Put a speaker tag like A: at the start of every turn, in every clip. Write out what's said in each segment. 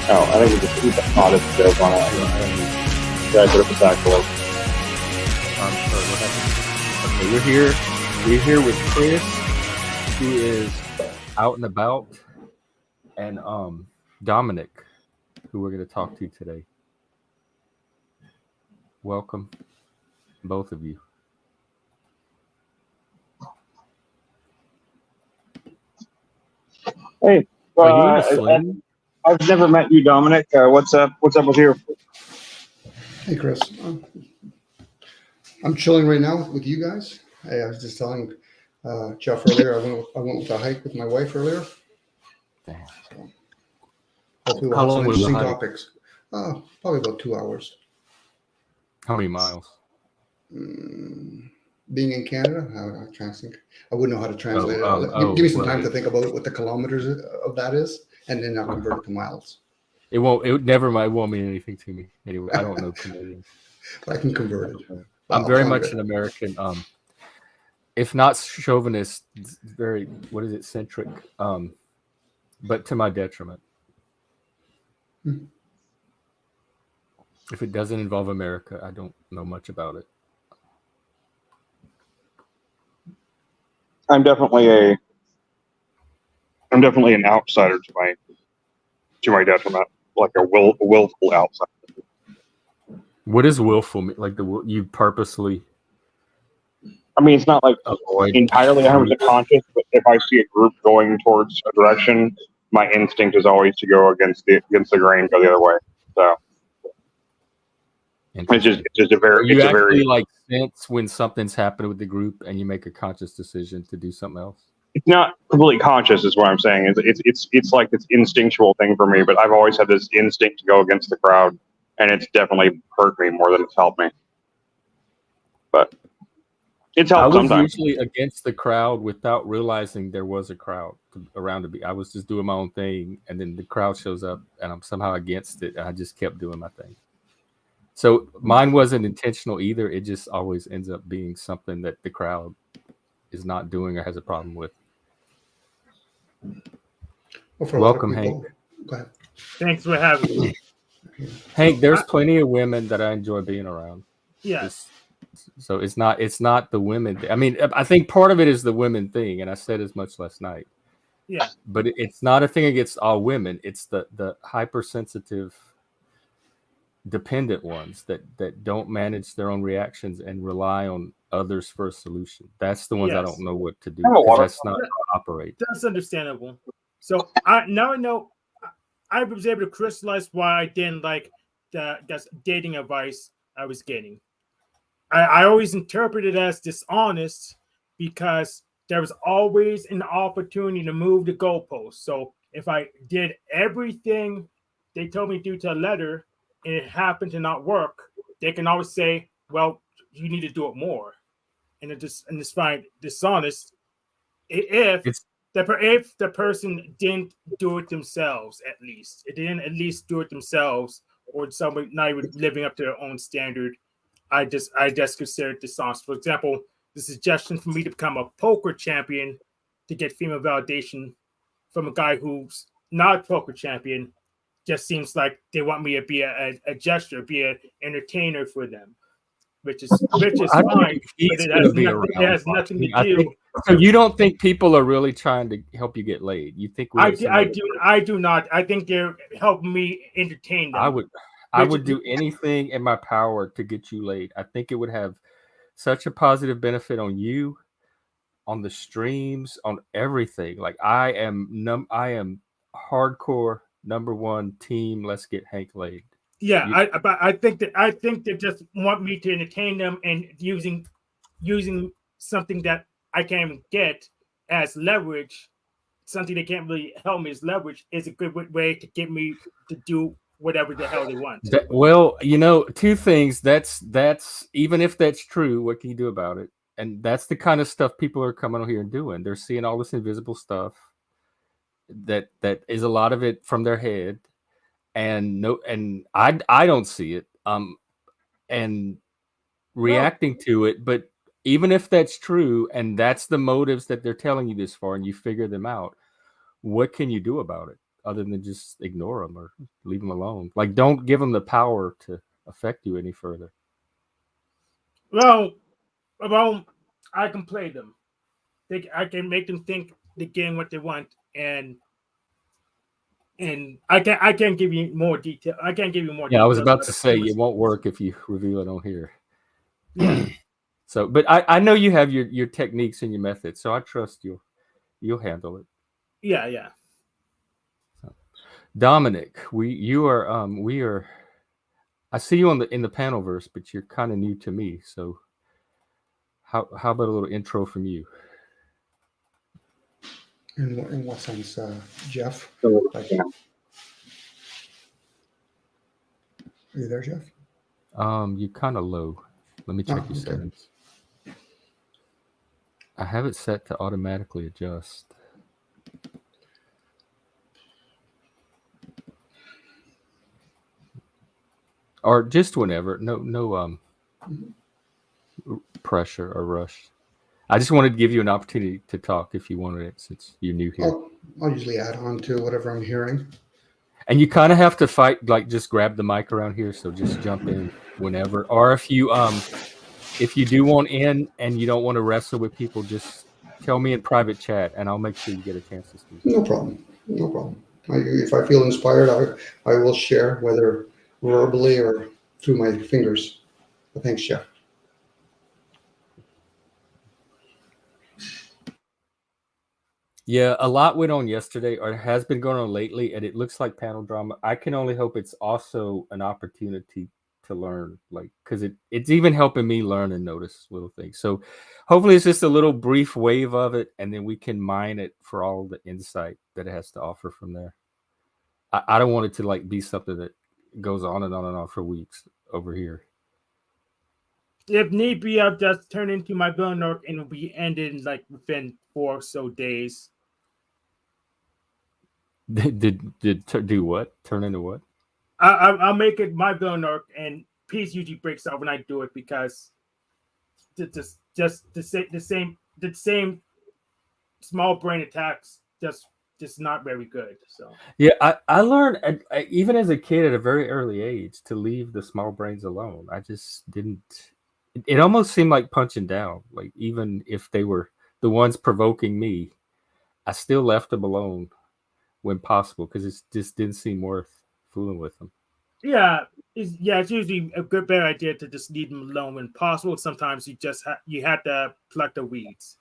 A: Oh, I think we just keep the honest joke on it. Try to put it back a little.
B: I'm sorry, what happened? Okay, we're here with Chris, who is out and about, and Domenic, who we're going to talk to today. Welcome, both of you.
A: Hey,
B: Are you in a sling?
A: I've never met you, Domenic. What's up? What's up with you?
C: Hey, Chris. I'm chilling right now with you guys. Hey, I was just telling Jeff earlier. I went with a hike with my wife earlier.
B: Damn.
C: So hopefully we'll
B: How
C: have some
B: long was the
C: interesting
B: hike?
C: topics. Probably about 2 hours.
B: How many miles?
C: Being in Canada, I'm trying to think. I wouldn't know how to translate
B: Oh,
C: it. Give me some time to think about what the kilometers of that is, and then I'll convert it to miles.
B: It won't mean anything to me. Anyway, I don't know Canadian.
C: But I can convert it.
B: I'm very much an American, if not chauvinist, very, centric, but to my detriment. If it doesn't involve America, I don't know much about it.
A: I'm definitely an outsider to my detriment, like a willful outsider.
B: What is willful mean? Like you purposely?
A: I mean, it's not like entirely 100% conscious, but if I see a group going towards a direction, my instinct is always to go against the grain, go the other way. So it's just a very
B: like sense when something's happened with the group and you make a conscious decision to do something else.
A: It's not completely conscious, is what I'm saying. It's like this instinctual thing for me, but I've always had this instinct to go against the crowd, and it's definitely hurt me more than it's helped me. But it's helped sometimes.
B: I was usually against the crowd without realizing there was a crowd around to be. I was just doing my own thing, and then the crowd shows up, and I'm somehow against it, and I just kept doing my thing. So mine wasn't intentional either. It just always ends up being something that the crowd is not doing or has a problem with. Welcome, Hank.
C: Go ahead.
D: Thanks for having me.
B: Hank, there's plenty of women that I enjoy being around.
D: Yes.
B: So it's not the women thing. I mean, I think part of it is the women thing, and I said as much last night.
D: Yeah.
B: But it's not a thing against all women. It's the hypersensitive, dependent ones that don't manage their own reactions and rely on others for a solution. That's the ones I don't know what to do. That's not how I operate.
D: That's understandable. So now I know I was able to crystallize why I didn't like the dating advice I was getting. I always interpreted it as dishonest because there was always an opportunity to move the goalpost. So if I did everything they told me to do to a letter and it happened to not work, they can always say, well, you need to do it more. And it's fine, dishonest if the person didn't do it themselves, at least. It didn't at least do it themselves, or somebody not even living up to their own standard. I just consider it dishonest. For example, the suggestion for me to become a poker champion to get female validation from a guy who's not a poker champion just seems like they want me to be a gesture, be an entertainer for them, which is fine. It has nothing to do.
B: So you don't think people are really trying to help you get laid? You think
D: I do not. I think they're helping me entertain them.
B: I would do anything in my power to get you laid. I think it would have such a positive benefit on you, on the streams, on everything. Like I am hardcore #1 team. Let's get Hank laid.
D: Yeah, I think they just want me to entertain them, and using something that I can't even get as leverage, something they can't really help me as leverage, is a good way to get me to do whatever the hell they want.
B: Well, two things. That's even if that's true, what can you do about it? And that's the kind of stuff people are coming over here and doing. They're seeing all this invisible stuff that is a lot of it from their head. And I don't see it. And reacting to it, but even if that's true, and that's the motives that they're telling you this for, and you figure them out, what can you do about it? other than just ignore them or leave them alone. Like, don't give them the power to affect you any further.
D: Well, I can play them. I can make them think the game what they want, and I can't give you more detail. I can't give you more.
B: Yeah, I was
D: details,
B: about
D: but
B: to say it won't work if you reveal it on here.
D: Yeah.
B: So, but I know you have your techniques and your methods, so I trust you'll handle it.
D: Yeah.
B: So, Domenic, we are. I see you in the panel verse, but you're kind of new to me. So, how about a little intro from you?
C: In what sense, Jeff? Like,
A: Yeah.
C: are you there, Jeff?
B: You're kind of low. Let me check your
C: okay.
B: settings. I have it set to automatically adjust. Or just whenever. No pressure or rush. I just wanted to give you an opportunity to talk if you wanted it, since you're new here.
C: I'll usually add on to whatever I'm hearing.
B: And you kind of have to fight, like, just grab the mic around here, so just jump in whenever. Or if you do want in and you don't want to wrestle with people, just tell me in private chat, and I'll make sure you get a chance to speak.
C: No problem. If I feel inspired, I will share, whether verbally or through my fingers. But thanks, Jeff.
B: Yeah, a lot went on yesterday, or has been going on lately, and it looks like panel drama. I can only hope it's also an opportunity to learn, like, because it's even helping me learn and notice little things. So hopefully it's just a little brief wave of it, and then we can mine it for all the insight that it has to offer from there. I don't want it to, like, be something that goes on and on and on for weeks over here.
D: If need be, I'll just turn into my villain arc and it'll be ended like within 4 or so days.
B: Did do what? Turn into what?
D: I'll make it my villain arc, and peace usually breaks out when I do it, because just the same small brain attacks just not very good. So
B: yeah, I learned even as a kid at a very early age to leave the small brains alone. I just didn't. It almost seemed like punching down. Like, even if they were the ones provoking me, I still left them alone when possible, because it just didn't seem worth fooling with them.
D: Yeah, it's usually a better idea to just leave them alone when possible. Sometimes you just you have to pluck the weeds,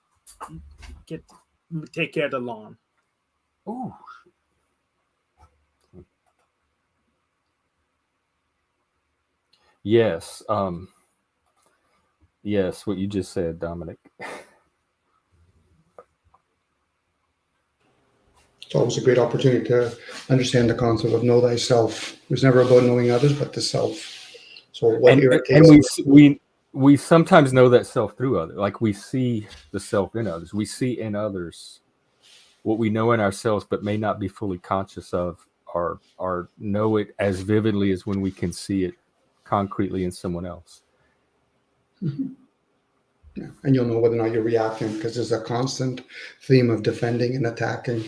D: take care of the lawn.
B: Ooh. Yes. Yes, what you just said, Domenic.
C: It's always a great opportunity to understand the concept of know thyself. It was never about knowing others, but the self. So what irritates
B: and we sometimes know that self through others. Like, we see the self in others. We see in others what we know in ourselves, but may not be fully conscious of, or know it as vividly as when we can see it concretely in someone else.
C: Mm-hmm. Yeah. And you'll know whether or not you're reacting, because there's a constant theme of defending and attacking.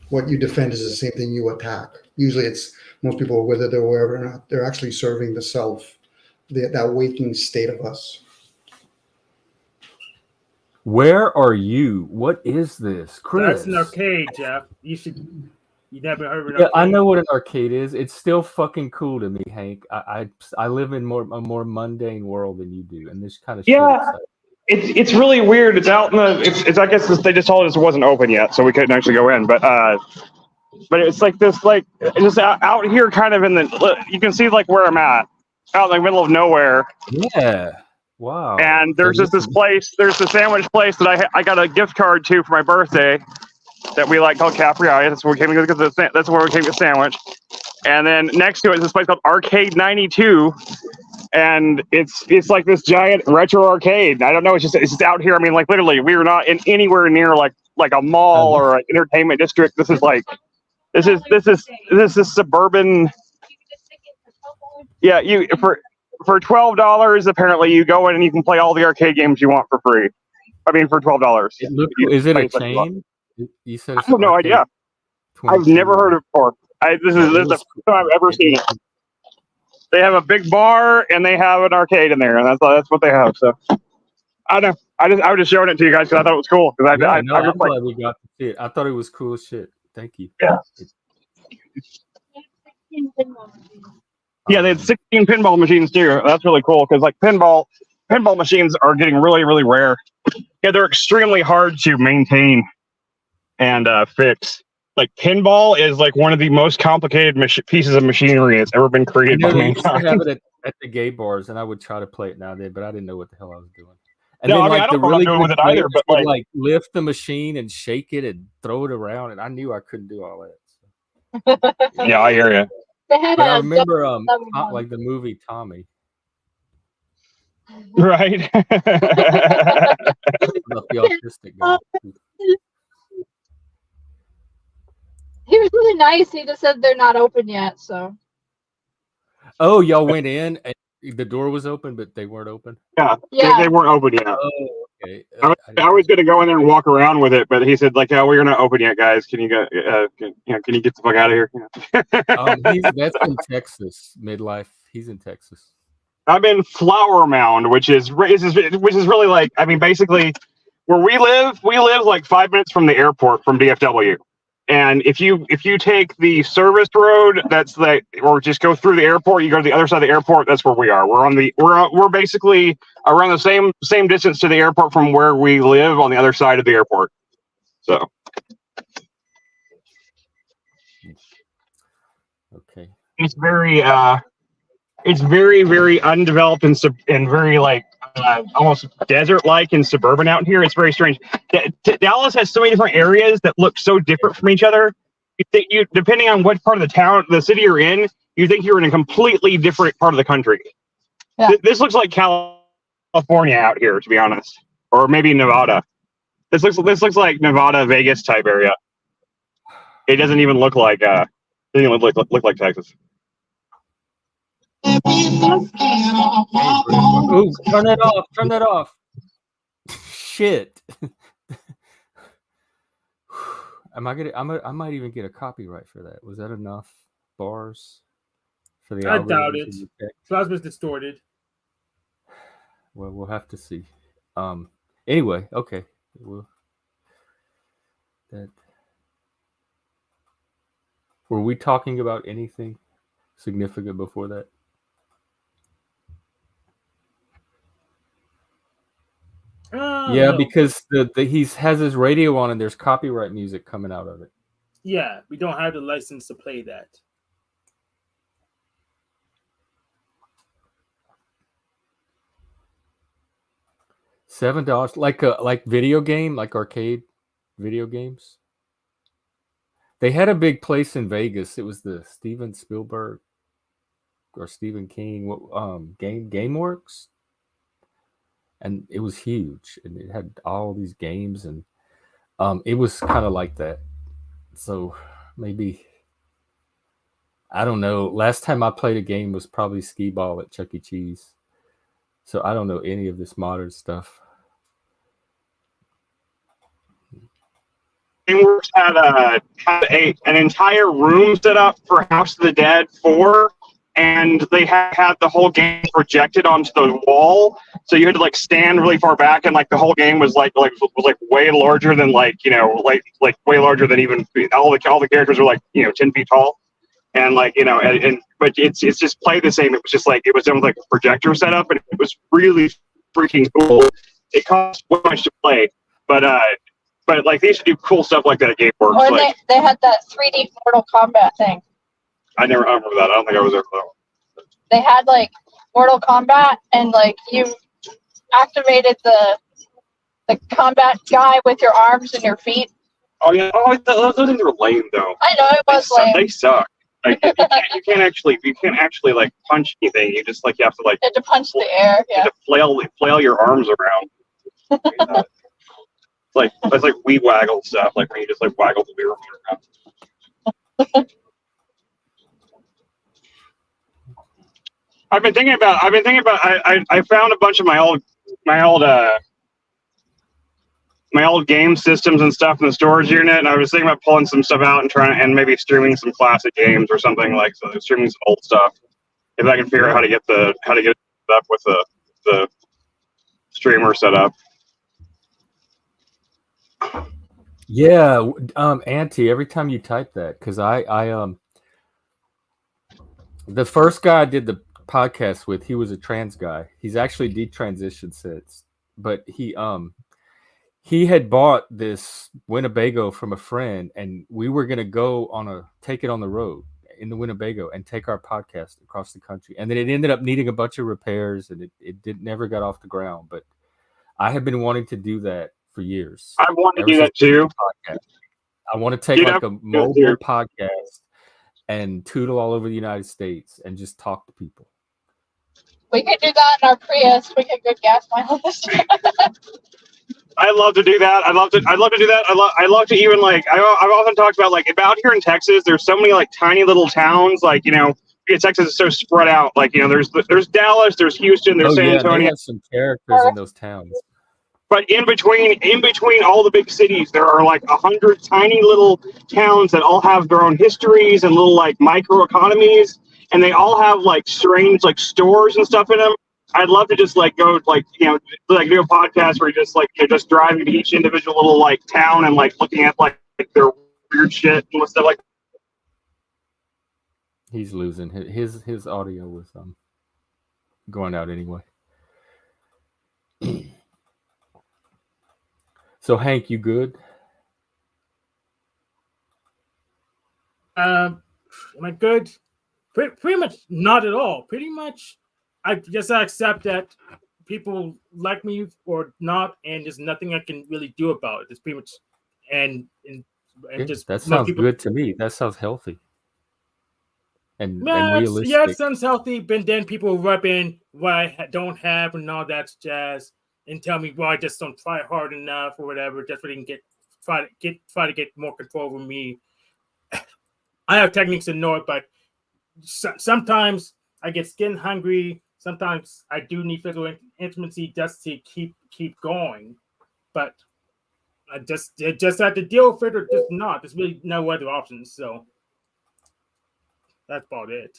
C: What you defend is the same thing you attack. Usually it's most people, whether they're aware or not, they're actually serving the self, that waking state of us.
B: Where are you? What is this, Chris?
D: That's an arcade, Jeff. You never heard of an
B: Yeah,
D: arcade?
B: I know what an arcade is. It's still fucking cool to me, Hank. I live in a more mundane world than you do, and this kind of
A: Yeah. It's really weird. It's out in the. It's I guess they just told us it wasn't open yet, so we couldn't actually go in. But it's like this, like, just out here, kind of in the. You can see, like, where I'm at, out in the middle of nowhere.
B: Yeah. Wow.
A: And there's just this place. There's the sandwich place that I got a gift card to for my birthday, that we like called Capriati. That's where we came to get that's where we came to get sandwich. And then next to it is this place called Arcade 92. And it's like this giant retro arcade. I don't know. It's just out here. I mean, like, literally, we were not in anywhere near like a mall or an entertainment district. This is like, this is suburban. Yeah, for $12, apparently you go in and you can play all the arcade games you want for free. I mean, for $12.
B: Is it a chain? You said it's
A: I have no idea. I've never heard of it before. This is the first time I've ever seen it. They have a big bar and they have an arcade in there, and that's what they have. So I don't know. I was just showing it to you guys because I thought it was cool. Because
B: I'm glad we got to see it. I thought it was cool as shit. Thank you.
A: Yeah. Yeah, they had 16 pinball machines too. That's really cool because like pinball machines are getting really, really rare. Yeah, they're extremely hard to maintain and fix. Like pinball is like one of the most complicated pieces of machinery that's ever been created by
B: They used to
A: mankind.
B: have it at the gay bars, and I would try to play it nowadays, but I didn't know what the hell I was doing. And
A: No,
B: then,
A: I mean, I don't know what I'm doing with it either, but
B: would, like lift the machine and shake it and throw it around, and I knew I couldn't do all that. So.
A: Yeah, I hear you.
B: But I remember like the movie Tommy.
A: Right.
B: About the autistic guy.
E: He was really nice. He just said they're not open yet. So.
B: Oh, y'all went in and the door was open, but they weren't open.
A: Yeah. They weren't open yet.
B: Oh, okay.
A: I was going to go in there and walk around with it, but he said like, "Oh, we're not open yet, guys. Can you go? Can you get the fuck out of here?"
B: That's in Texas. Midlife. He's in Texas.
A: I'm in Flower Mound, which is really like, I mean, basically where we live like 5 minutes from the airport from DFW. And if you take the service road, that's like, or just go through the airport, you go to the other side of the airport. That's where we are. We're basically around the same distance to the airport from where we live on the other side of the airport. So.
B: Okay.
A: It's very, very undeveloped and very like almost desert-like and suburban out here. It's very strange. Dallas has so many different areas that look so different from each other. You depending on what part of the city you're in, you think you're in a completely different part of the country.
E: Yeah.
A: This looks like California out here, to be honest, or maybe Nevada. This looks like Nevada, Vegas type area. It doesn't even look like look like Texas.
B: Oh, turn that off. Shit. I might even get a copyright for that. Was that enough bars for the
D: I doubt it. Plasma's distorted.
B: Well, we'll have to see. Anyway, okay. Were we talking about anything significant before that? Yeah,
D: no.
B: because he has his radio on and there's copyright music coming out of it.
D: Yeah, we don't have the license to play that.
B: $7, like video game, like arcade video games. They had a big place in Vegas. It was the Steven Spielberg or Stephen King GameWorks. And it was huge, and it had all these games, and it was kind of like that. So maybe, I don't know. Last time I played a game was probably skee ball at Chuck E. Cheese. So I don't know any of this modern stuff.
A: GameWorks had an entire room set up for House of the Dead 4. And they had the whole game projected onto the wall, so you had to like stand really far back, and like the whole game was like way larger than like way larger than even all the characters were like 10 feet tall, and but it's just played the same. It was just like it was done with like a projector setup, and it was really freaking cool. It cost so much to play, but like they used to do cool stuff like that at GameWorks.
E: Or they had that 3D Mortal Kombat thing.
A: I remember that. I don't think I was there for that one.
E: They had like Mortal Kombat, and like you activated the combat guy with your arms and your feet.
A: Oh yeah. Oh, those things are lame though.
E: I know it was lame.
A: They suck. Like you can't actually like punch anything. You just like you have to like.
E: You had to punch the air. Yeah.
A: You have to flail your arms around. It's like Wii Waggle stuff. Like when you just like waggle the Wii remote around. I've been thinking about. I found a bunch of my old old game systems and stuff in the storage unit, and I was thinking about pulling some stuff out and trying and maybe streaming some classic games or something like so, streaming some old stuff. If I can figure out how to get it up with the streamer set up.
B: Yeah, Auntie, every time you type that, because I the first guy I did the podcast with, he was a trans guy. He's actually detransitioned since, but he had bought this Winnebago from a friend, and we were gonna go take it on the road in the Winnebago and take our podcast across the country. And then it ended up needing a bunch of repairs, and it never got off the ground. But I have been wanting to do that for years.
A: I want to do that too.
B: I want to take like a mobile podcast and tootle all over the United States and just talk to people.
E: We could do that in our Prius. We could get gas mileage.
A: I love to do that. I'd love to do that. I love to even like I've often talked about like out here in Texas, there's so many like tiny little towns, like Texas is so spread out. Like there's Dallas, there's Houston, there's San Antonio.
B: They have some characters in those towns.
A: But in between all the big cities, there are like 100 tiny little towns that all have their own histories and little like micro economies, and they all have like strange like stores and stuff in them. I'd love to just like go like do a podcast where you're just driving to each individual little like town and like looking at like their weird shit and stuff like.
B: He's losing his audio was going out anyway. So Hank, you good?
D: Am I good? Pretty much not at all. Pretty much, I guess I accept that people like me or not, and there's nothing I can really do about it. It's pretty much, and just
B: that sounds good to me. That sounds healthy and realistic.
D: Yeah, it sounds healthy, but then people rub in what I don't have and all that jazz, and tell me, well, I just don't try hard enough or whatever, just so they can try to get more control over me. I have techniques to know it, but sometimes I get skin hungry. Sometimes I do need physical intimacy just to keep going. But I just have to deal with it or just not. There's really no other options. So that's about it.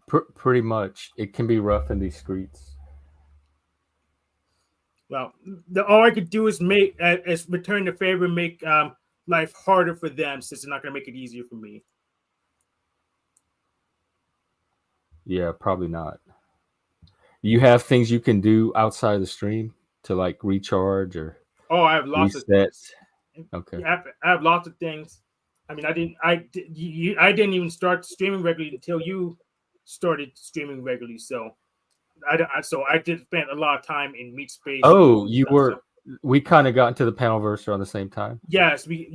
B: Pretty much. It can be rough in these streets.
D: Well, all I could do is return the favor and make life harder for them, since they're not going to make it easier for me.
B: Yeah, probably not. You have things you can do outside of the stream to like recharge or
D: I have lots of things.
B: Okay.
D: I have lots of things. I mean, I didn't even start streaming regularly until you started streaming regularly. So I did spend a lot of time in meet space.
B: Oh, we kind of got into the Panelverse around the same time.
D: Yes, we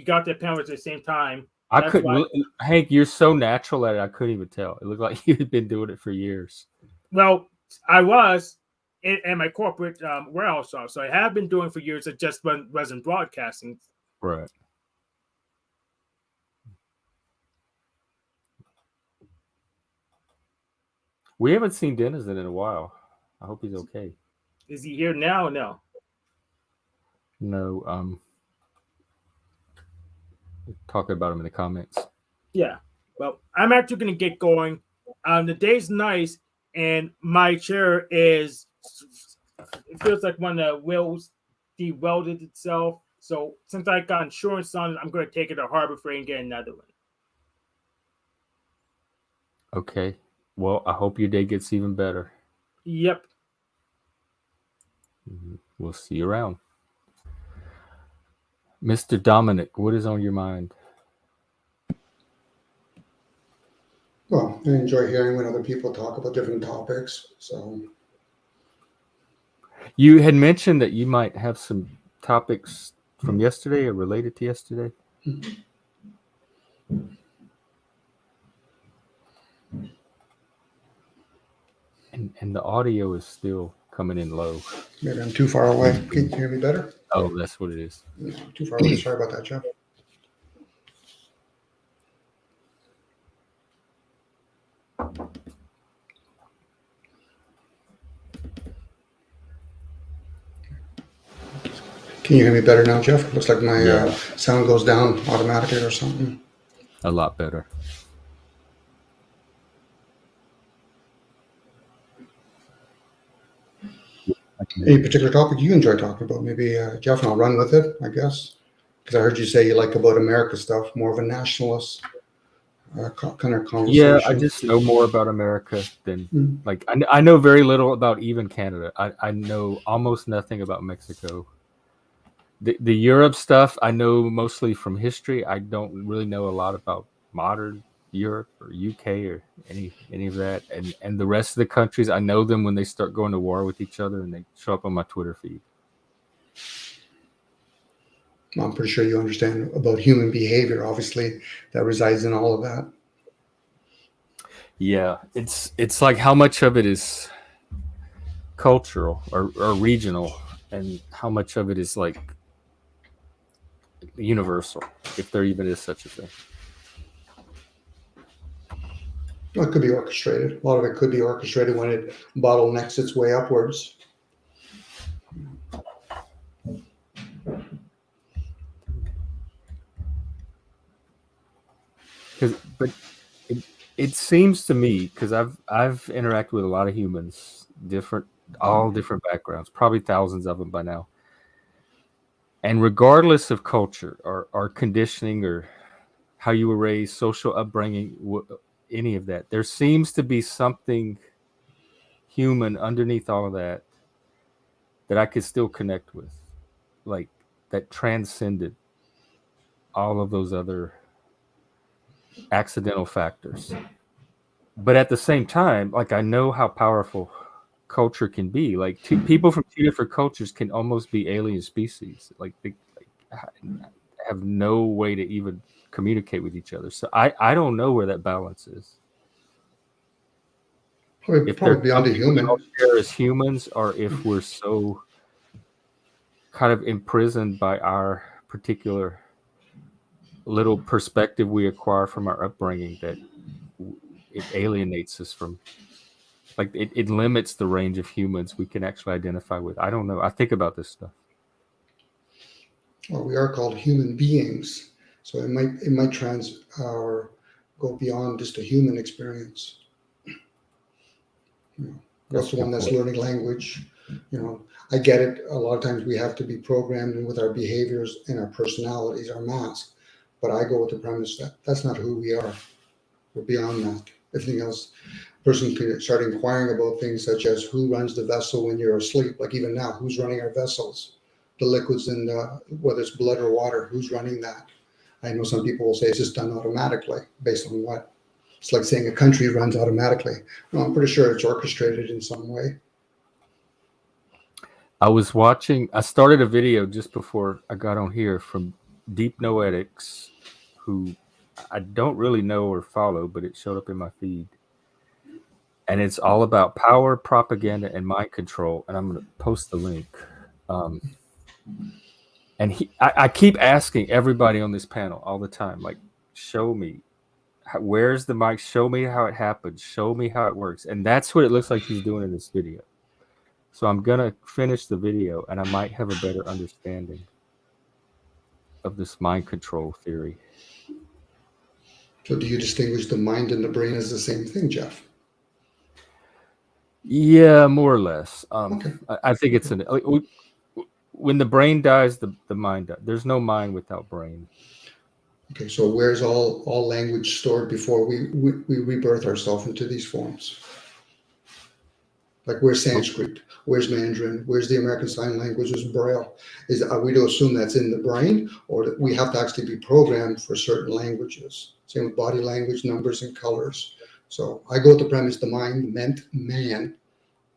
D: got that Panelverse at the same time.
B: I couldn't. Hank, you're so natural at it. I couldn't even tell. It looked like you had been doing it for years.
D: Well, I was in my corporate warehouse job, so I have been doing it for years. It just wasn't broadcasting.
B: Right. We haven't seen Denizen in a while. I hope he's okay.
D: Is he here now or no?
B: No. Talk about him in the comments.
D: Yeah. Well, I'm actually going to get going. The day's nice, and my chair it feels like one of the wheels de-welded itself. So since I got insurance on it, I'm going to take it to Harbor Freight and get another one.
B: Okay. Well, I hope your day gets even better.
D: Yep.
B: We'll see you around. Mr. Domenic, what is on your mind?
C: Well, I enjoy hearing when other people talk about different topics. So
B: you had mentioned that you might have some topics from yesterday or related to yesterday. And the audio is still coming in low.
C: Maybe I'm too far away. Can you hear me better?
B: Oh, that's what it is.
C: No, too far away. Sorry about that, Jeff. Can you hear me better now, Jeff? Looks like my
B: Yeah.
C: sound goes down automatically or something.
B: A lot better.
C: Any particular topic you enjoy talking about? Maybe Jeff, and I'll run with it, I guess. Because I heard you say you like about America stuff, more of a nationalist kind of conversation.
B: Yeah, I just know more about America than like I know very little about even Canada. I know almost nothing about Mexico. The Europe stuff I know mostly from history. I don't really know a lot about modern Europe or UK or any of that. And the rest of the countries, I know them when they start going to war with each other and they show up on my Twitter feed.
C: I'm pretty sure you understand about human behavior, obviously, that resides in all of that.
B: Yeah, it's like how much of it is cultural or regional and how much of it is like universal, if there even is such a thing.
C: Well, it could be orchestrated. A lot of it could be orchestrated when it bottlenecks its way upwards.
B: But it seems to me, because I've interacted with a lot of humans, all different backgrounds, probably thousands of them by now. And regardless of culture or conditioning or how you were raised, social upbringing, any of that, there seems to be something human underneath all of that I could still connect with, like that transcended all of those other accidental factors. But at the same time, like I know how powerful culture can be. Like people from two different cultures can almost be alien species. Like they have no way to even communicate with each other. So I don't know where that balance is. If
C: Probably beyond a human.
B: We all share as humans, or if we're so kind of imprisoned by our particular little perspective we acquire from our upbringing that it alienates us from, like it limits the range of humans we can actually identify with. I don't know. I think about this stuff.
C: Well, we are called human beings, so it might or go beyond just a human experience. What's the one that's learning language? I get it. A lot of times we have to be programmed with our behaviors and our personalities, our masks. But I go with the premise that that's not who we are. We're beyond that. Everything else, a person can start inquiring about things such as who runs the vessel when you're asleep. Like even now, who's running our vessels? The liquids in whether it's blood or water, who's running that? I know some people will say it's just done automatically. Based on what? It's like saying a country runs automatically. No, I'm pretty sure it's orchestrated in some way.
B: I started a video just before I got on here from Deep Noetics, who I don't really know or follow, but it showed up in my feed. And it's all about power, propaganda, and mind control. And I'm going to post the link. And I keep asking everybody on this panel all the time, like, show me. Where's the mic? Show me how it happens. Show me how it works. And that's what it looks like he's doing in this video. So I'm going to finish the video, and I might have a better understanding of this mind control theory.
C: So do you distinguish the mind and the brain as the same thing, Jeff?
B: Yeah, more or less.
C: Okay.
B: I think it's when the brain dies, the mind dies. There's no mind without brain.
C: Okay, so where's all language stored before we rebirth ourselves into these forms? Like where's Sanskrit? Where's Mandarin? Where's the American Sign Language? Where's Braille? Are we to assume that's in the brain, or that we have to actually be programmed for certain languages? Same with body language, numbers, and colors. So I go with the premise: the mind, man,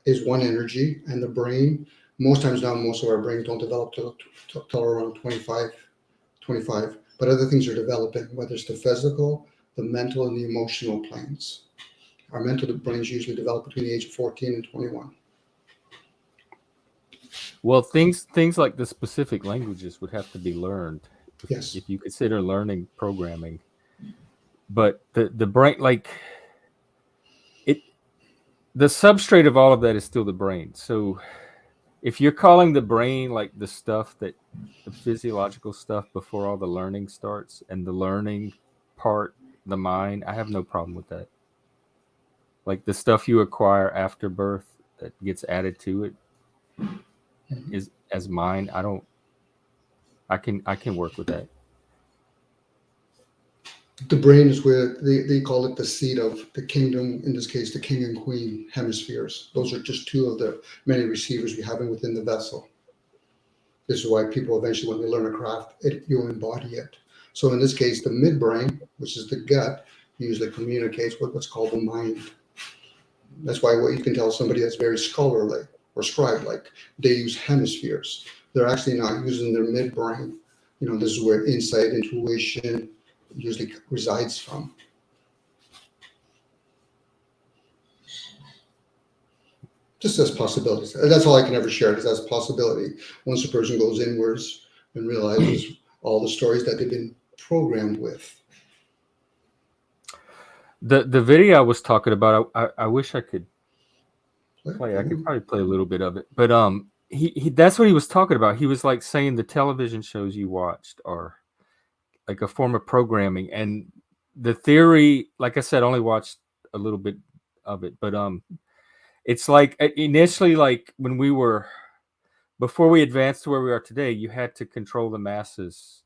C: is one energy, and the brain. Most times now, most of our brains don't develop till around 25. But other things are developing, whether it's the physical, the mental, and the emotional planes. Our mental brains usually develop between the age of 14 and 21.
B: Well, things like the specific languages would have to be learned.
C: Yes.
B: If you consider learning programming. But the brain, like the substrate of all of that is still the brain. So if you're calling the brain like the stuff that the physiological stuff before all the learning starts, and the learning part, the mind, I have no problem with that. Like the stuff you acquire after birth that gets added to it is as mind. I can work with that.
C: The brain is where they call it the seat of the kingdom, in this case, the king and queen hemispheres. Those are just two of the many receivers we have within the vessel. This is why people eventually, when they learn a craft, you embody it. So in this case, the midbrain, which is the gut, usually communicates with what's called the mind. That's why what you can tell somebody that's very scholarly or scribe-like, they use hemispheres. They're actually not using their midbrain. This is where insight, intuition usually resides from. Just as possibilities. That's all I can ever share, is as a possibility. Once a person goes inwards and realizes all the stories that they've been programmed with.
B: The video I was talking about, I wish I could play. I could probably play a little bit of it, but he that's what he was talking about. He was like saying the television shows you watched are like a form of programming, and the theory, like I said, I only watched a little bit of it, but it's like initially, like before we advanced to where we are today, you had to control the masses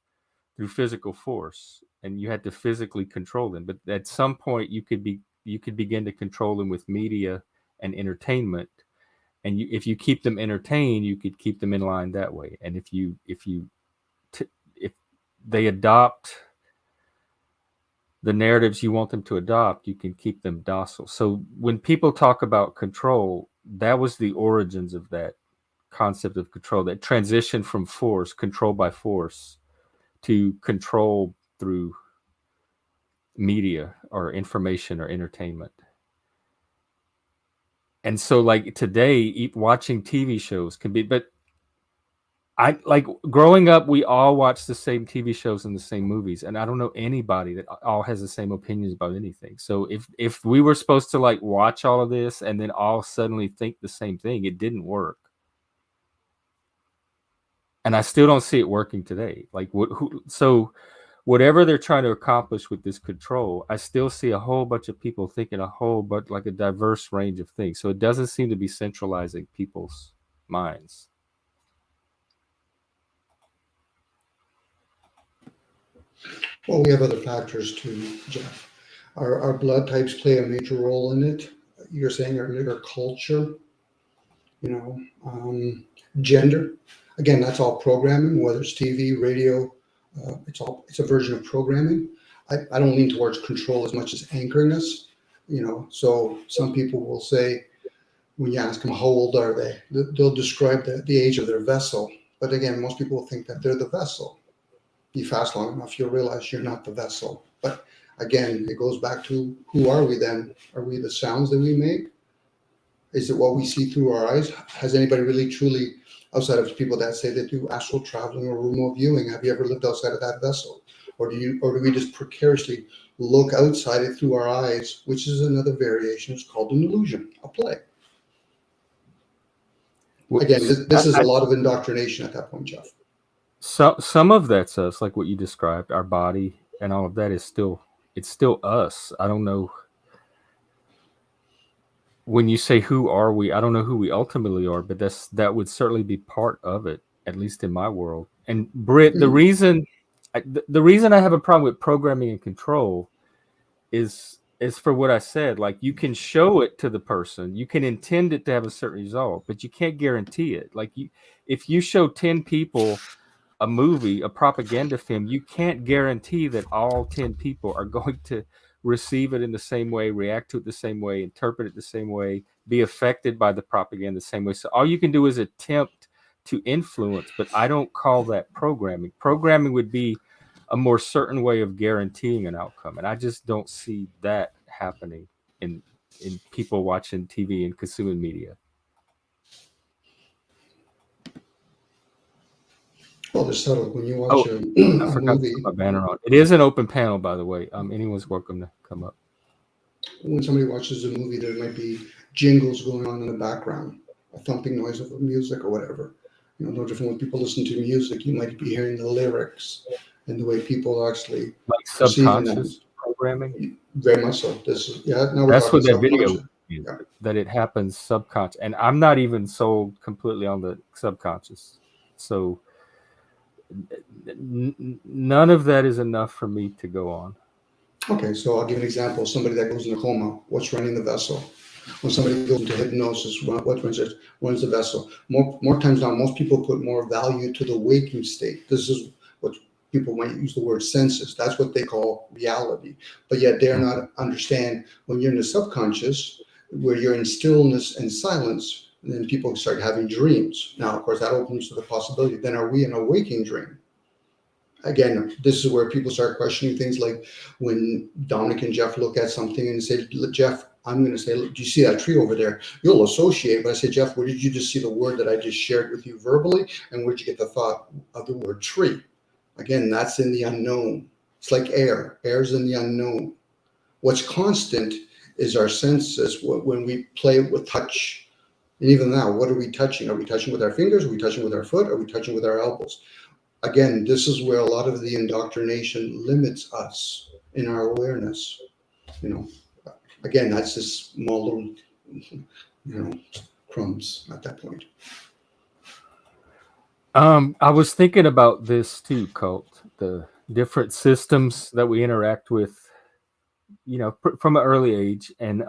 B: through physical force, and you had to physically control them. But at some point, you could begin to control them with media and entertainment. And if you keep them entertained, you could keep them in line that way. And if they adopt the narratives you want them to adopt, you can keep them docile. So when people talk about control, that was the origins of that concept of control, that transition from force, control by force, to control through media or information or entertainment. And so like today, watching TV shows can be, but I like growing up, we all watched the same TV shows and the same movies, and I don't know anybody that all has the same opinions about anything. So if we were supposed to like watch all of this and then all suddenly think the same thing, it didn't work. And I still don't see it working today. Like so whatever they're trying to accomplish with this control, I still see a whole bunch of people thinking like a diverse range of things. So it doesn't seem to be centralizing people's minds.
C: Well, we have other factors too, Jeff. Our blood types play a major role in it. You're saying earlier culture, gender. Again, that's all programming, whether it's TV, radio. It's a version of programming. I don't lean towards control as much as anchoring us. So some people will say, when you ask them how old are they, they'll describe the age of their vessel. But again, most people will think that they're the vessel. You fast long enough, you'll realize you're not the vessel. But again, it goes back to, who are we then? Are we the sounds that we make? Is it what we see through our eyes? Has anybody really truly, outside of people that say they do astral traveling or remote viewing, have you ever lived outside of that vessel? Or do we just precariously look outside it through our eyes, which is another variation. It's called an illusion, a play. Again, this is a lot of indoctrination at that point, Jeff.
B: So some of that's us, like what you described, our body and all of that it's still us. I don't know. When you say who are we, I don't know who we ultimately are, but that would certainly be part of it, at least in my world. And Britt, the reason I have a problem with programming and control is for what I said. Like, you can show it to the person, you can intend it to have a certain result, but you can't guarantee it. Like, if you show 10 people a movie, a propaganda film, you can't guarantee that all 10 people are going to receive it in the same way, react to it the same way, interpret it the same way, be affected by the propaganda the same way. So all you can do is attempt to influence, but I don't call that programming. Programming would be a more certain way of guaranteeing an outcome, and I just don't see that happening in people watching TV and consuming media.
C: Well, they're subtle. When you watch a
B: I forgot
C: movie,
B: to put my banner on. It is an open panel, by the way. Anyone's welcome to come up.
C: when somebody watches a movie, there might be jingles going on in the background. a thumping noise of music or whatever. You know, no different when people listen to music, you might be hearing the lyrics and the way people are actually
B: Like
C: perceiving
B: subconscious
C: them.
B: programming.
C: Very much so. This is, yeah, now we're
B: That's
C: talking
B: what that video
C: subconscious.
B: is,
C: Yeah.
B: that it happens subconscious. And I'm not even sold completely on the subconscious. So none of that is enough for me to go on.
C: Okay, so I'll give an example. Somebody that goes in a coma, what's running the vessel? When somebody goes into hypnosis, what runs the vessel? More times now, most people put more value to the waking state. This is what people might use the word senses. That's what they call reality. But yet dare not understand when you're in the subconscious, where you're in stillness and silence, and then people start having dreams. Now, of course, that opens to the possibility. Then are we in a waking dream? Again, this is where people start questioning things like when Dominic and Jeff look at something and say, Jeff, I'm going to say, do you see that tree over there? You'll associate, but I say, Jeff, where did you just see the word that I just shared with you verbally? And where'd you get the thought of the word tree? Again, that's in the unknown. It's like air. Air's in the unknown. What's constant is our senses when we play with touch. And even now, what are we touching? Are we touching with our fingers? Are we touching with our foot? Are we touching with our elbows? Again, this is where a lot of the indoctrination limits us in our awareness. You know, again, that's just small little, crumbs at that point.
B: I was thinking about this too, Cult. The different systems that we interact with, from an early age, and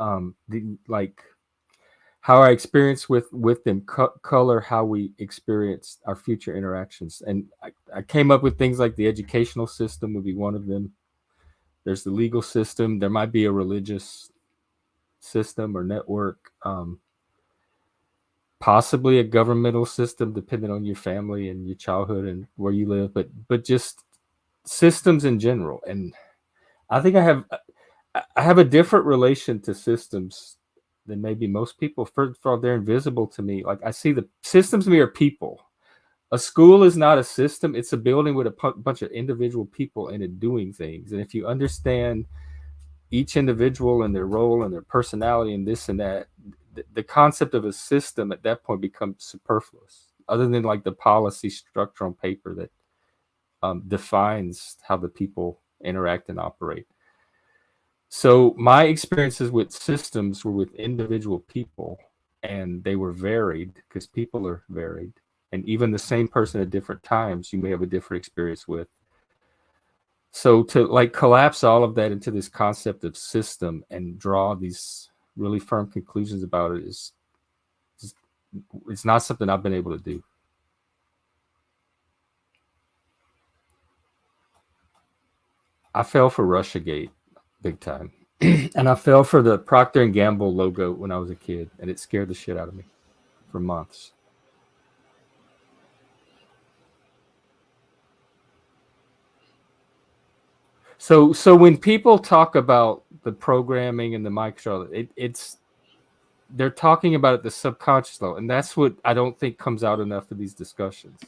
B: how our experience with them color how we experience our future interactions. And I came up with things like the educational system would be one of them. There's the legal system. There might be a religious system or network, possibly a governmental system, depending on your family and your childhood and where you live, but just systems in general. And I think I have a different relation to systems than maybe most people. For they're invisible to me. Like I see the systems to me are people. A school is not a system. It's a building with a bunch of individual people in it doing things. And if you understand each individual and their role and their personality and this and that, the concept of a system at that point becomes superfluous, other than like the policy structure on paper that defines how the people interact and operate. So my experiences with systems were with individual people, and they were varied because people are varied. And even the same person at different times, you may have a different experience with. So to like collapse all of that into this concept of system and draw these really firm conclusions about it it's not something I've been able to do. I fell for Russiagate big time. And I fell for the Procter & Gamble logo when I was a kid, and it scared the shit out of me for months. So when people talk about the programming and the micro, they're talking about it the subconscious level, and that's what I don't think comes out enough of these discussions.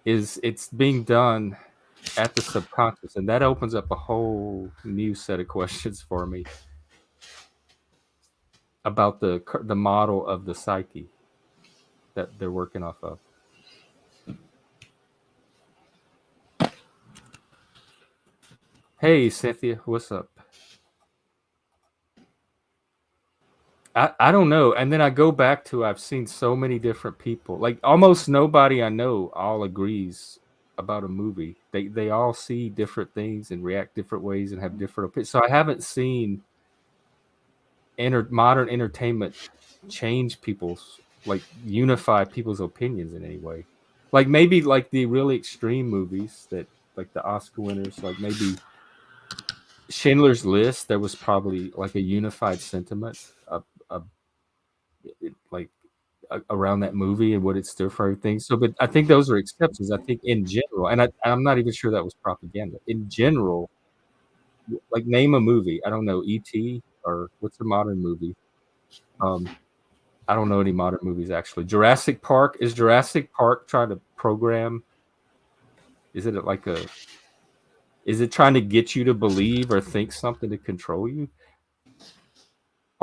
B: Is it's being done at the subconscious, and that opens up a whole new set of questions for me about the model of the psyche that they're working off of. Hey, Cynthia, what's up? I don't know. And then I go back to I've seen so many different people. Like almost nobody I know all agrees about a movie. They all see different things and react different ways and have different opinions. So I haven't seen modern entertainment change unify people's opinions in any way. Like maybe like the really extreme movies that like the Oscar winners, like maybe Schindler's List, there was probably like a unified sentiment around that movie and what it stood for everything. So, but I think those are exceptions. I think in general, and I'm not even sure that was propaganda. In general, like name a movie. I don't know, E.T. or what's a modern movie? I don't know any modern movies actually. Jurassic Park. Is Jurassic Park trying to program? Is it like is it trying to get you to believe or think something to control you?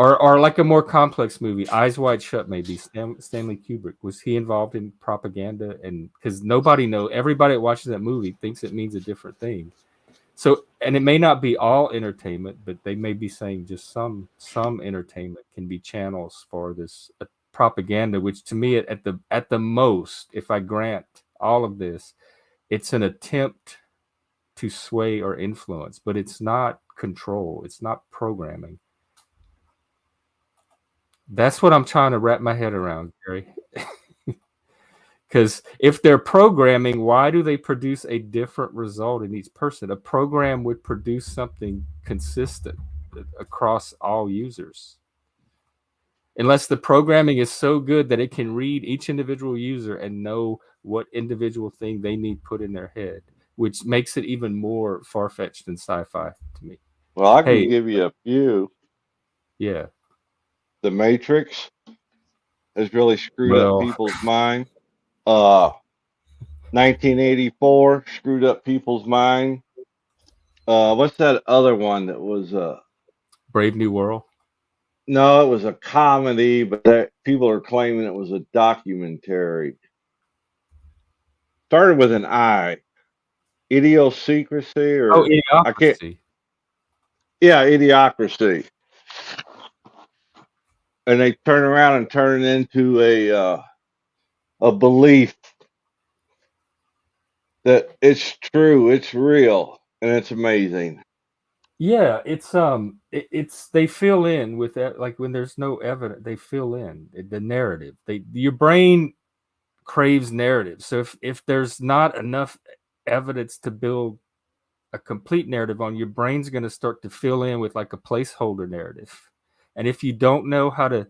B: Or like a more complex movie, Eyes Wide Shut, maybe Stanley Kubrick. Was he involved in propaganda? And because everybody that watches that movie thinks it means a different thing. So, and it may not be all entertainment, but they may be saying just some entertainment can be channels for this propaganda. Which to me, at the most, if I grant all of this, it's an attempt to sway or influence, but it's not control. It's not programming. That's what I'm trying to wrap my head around, Gary. Because if they're programming, why do they produce a different result in each person? A program would produce something consistent across all users. Unless the programming is so good that it can read each individual user and know what individual thing they need put in their head, which makes it even more far-fetched than sci-fi to me.
F: Well, I can give you a few.
B: Yeah.
F: The Matrix has really screwed up people's mind. 1984 screwed up people's mind. What's that other one that was
B: Brave New World?
F: No, it was a comedy, but people are claiming it was a documentary. Started with an I. Idiosyncrasy or
B: Idiocracy.
F: I can't. Yeah, Idiocracy. And they turn around and turn it into a belief that it's true, it's real, and it's amazing.
B: Yeah, it's they fill in with that, like when there's no evidence, they fill in the narrative. Your brain craves narrative. So if there's not enough evidence to build a complete narrative on, your brain's going to start to fill in with like a placeholder narrative. And if you don't know how to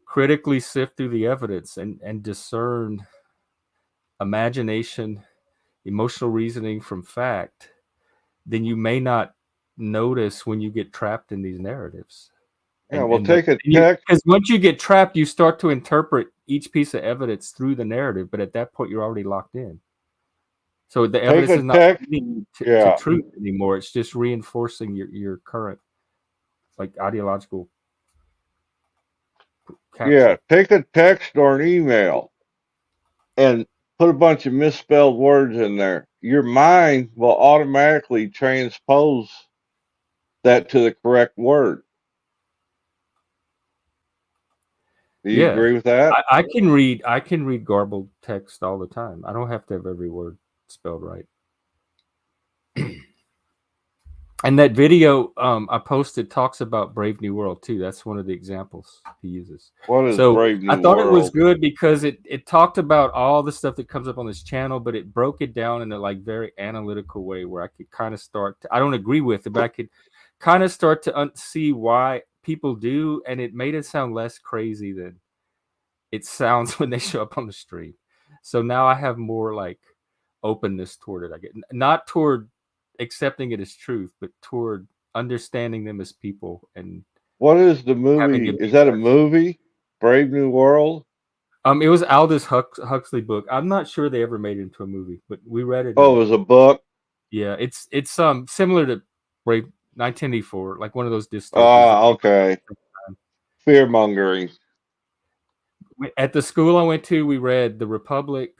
B: critically sift through the evidence and discern imagination, emotional reasoning from fact, then you may not notice when you get trapped in these narratives.
F: Yeah, well, take a text.
B: Because once you get trapped, you start to interpret each piece of evidence through the narrative, but at that point, you're already locked in. So the evidence is not leading to truth anymore. It's just reinforcing your current, like, ideological capture.
F: Yeah, take a text or an email and put a bunch of misspelled words in there. Your mind will automatically transpose that to the correct word. Do you agree with that?
B: I can read garbled text all the time. I don't have to have every word spelled right. And that video I posted talks about Brave New World too. That's one of the examples he uses.
F: What is Brave New World?
B: I thought it was good because it talked about all the stuff that comes up on this channel, but it broke it down in a like very analytical way where I could kind of start to, I don't agree with it, but I could kind of start to see why people do, and it made it sound less crazy than it sounds when they show up on the street. So now I have more like openness toward it. I get not toward accepting it as truth, but toward understanding them as people. And
F: what is the movie? Is that a movie? Brave New World?
B: It was Aldous Huxley book. I'm not sure they ever made it into a movie, but we read it.
F: Oh, it was a book.
B: Yeah, it's similar to Brave 1984, like one of those dystopias.
F: Okay. Fear mongering.
B: At the school I went to, we read The Republic,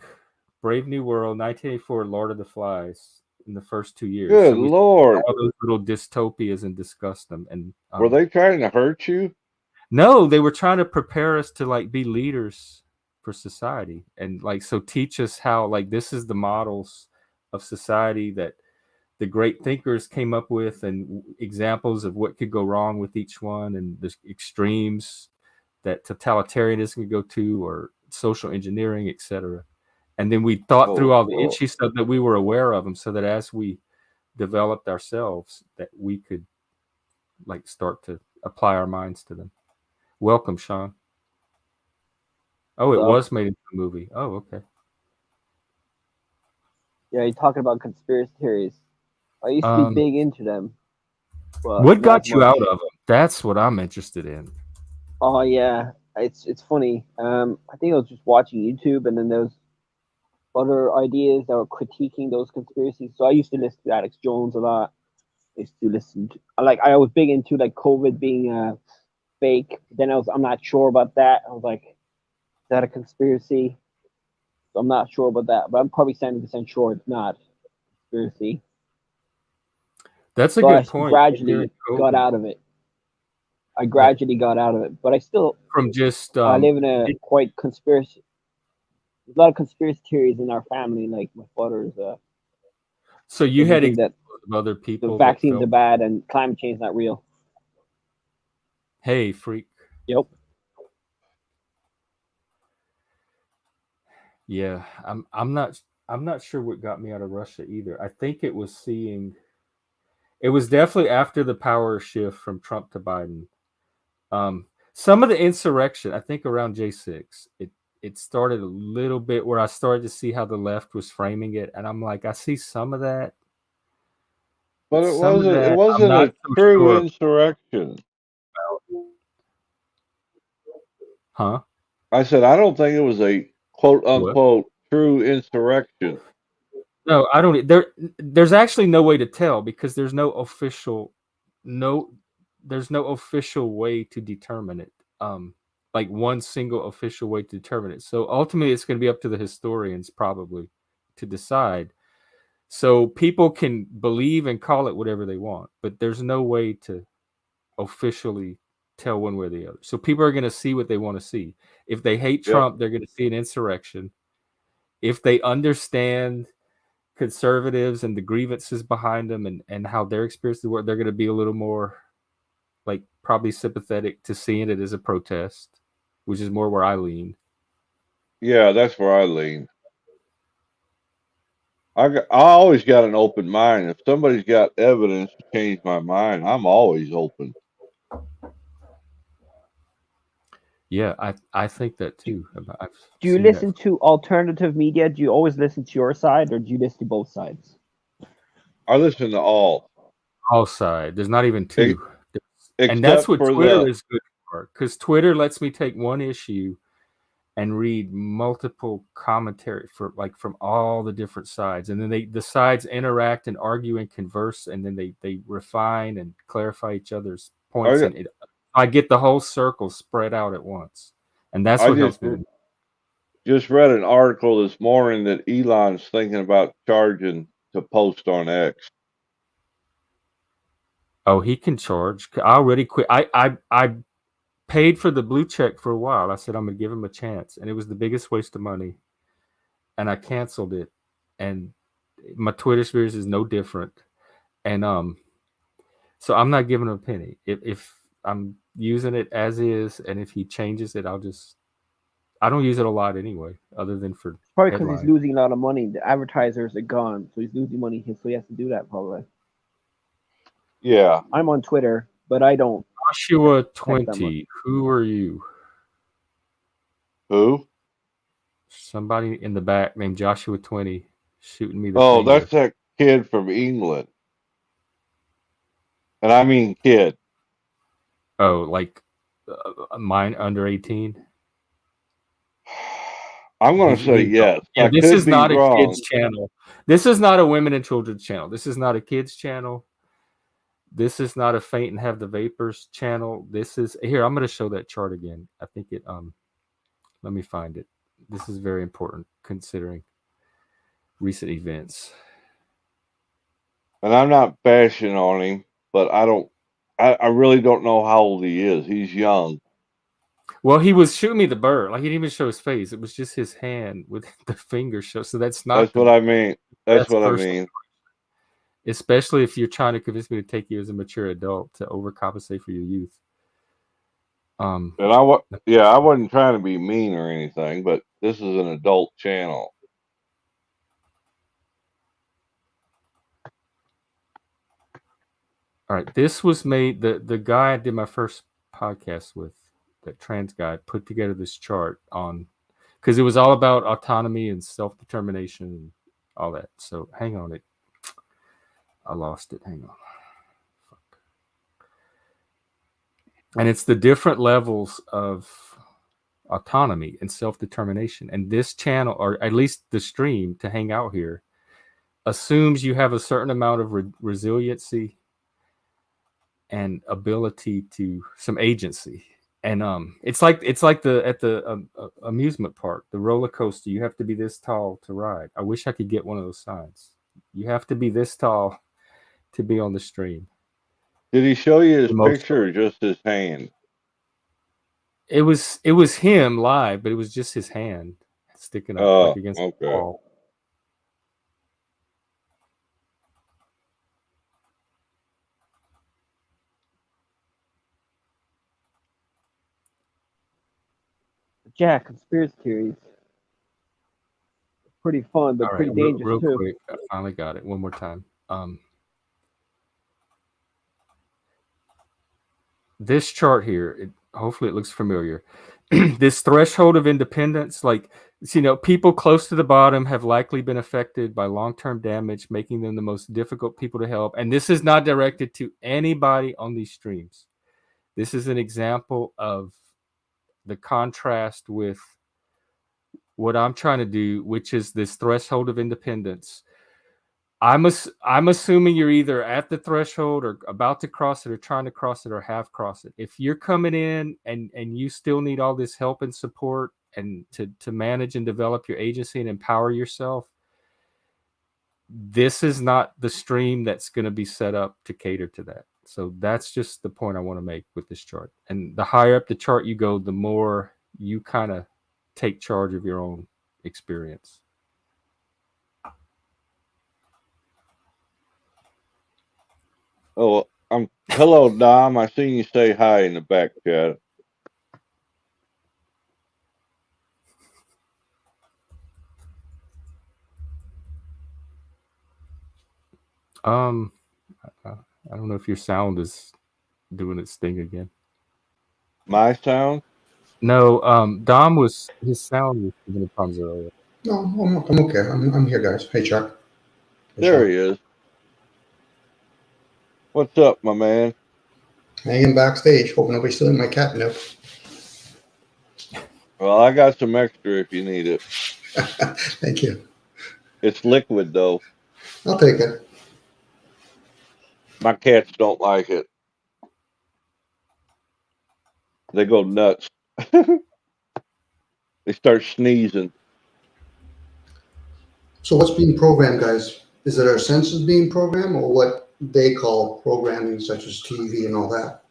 B: Brave New World, 1984, Lord of the Flies in the first 2 years.
F: Good Lord!
B: All those little dystopias and discuss them. And
F: were they trying to hurt you?
B: No, they were trying to prepare us to like be leaders for society, and like so teach us how like this is the models of society that the great thinkers came up with, and examples of what could go wrong with each one, and the extremes that totalitarianism could go to, or social engineering, etc. And then we thought through all the itchy stuff that we were aware of them, so that as we developed ourselves, that we could like start to apply our minds to them. Welcome, Sean. Oh, it was made into a movie. Oh, okay.
G: Yeah, you're talking about conspiracy theories. I used to be big into them.
B: What got you out of them? That's what I'm interested in.
G: Oh yeah, it's funny. I think I was just watching YouTube, and then there was other ideas that were critiquing those conspiracies. So I used to listen to Alex Jones a lot. I used to listen to, I was big into like COVID being fake. Then I'm not sure about that. I was like, is that a conspiracy? So I'm not sure about that, but I'm probably 70% sure it's not a conspiracy.
B: That's a
G: So
B: good
G: I
B: point.
G: gradually got out of it. But I still
B: From just
G: I live in a quite conspiracy. There's a lot of conspiracy theories in our family. Like my father's.
B: So you had
G: think that
B: of other people.
G: The vaccines are bad and climate change is not real.
B: Hey, freak.
G: Yep.
B: Yeah, I'm not sure what got me out of Russia either. I think it was it was definitely after the power shift from Trump to Biden. Some of the insurrection, I think around J6, it started a little bit where I started to see how the left was framing it, and I'm like, I see some of that.
F: But it wasn't a true insurrection.
B: Huh?
F: I said, I don't think it was a quote unquote true insurrection.
B: No, I don't. There's actually no way to tell because there's no official way to determine it. Like one single official way to determine it. So ultimately, it's going to be up to the historians probably to decide. So people can believe and call it whatever they want, but there's no way to officially tell one way or the other. So people are going to see what they want to see. If they hate Trump, they're going to see an insurrection. If they understand conservatives and the grievances behind them and how their experience the world, they're going to be a little more like probably sympathetic to seeing it as a protest, which is more where I lean.
F: Yeah, that's where I lean. I always got an open mind. If somebody's got evidence to change my mind, I'm always open.
B: Yeah, I think that too.
G: Do you listen to alternative media? Do you always listen to your side, or do you listen to both sides?
F: I listen to all
B: sides. There's not even two, and
F: except
B: that's what
F: for
B: Twitter is good for. Because Twitter lets me take one issue and read multiple commentary from all the different sides, and then the sides interact and argue and converse, and then they refine and clarify each other's points, and I get the whole circle spread out at once, and that's what helps me.
F: Just read an article this morning that Elon's thinking about charging to post on X.
B: Oh, he can charge. I already quit. I paid for the blue check for a while. I said I'm gonna give him a chance, and it was the biggest waste of money, and I canceled it. And my Twitter experience is no different, and so I'm not giving him a penny. If I'm using it as is, and if he changes it, I don't use it a lot anyway, other than for
G: probably because he's losing a lot of money. The advertisers are gone, so he's losing money, so he has to do that probably.
F: Yeah,
G: I'm on Twitter, but I don't.
B: Joshua 20. Who are you?
F: Who?
B: Somebody in the back named Joshua 20 shooting me the
F: finger. That's that kid from England. And I mean kid.
B: Oh, like mine under 18?
F: I'm going to say yes.
B: Yeah, this is not a kids channel. This is not a women and children's channel. This is not a kids channel. This is not a faint and have the vapors channel. This is here. I'm going to show that chart again. I think it. Let me find it. This is very important considering recent events.
F: And I'm not bashing on him, but I really don't know how old he is. He's young.
B: Well, he was shooting me the bird. Like he didn't even show his face. It was just his hand with the finger show. So that's not.
F: That's what I mean. That's what I mean.
B: Especially if you're trying to convince me to take you as a mature adult to overcompensate for your youth.
F: And I wasn't trying to be mean or anything, but this is an adult channel.
B: All right, this was made. The guy I did my first podcast with, that trans guy, put together this chart on, because it was all about autonomy and self-determination and all that. So hang on, I lost it. Hang on. Fuck. And it's the different levels of autonomy and self-determination. And this channel, or at least the stream to hang out here, assumes you have a certain amount of resiliency and ability to some agency. And it's like the at the amusement park, the roller coaster. You have to be this tall to ride. I wish I could get one of those signs. You have to be this tall to be on the stream.
F: Did he show you his
B: Most
F: picture or just his hand?
B: It was him live, but it was just his hand sticking up like
F: Oh,
B: against the
F: okay.
B: wall.
G: Jack, conspiracy theories. Pretty fun, but
B: All right,
G: pretty dangerous
B: real
G: too.
B: quick. I finally got it. One more time. This chart here, hopefully it looks familiar. This threshold of independence, like, people close to the bottom have likely been affected by long-term damage, making them the most difficult people to help. And this is not directed to anybody on these streams. This is an example of the contrast with what I'm trying to do, which is this threshold of independence. I'm assuming you're either at the threshold or about to cross it or trying to cross it or have crossed it. If you're coming in and you still need all this help and support and to manage and develop your agency and empower yourself, this is not the stream that's going to be set up to cater to that. So that's just the point I want to make with this chart. And the higher up the chart you go, the more you kind of take charge of your own experience.
F: Oh, hello, Dom. I seen you say hi in the back chat.
B: I don't know if your sound is doing its thing again.
F: My sound?
B: No, Dom his sound was giving him problems earlier.
C: No, I'm okay. I'm here, guys. Hey, Chuck. Hey,
F: There
C: Chuck.
F: he is. What's up, my man?
C: Hanging backstage, hoping nobody's stealing my catnip.
F: Well, I got some extra if you need it.
C: Thank you.
F: It's liquid, though.
C: I'll take it.
F: My cats don't like it. They go nuts. They start sneezing.
C: So what's being programmed, guys? Is it our senses being programmed or what they call programming, such as TV and all that?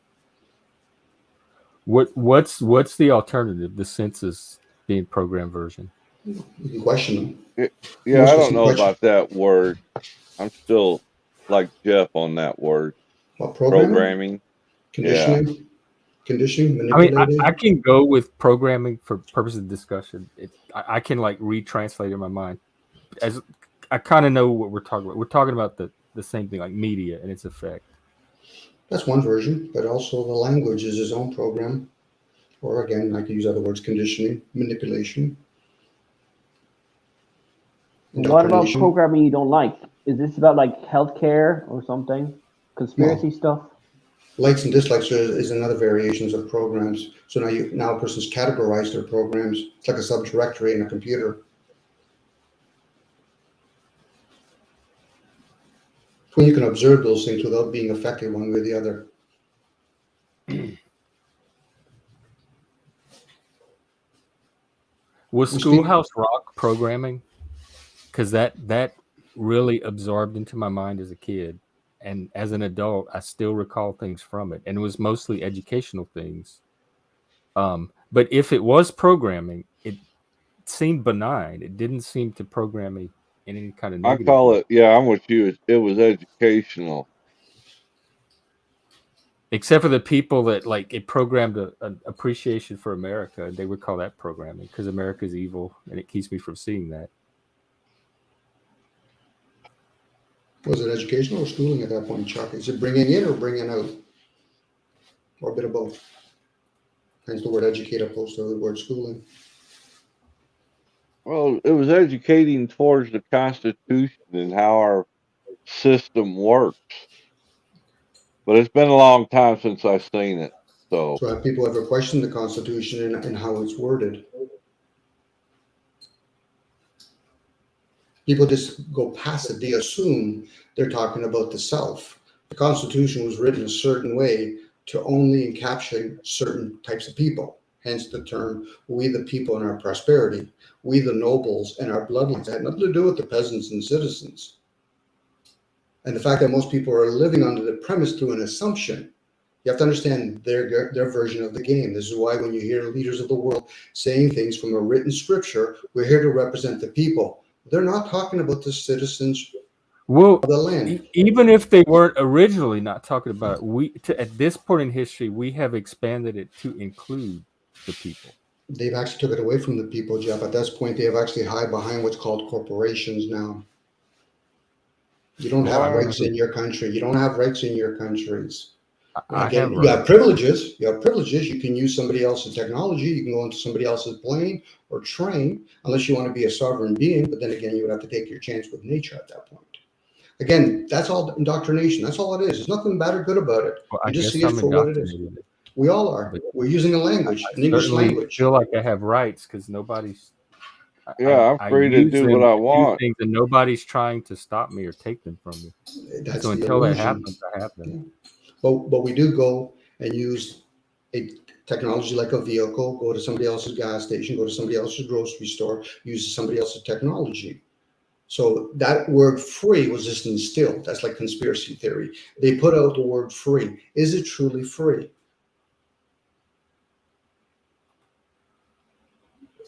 B: What's the alternative? The senses being programmed version.
C: You can question them.
F: Yeah,
C: Most
F: I
C: of
F: don't
C: some
F: know
C: question-
F: about that word. I'm still like Jeff on that word.
C: What, programming?
F: Programming.
C: Conditioning? Conditioning?
B: I mean,
C: Manipulating?
B: I can go with programming for purposes of discussion. I can like retranslate in my mind. As I kind of know what we're talking about. We're talking about the same thing, like media and its effect.
C: That's one version, but also the language is his own program. Or again, I could use other words, conditioning, manipulation.
G: What about
C: indoctrination.
G: programming you don't like? Is this about like healthcare or something? Conspiracy stuff?
C: Likes and dislikes is another variations of programs. So now a person's categorized their programs. It's like a subdirectory in a computer. When you can observe those things without being affected one way or the other.
B: Was Schoolhouse Rock programming? Because that really absorbed into my mind as a kid, and as an adult, I still recall things from it, and it was mostly educational things. But if it was programming, it seemed benign. It didn't seem to program me in any kind of
F: I
B: negative
F: call
B: way.
F: it, yeah, I'm with you. It was educational.
B: Except for the people that like it programmed an appreciation for America, and they would call that programming because America's evil, and it keeps me from seeing that.
C: Was it educational or schooling at that point, Chuck? Is it bringing in or bringing out? Or a bit of both? Hence the word educate opposed to the word schooling.
F: Well, it was educating towards the Constitution and how our system works. But it's been a long time since I've seen it. So
C: have people ever questioned the Constitution and how it's worded? People just go past it. They assume they're talking about the self, The Constitution was written a certain way to only encapsulate certain types of people. Hence the term, we the people and our prosperity, we the nobles and our bloodlines. It had nothing to do with the peasants and citizens. And the fact that most people are living under the premise through an assumption, you have to understand their version of the game. This is why when you hear leaders of the world saying things from a written scripture, we're here to represent the people. They're not talking about the citizens
B: Well,
C: of the land.
B: even if they weren't originally not talking about it, at this point in history, we have expanded it to include the people.
C: They've actually took it away from the people, Jeff. At this point, they have actually hide behind what's called corporations now. You don't have rights in your country. You don't have rights in your countries. Again, you have privileges. You have privileges. You can use somebody else's technology. You can go into somebody else's plane or train, unless you want to be a sovereign being. But then again, you would have to take your chance with nature at that point. Again, that's all indoctrination. That's all it is. There's nothing bad or good about it.
B: Well,
C: You just see it for what it is. We all are. We're using a language, an English language.
B: I feel like I have rights because nobody's.
F: I'm free to do what I want.
B: Things and nobody's trying to stop me or take them from me.
C: That's
B: so
C: the
B: until
C: illusion.
B: That happens, I have them.
C: Yeah. But we do go and use a technology like a vehicle, go to somebody else's gas station, go to somebody else's grocery store, use somebody else's technology. So that word free was just instilled. That's like conspiracy theory. They put out the word free. Is it truly free?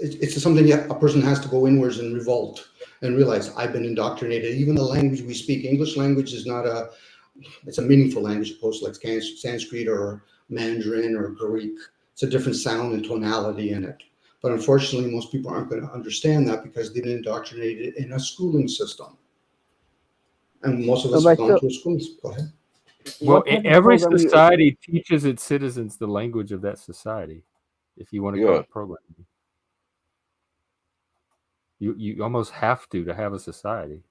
C: It's something a person has to go inwards and revolt and realize I've been indoctrinated. Even the language we speak, English language is not it's a meaningful language opposed to like Sanskrit or Mandarin or Greek. It's a different sound and tonality in it. But unfortunately, most people aren't going to understand that because they've been indoctrinated in a schooling system. And most of us have gone to a school. Go ahead.
B: Well, every society teaches its citizens the language of that society, if you want to call it programming. You almost have to have a society.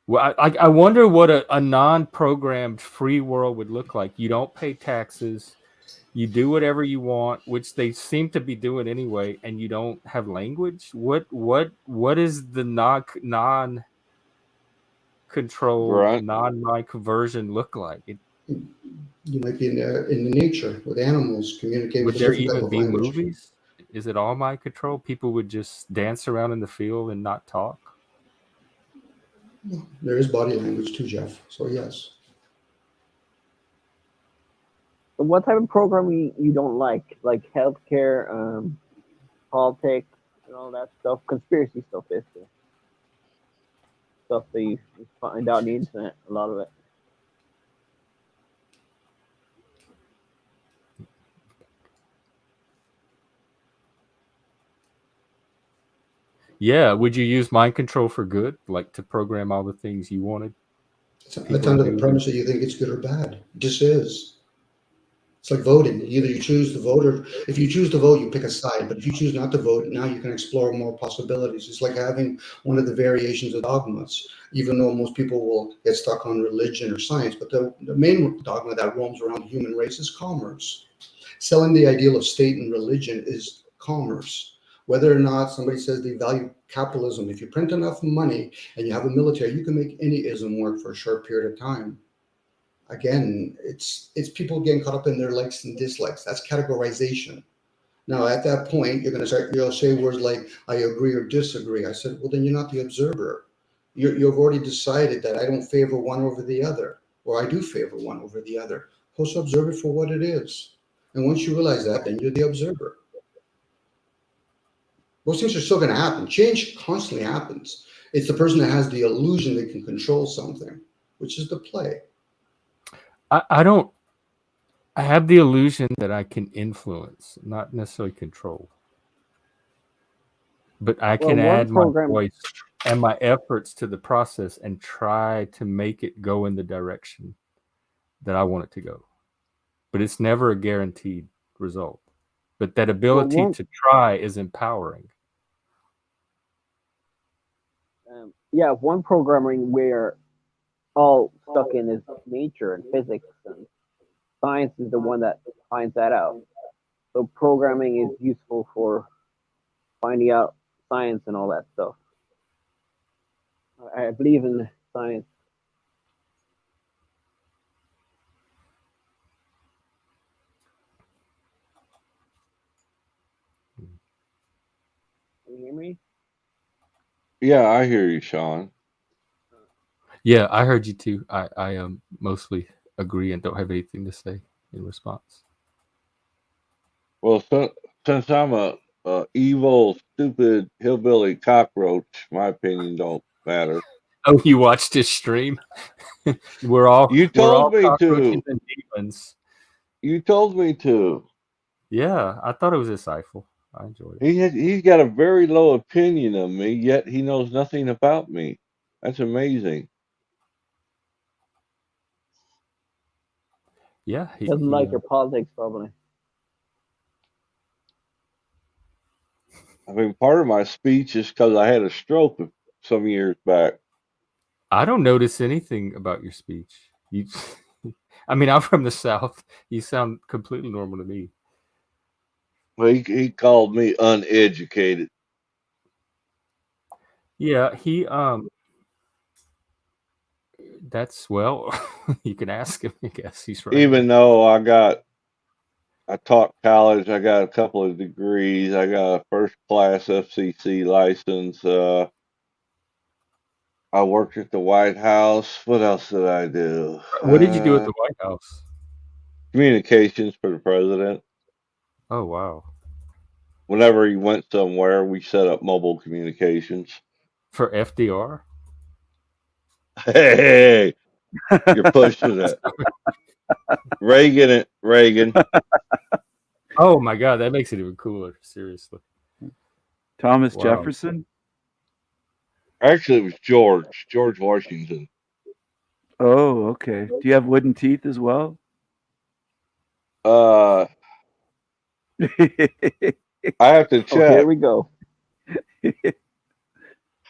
B: Well, I wonder what a non-programmed free world would look like. You don't pay taxes. You do whatever you want, which they seem to be doing anyway, and you don't have language. What is the non-controlled, non-mind conversion look like?
C: You might be in the nature with animals communicating.
B: Would there even be movies? Is it all mind control? People would just dance around in the field and not talk?
C: Well, there is body language too, Jeff. So yes.
G: What type of programming you don't like healthcare, politics, and all that stuff, conspiracy stuff, basically. Stuff that you find out on the internet, a lot of it.
B: Yeah, would you use mind control for good, like to program all the things you wanted?
C: It's under the premise that you think it's good or bad. This is. It's like voting. Either you choose to vote, or if you choose to vote, you pick a side. But if you choose not to vote, now you can explore more possibilities. It's like having one of the variations of dogmas, even though most people will get stuck on religion or science. But the main dogma that roams around the human race is commerce. Selling the ideal of state and religion is commerce. Whether or not somebody says they value capitalism, if you print enough money and you have a military, you can make any ism work for a short period of time. Again, it's people getting caught up in their likes and dislikes. That's categorization. Now, at that point, you'll say words like, I agree or disagree. I said, well, then you're not the observer. You've already decided that I don't favor one over the other, or I do favor one over the other. Also observe it for what it is. And once you realize that, then you're the observer. Those things are still going to happen. Change constantly happens. It's the person that has the illusion they can control something, which is the play.
B: I have the illusion that I can influence, not necessarily control. But I can add my voice and my efforts to the process and try to make it go in the direction that I want it to go. But it's never a guaranteed result. But that ability to try is empowering.
G: One programming we're all stuck in is nature and physics, and science is the one that finds that out. So programming is useful for finding out science and all that stuff. I believe in Science. Can you hear me?
F: Yeah, I hear you, Sean.
B: Yeah, I heard you too. I mostly agree and don't have anything to say in response.
F: Well, since I'm a evil, stupid hillbilly cockroach, my opinion don't matter.
B: Oh, you watched his stream? we're all
F: You
B: we're all
F: told me
B: cockroaches
F: to.
B: and demons.
F: You told me to.
B: Yeah, I thought it was insightful. I enjoyed it.
F: He's got a very low opinion of me, yet he knows nothing about me. That's amazing.
B: Yeah,
G: Doesn't like your politics, probably.
F: I mean, part of my speech is because I had a stroke some years back.
B: I don't notice anything about your speech. You, I mean, I'm from the South. You sound completely normal to me.
F: Well, he called me uneducated,
B: Yeah, that's well, you can ask him. I guess he's right.
F: even though I taught college. I got a couple of degrees. I got a first class FCC license. I worked at the White House. What else did I do?
B: What did you do at the White House?
F: Communications for the president.
B: Oh wow,
F: Whenever he went somewhere, we set up mobile communications.
B: for FDR.
F: Hey, you're pushing it. Reagan.
B: Oh my God, that makes it even cooler. Seriously,
H: Thomas
B: Wow.
H: Jefferson.
F: Actually, it was George Washington.
H: Oh, okay. Do you have wooden teeth as well?
F: I have to
G: Oh, here
F: check.
G: we go.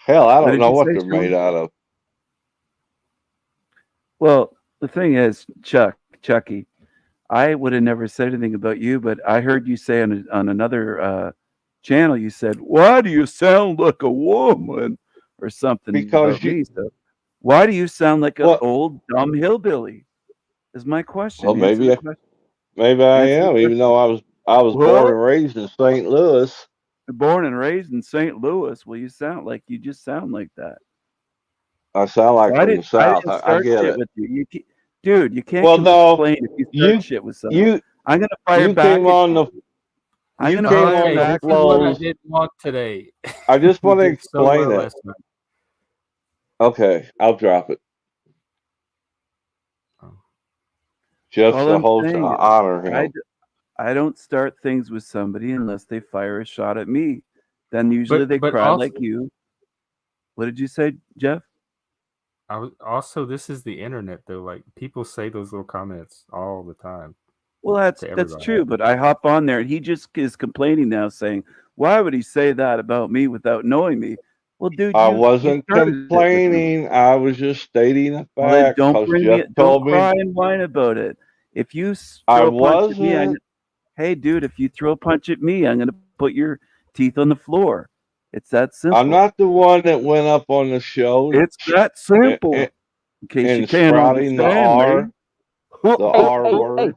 F: Hell, I
H: What
F: don't
H: did
F: know
H: you
F: what
H: say,
F: they're made
H: Sean?
F: out of.
H: Well, the thing is, Chucky, I would have never said anything about you, but I heard you say on another channel, you said, "Why do you sound like a woman?" or something
F: Because
H: about me. So, why do you sound like an
F: Well,
H: old dumb hillbilly? Is my question.
F: well,
H: Answer the question.
F: maybe I
H: Answer the
F: am, even
H: question.
F: though I was born
H: Well,
F: and raised in St. Louis.
H: born and raised in St. Louis. Well, you just sound like that.
F: I sound like
H: So I
F: from the
H: didn't
F: South. I
H: start
F: get
H: shit
F: it.
H: with you. Dude, you can't
F: Well, no,
H: complain if you
F: you
H: start shit with somebody.
F: you
H: I'm gonna fire
F: you
H: back
F: came
H: at
F: on
H: you.
F: the
H: I'm
F: you
H: gonna
F: came
H: fire
F: on the
B: okay,
H: back
B: this is what I
F: flows.
B: didn't want today.
F: I just
B: You
F: want to
B: did so well
F: explain it.
B: last night.
F: Okay, I'll drop it.
B: Oh.
F: Just
H: All
F: to
H: I'm saying is,
F: honor
H: I,
F: him.
H: I don't start things with somebody unless they fire a shot at me. Then usually they
B: But
H: cry
B: also,
H: like you. What did you say, Jeff?
B: also, this is the internet though. Like people say those little comments all the time
H: Well,
B: to
H: that's
B: everybody.
H: true, but I hop on there and he just is complaining now, saying, "Why would he say that about me without knowing me?" Well, dude,
F: I
H: you
F: wasn't
H: started it with me.
F: complaining. I was just stating a
H: Well, then
F: fact
H: don't
F: because
H: bring
F: Jeff
H: me, don't
F: told me
H: cry and whine about it. If you
F: I
H: throw a punch at me,
F: wasn't.
H: hey, dude, if you throw a punch at me, I'm gonna put your teeth on the floor. It's that simple.
F: I'm not the one that went up on the show
H: It's that simple.
F: and,
H: In case you
F: and
H: can't
F: sprouting the
H: understand
F: R,
H: me.
F: the
G: Hey,
F: R
G: hey,
F: word.
G: hey.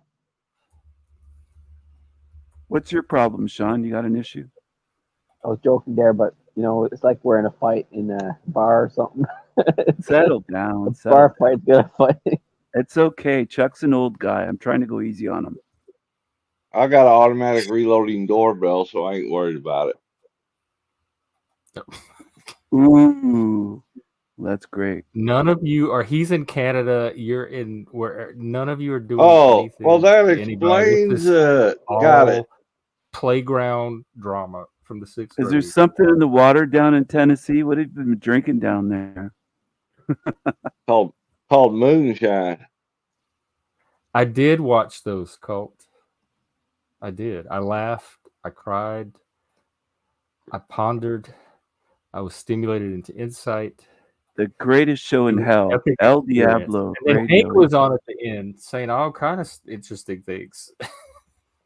H: What's your problem, Sean? You got an issue?
G: I was joking there, but it's like we're in a fight in a bar or something.
H: Settle down.
G: A
H: Settle
G: bar
H: down.
G: fight's gonna fight.
H: It's okay. Chuck's an old guy. I'm trying to go easy on him.
F: I got an automatic reloading doorbell, so I ain't worried about it.
H: Ooh, that's great.
B: None of you are. He's in Canada. You're in where. None of you are doing
F: Oh,
B: anything.
F: well, that
B: to anybody.
F: explains
B: This is
F: it. Got it.
B: all playground drama from the sixth
H: Is
B: grade.
H: there something in the water down in Tennessee? What have you been drinking down there?
F: Called moonshine.
B: I did watch those, Cult. I did. I laughed. I cried. I pondered. I was stimulated into insight.
H: The greatest show in hell,
B: Epic
H: El
B: experience.
H: Diablo
B: And then
H: Radio.
B: Hank was on at the end saying all kind of interesting things.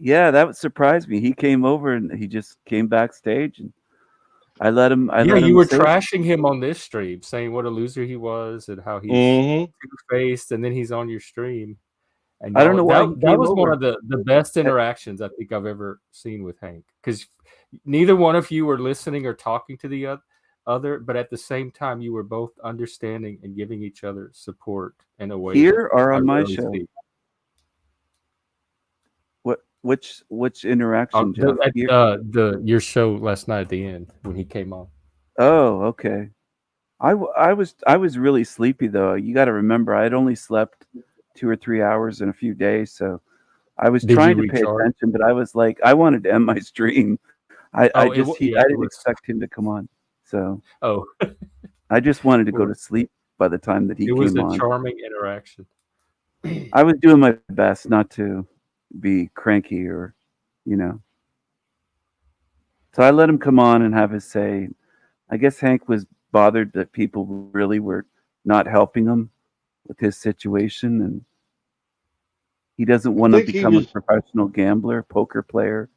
H: Yeah, that would surprise me. He came over and he just came backstage and I let him. I
B: Yeah,
H: let
B: you
H: him
B: were
H: say.
B: trashing him on this stream, saying what a loser he was and how he's
F: Mm-hmm.
B: two-faced, and then he's on your stream. And
H: I don't
B: y'all,
H: know why he
B: that
H: came
B: was one
H: over.
B: of the best interactions I think I've ever seen with Hank, because neither one of you were listening or talking to the other, but at the same time you were both understanding and giving each other support in a way that
H: Here or
B: I
H: on my
B: rarely
H: show?
B: see.
H: Which interaction, Jeff?
B: At your show last night at the end when he came on.
H: Oh, okay. I was really sleepy though. You got to remember, I had only slept 2 or 3 hours in a few days, so I was
B: Did
H: trying
B: you
H: to pay
B: recharge?
H: attention, but I was like, I wanted to end my stream. I
B: Oh,
H: just I
B: it
H: didn't
B: was.
H: expect him to come on, so
B: Oh,
H: I just wanted to go
B: well,
H: to sleep by the time that he
B: it was
H: came
B: a
H: on.
B: charming interaction.
H: I was doing my best not to be cranky or, you know. So I let him come on and have his say. I guess Hank was bothered that people really were not helping him with his situation, and he doesn't
F: I
H: want to
F: think
H: become a professional gambler, poker player.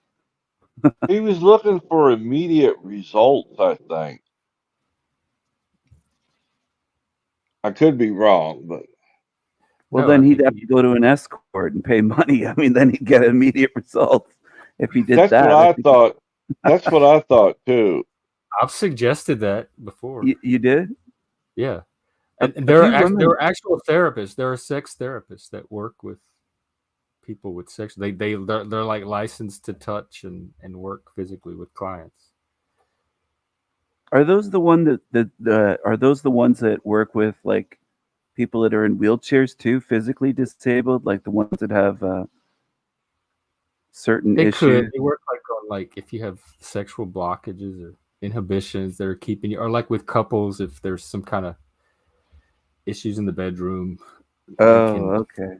F: he was looking for immediate results, I think. I could be wrong, but
H: Well,
B: No, I
H: then he'd
B: think
H: have to go to an escort and pay money. I mean, then he'd get immediate results if he did
F: that's what
H: that. I
F: I
H: think
F: thought. That's what I thought too.
B: I've suggested that before.
H: you did.
B: Yeah.
H: A,
B: And
H: a
B: there
H: few
B: are there
H: women.
B: are actual therapists. There are sex therapists that work with people with sex. They're like licensed to touch and work physically with clients.
H: Are those the one that are those the ones that work with like people that are in wheelchairs too, physically disabled, like the ones that have certain
B: They
H: issues?
B: work like on like if you have sexual blockages or inhibitions that are keeping you, or like with couples if there's some kind of issues in the bedroom, they
H: Oh,
B: can
H: okay.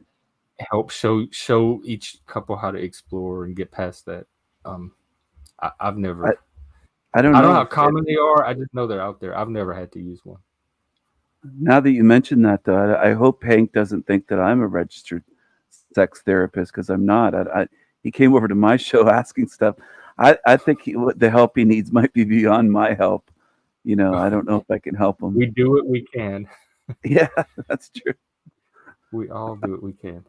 B: help show each couple how to explore and get past that. I've never.
H: I don't
B: I don't know
H: know.
B: how common they are. I just know they're out there. I've never had to use one.
H: Now that you mention that, though, I hope Hank doesn't think that I'm a registered sex therapist, because I'm not. He came over to my show asking stuff. I think the help he needs might be beyond my help. You know, I don't know if I can help him.
B: We do what we can.
H: Yeah, that's true.
B: We all do what we can.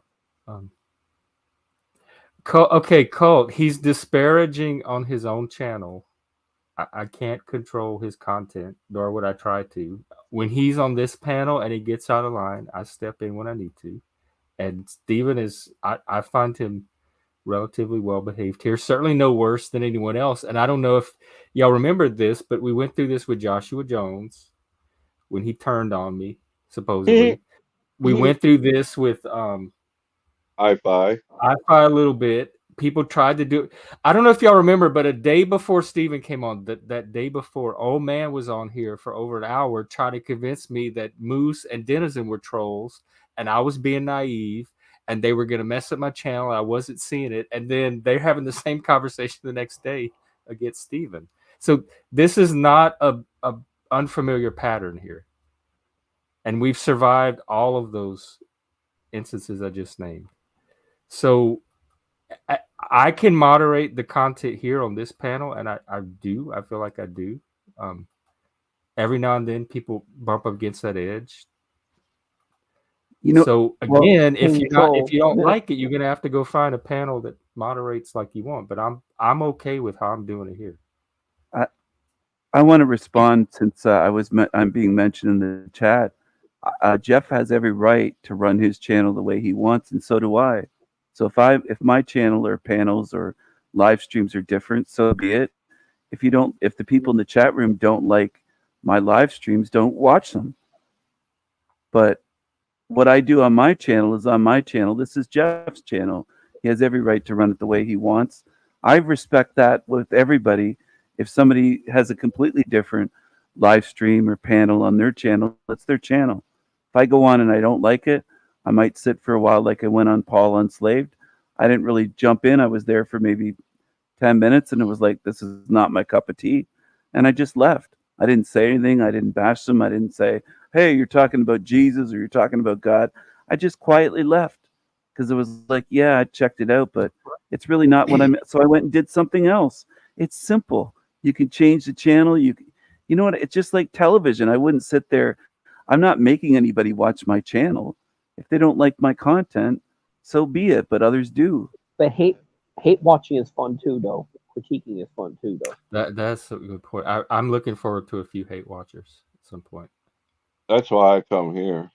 B: Okay, Colt. He's disparaging on his own channel. I can't control his content, nor would I try to. When he's on this panel and he gets out of line, I step in when I need to. And Stephen is, I find him relatively well behaved here. Certainly no worse than anyone else. And I don't know if y'all remembered this, but we went through this with Joshua Jones when he turned on me, supposedly. We went through this with
F: Hi-Fi.
B: a little bit. People tried to do it. I don't know if y'all remember, but a day before Steven came on, that day before, old man was on here for over an hour trying to convince me that Moose and Denizen were trolls and I was being naive and they were going to mess up my channel. I wasn't seeing it. And then they're having the same conversation the next day against Steven. So this is not a unfamiliar pattern here. And we've survived all of those instances I just named. So I can moderate the content here on this panel, and I do. I feel like I do. Every now and then, people bump up against that edge.
H: You know.
B: So again,
G: well,
B: if you don't like it, you're gonna have to go find a panel that moderates like you want. But I'm okay with how I'm doing it here.
H: I want to respond since I'm being mentioned in the chat. Jeff has every right to run his channel the way he wants, and so do I. So if my channel or panels or live streams are different, so be it. If the people in the chat room don't like my live streams, don't watch them. But what I do on my channel is on my channel. This is Jeff's channel. He has every right to run it the way he wants. I respect that with everybody. If somebody has a completely different live stream or panel on their channel, it's their channel. If I go on and I don't like it, I might sit for a while, like I went on Paul Unslaved. I didn't really jump in. I was there for maybe 10 minutes, and it was like, this is not my cup of tea. And I just left. I didn't say anything. I didn't bash them. I didn't say, hey, you're talking about Jesus or you're talking about God. I just quietly left because it was like, yeah, I checked it out, but it's really not what I meant. So I went and did something else. It's simple. You can change the channel. You know what? It's just like television. I wouldn't sit there. I'm not making anybody watch my channel. If they don't like my content, so be it. But others do.
G: But hate watching is fun too, though. Critiquing is fun too, though.
B: That's a good point. I'm looking forward to a few hate watchers at some point.
F: That's why I come here.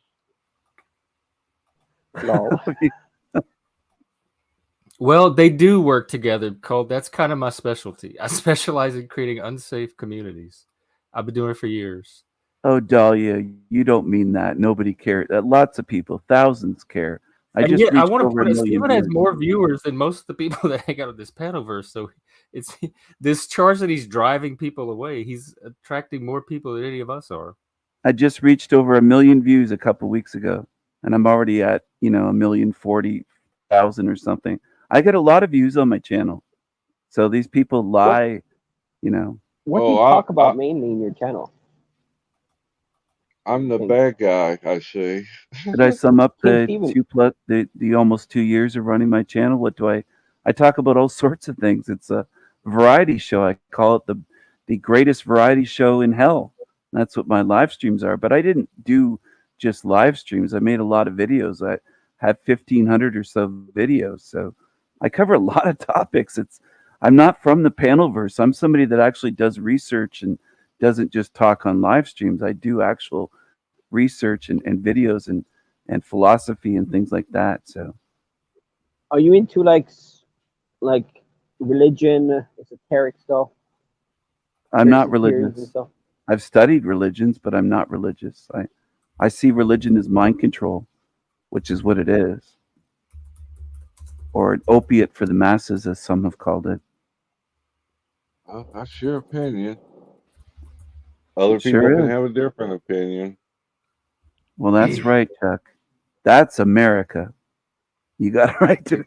G: No.
B: Well, they do work together, Cole. That's kind of my specialty. I specialize in creating unsafe communities. I've been doing it for years.
H: Oh, Dahlia, you don't mean that. Nobody cares. Lots of people, thousands care. I
B: And
H: just
B: yet, I
H: reached
B: want to
H: over a
B: point out,
H: million
B: Stephen has
H: views.
B: more viewers than most of the people that hang out at this panelverse. So it's this charge that he's driving people away. He's attracting more people than any of us are.
H: I just reached over 1 million views a couple weeks ago, and I'm already at 1,040,000 or something. I get a lot of views on my channel, so these people lie.
G: What do
F: Oh,
G: you talk about mainly in your channel?
F: I'm the bad guy, I see.
H: Did I sum up the
G: KingStephen.
H: the almost 2 years of running my channel? What do I talk about all sorts of things. It's a variety show. I call it the greatest variety show in hell. That's what my live streams are. But I didn't do just live streams. I made a lot of videos. I have 1,500 or so videos. So I cover a lot of topics. I'm not from the panelverse. I'm somebody that actually does research and doesn't just talk on live streams. I do actual research and videos and philosophy and things like that. So
G: Are you into like religion, esoteric stuff?
H: I'm not
G: Conspiracy theories and
H: religious.
G: stuff?
H: I've studied religions, but I'm not religious. I see religion as mind control, which is what it is. Or an opiate for the masses, as some have called it.
F: Well, that's your opinion. Other
H: It
F: people
H: sure
F: can
H: is.
F: have a different opinion.
H: Well, that's right, Chuck. That's America. You got it right to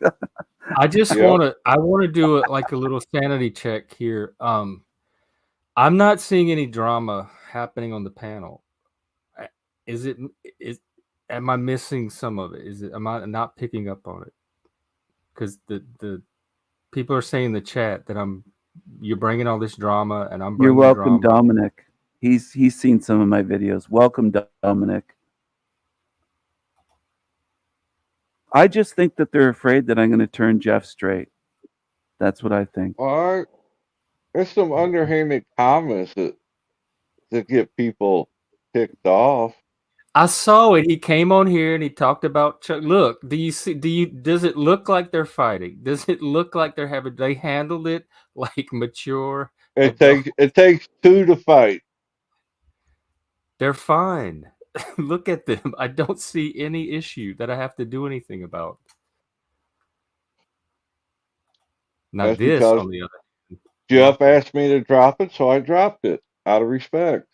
B: I just
F: Yep.
B: want to do like a little sanity check here. I'm not seeing any drama happening on the panel. Am I missing some of it? Am I not picking up on it? Because the people are saying in the chat that you're bringing all this drama and I'm
H: You're
B: bringing
H: welcome,
B: drama.
H: Domenic. He's seen some of my videos. Welcome, Domenic. I just think that they're afraid that I'm going to turn Jeff straight. That's what I think.
F: All right. There's some underhanded comments that get people ticked off.
B: I saw it. He came on here and he talked about Chuck. Look, does it look like they're fighting? Does it look like they handled it like mature?
F: It takes two to fight.
B: They're fine. Look at them. I don't see any issue that I have to do anything about. Now
F: That's
B: this,
F: because
B: on the other hand,
F: Jeff asked me to drop it, so I dropped it out of respect.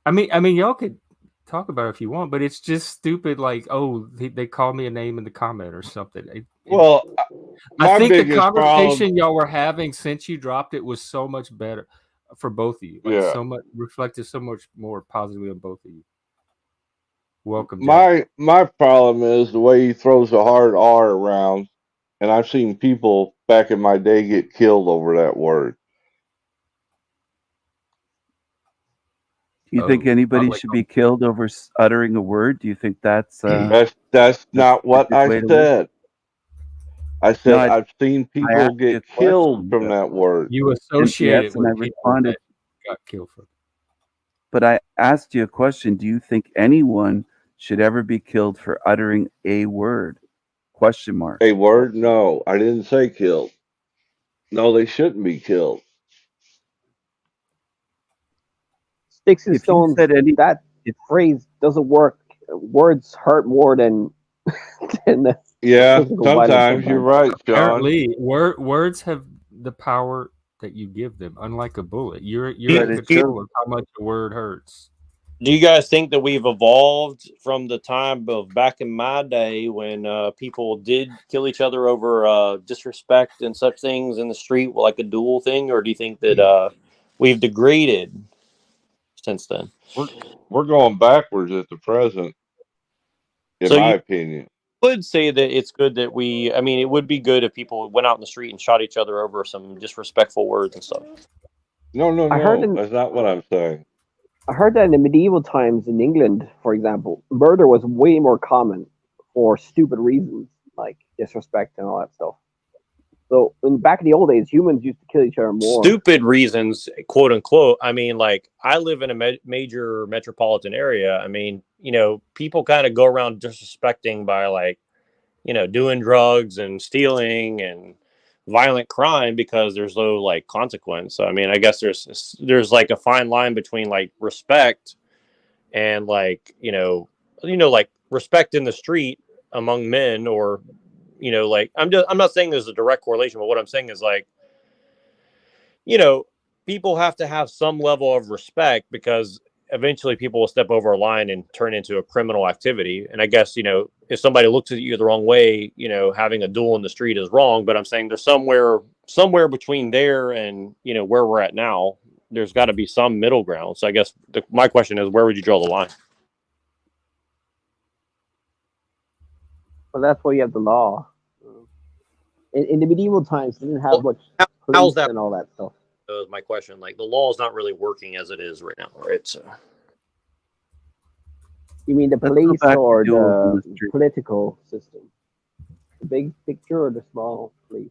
B: I mean, y'all could talk about it if you want, but it's just stupid. Like, oh, they called me a name in the comment or something.
F: Well,
B: I think the
F: biggest
B: conversation
F: problem,
B: y'all were having since you dropped it was so much better for both of you. Like,
F: Yeah.
B: so much reflected so much more positively on both of you. Welcome, Jeff.
F: my problem is the way he throws a hard R around, and I've seen people back in my day get killed over that word.
H: Do you think anybody should be killed over uttering a word? Do you think that's
F: That's not what
H: a good way
F: I
H: to live?
F: said. I said
H: No,
F: I've seen people
H: asked you
F: get
H: a
F: killed
H: question,
F: from that word.
B: You associate
H: yes,
B: it
H: and I
B: with people
H: responded.
B: that got killed for it.
H: But I asked you a question. Do you think anyone should ever be killed for uttering a word? Question mark.
F: A word? No, I didn't say killed. No, they shouldn't be killed.
G: Sticks and
H: If you
G: stones.
H: said any,
G: That phrase doesn't work. Words hurt more than the
F: Yeah,
G: physical violence
F: sometimes you're right, John.
B: Apparently, words have the power that you give them, unlike a bullet. You're
H: But
B: in
H: it
B: control of how much a word hurts.
I: Do you guys think that we've evolved from the time of back in my day when people did kill each other over disrespect and such things in the street, like a duel thing, or do you think that we've degraded since then?
F: We're going backwards at the present, in my opinion.
I: would say that it's good that I mean, it would be good if people went out in the street and shot each other over some disrespectful words and stuff.
F: No, no,
G: I heard
F: no.
G: in
F: That's not what I'm saying.
G: I heard that in the medieval times in England, for example, murder was way more common for stupid reasons like disrespect and all that stuff. So back in the old days, humans used to kill each other more.
I: Stupid reasons, quote unquote. I mean, like, I live in a major metropolitan area. I mean, you know, people kind of go around disrespecting by, like, you know, doing drugs and stealing and violent crime because there's no, like, consequence. So, I mean, I guess there's like a fine line between, like, respect and, like, like respect in the street among men, or, like, I'm not saying there's a direct correlation, but what I'm saying is, like, you know, people have to have some level of respect, because eventually people will step over a line and turn into a criminal activity. And I guess, if somebody looks at you the wrong way, having a duel in the street is wrong. But I'm saying there's somewhere between there and, where we're at now, there's got to be some middle ground. So I guess my question is, where would you draw the line?
G: Well, that's why you have the law. In the medieval times, they didn't have much
I: How's
G: police
I: that?
G: and all that stuff.
I: That was my question. Like, the law is not really working as it is right now, right? So
G: You mean the
H: Let's go
G: police
H: back to
G: or
H: duels in
G: the
H: the street.
G: political system? The big picture or the small police?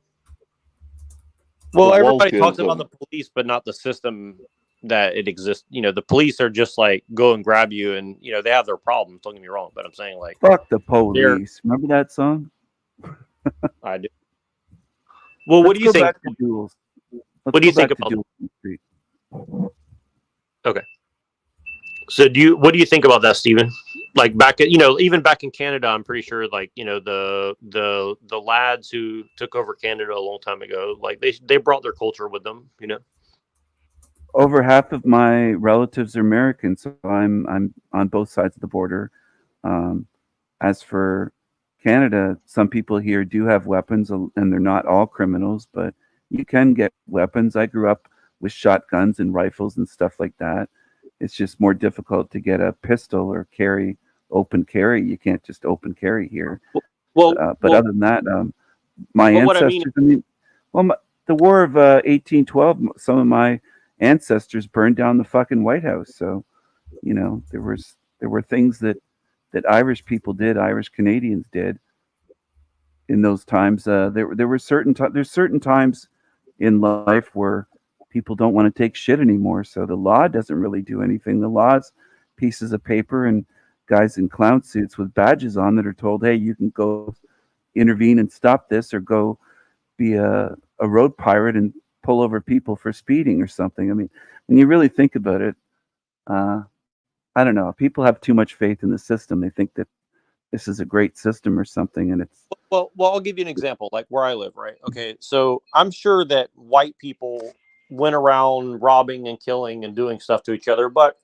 I: well,
F: The
I: everybody talks
F: wokeism.
I: about the police, but not the system that it exists. The police are just like go and grab you, and they have their problems. Don't get me wrong, but I'm saying, like,
H: Fuck the police. Remember that song?
I: I do. Well, what
H: Let's
I: do you
H: go
I: think?
H: back to duels. Let's
I: What do you
H: go
I: think
H: back to
I: about?
H: duels in the street.
I: So what do you think about that, Stephen? Like, back at, even back in Canada, I'm pretty sure, like, the lads who took over Canada a long time ago, like, they brought their culture with them,
H: Over half of my relatives are American, so I'm on both sides of the border. As for Canada, some people here do have weapons, and they're not all criminals, but you can get weapons. I grew up with shotguns and rifles and stuff like that. It's just more difficult to get a pistol or open carry. You can't just open carry here.
I: Well,
H: But other than that, my
I: Well, what I mean-
H: ancestors. The War of 1812. Some of my ancestors burned down the fucking White House. So, there were things that Irish people did, Irish Canadians did in those times. There were there's certain times in life where people don't want to take shit anymore. So the law doesn't really do anything. The law's pieces of paper and guys in clown suits with badges on that are told, hey, you can go intervene and stop this, or go be a road pirate and pull over people for speeding or something. I mean, when you really think about it, I don't know. People have too much faith in the system. They think that this is a great system or something, and it's
I: Well, I'll give you an example, like where I live, right? Okay, so I'm sure that white people went around robbing and killing and doing stuff to each other, but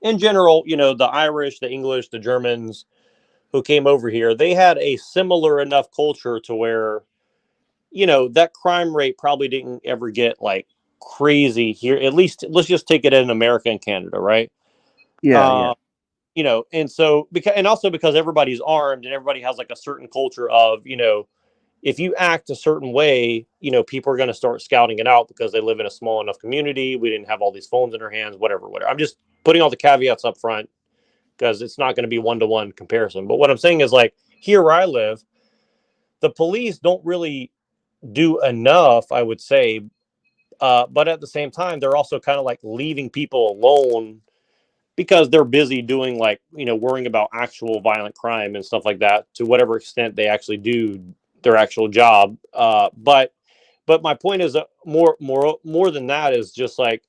I: in general, the Irish, the English, the Germans who came over here, they had a similar enough culture to where, that crime rate probably didn't ever get, like, crazy here. At least let's just take it in America and Canada, right?
H: yeah.
I: And so because everybody's armed and everybody has, like, a certain culture of, if you act a certain way, people are going to start scouting it out because they live in a small enough community. We didn't have all these phones in our hands, whatever. I'm just putting all the caveats up front because it's not going to be one-to-one comparison. But what I'm saying is, like, here where I live, the police don't really do enough, I would say. But at the same time, they're also kind of like leaving people alone because they're busy doing, like, worrying about actual violent crime and stuff like that, to whatever extent they actually do their actual job. But my point is, more than that is just, like,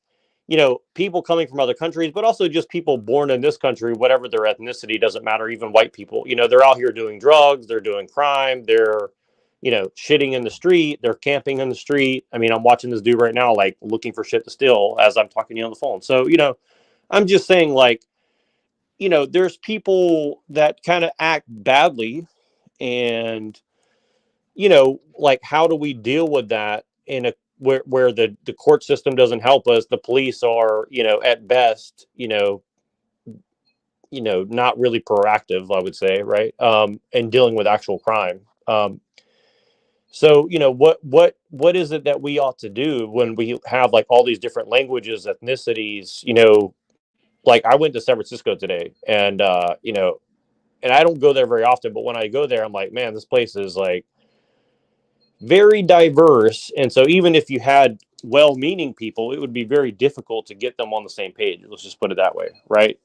I: people coming from other countries, but also just people born in this country, whatever their ethnicity, doesn't matter. Even white people, they're out here doing drugs, they're doing crime, they're, shitting in the street, they're camping in the street. I mean, I'm watching this dude right now, like, looking for shit to steal as I'm talking to you on the phone. So, I'm just saying, like, there's people that kind of act badly, and, like, how do we deal with that in a where the court system doesn't help us? The police are, at best, not really proactive, I would say, right? And dealing with actual crime. So, what is it that we ought to do when we have like all these different languages, ethnicities, like I went to San Francisco today, and and I don't go there very often, but when I go there, I'm like, man, this place is like very diverse. And so even if you had well-meaning people, it would be very difficult to get them on the same page. Let's just put it that way, right?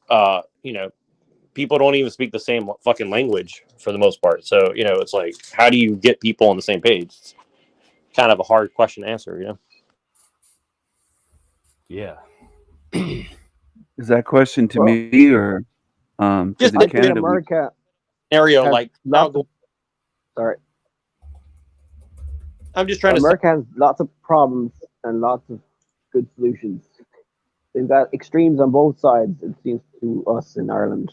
I: People don't even speak the same fucking language for the most part. So, it's like, how do you get people on the same page? It's kind of a hard question to answer,
B: Yeah.
H: Is that question to
G: Well,
H: me or
I: Just
H: because in
G: I'd say
H: Canada we,
G: America
I: Scenario
G: has
I: like
G: lots of, sorry,
I: I'm just trying to say,
G: America has lots of problems and lots of good solutions. They've got extremes on both sides, it seems to us in Ireland.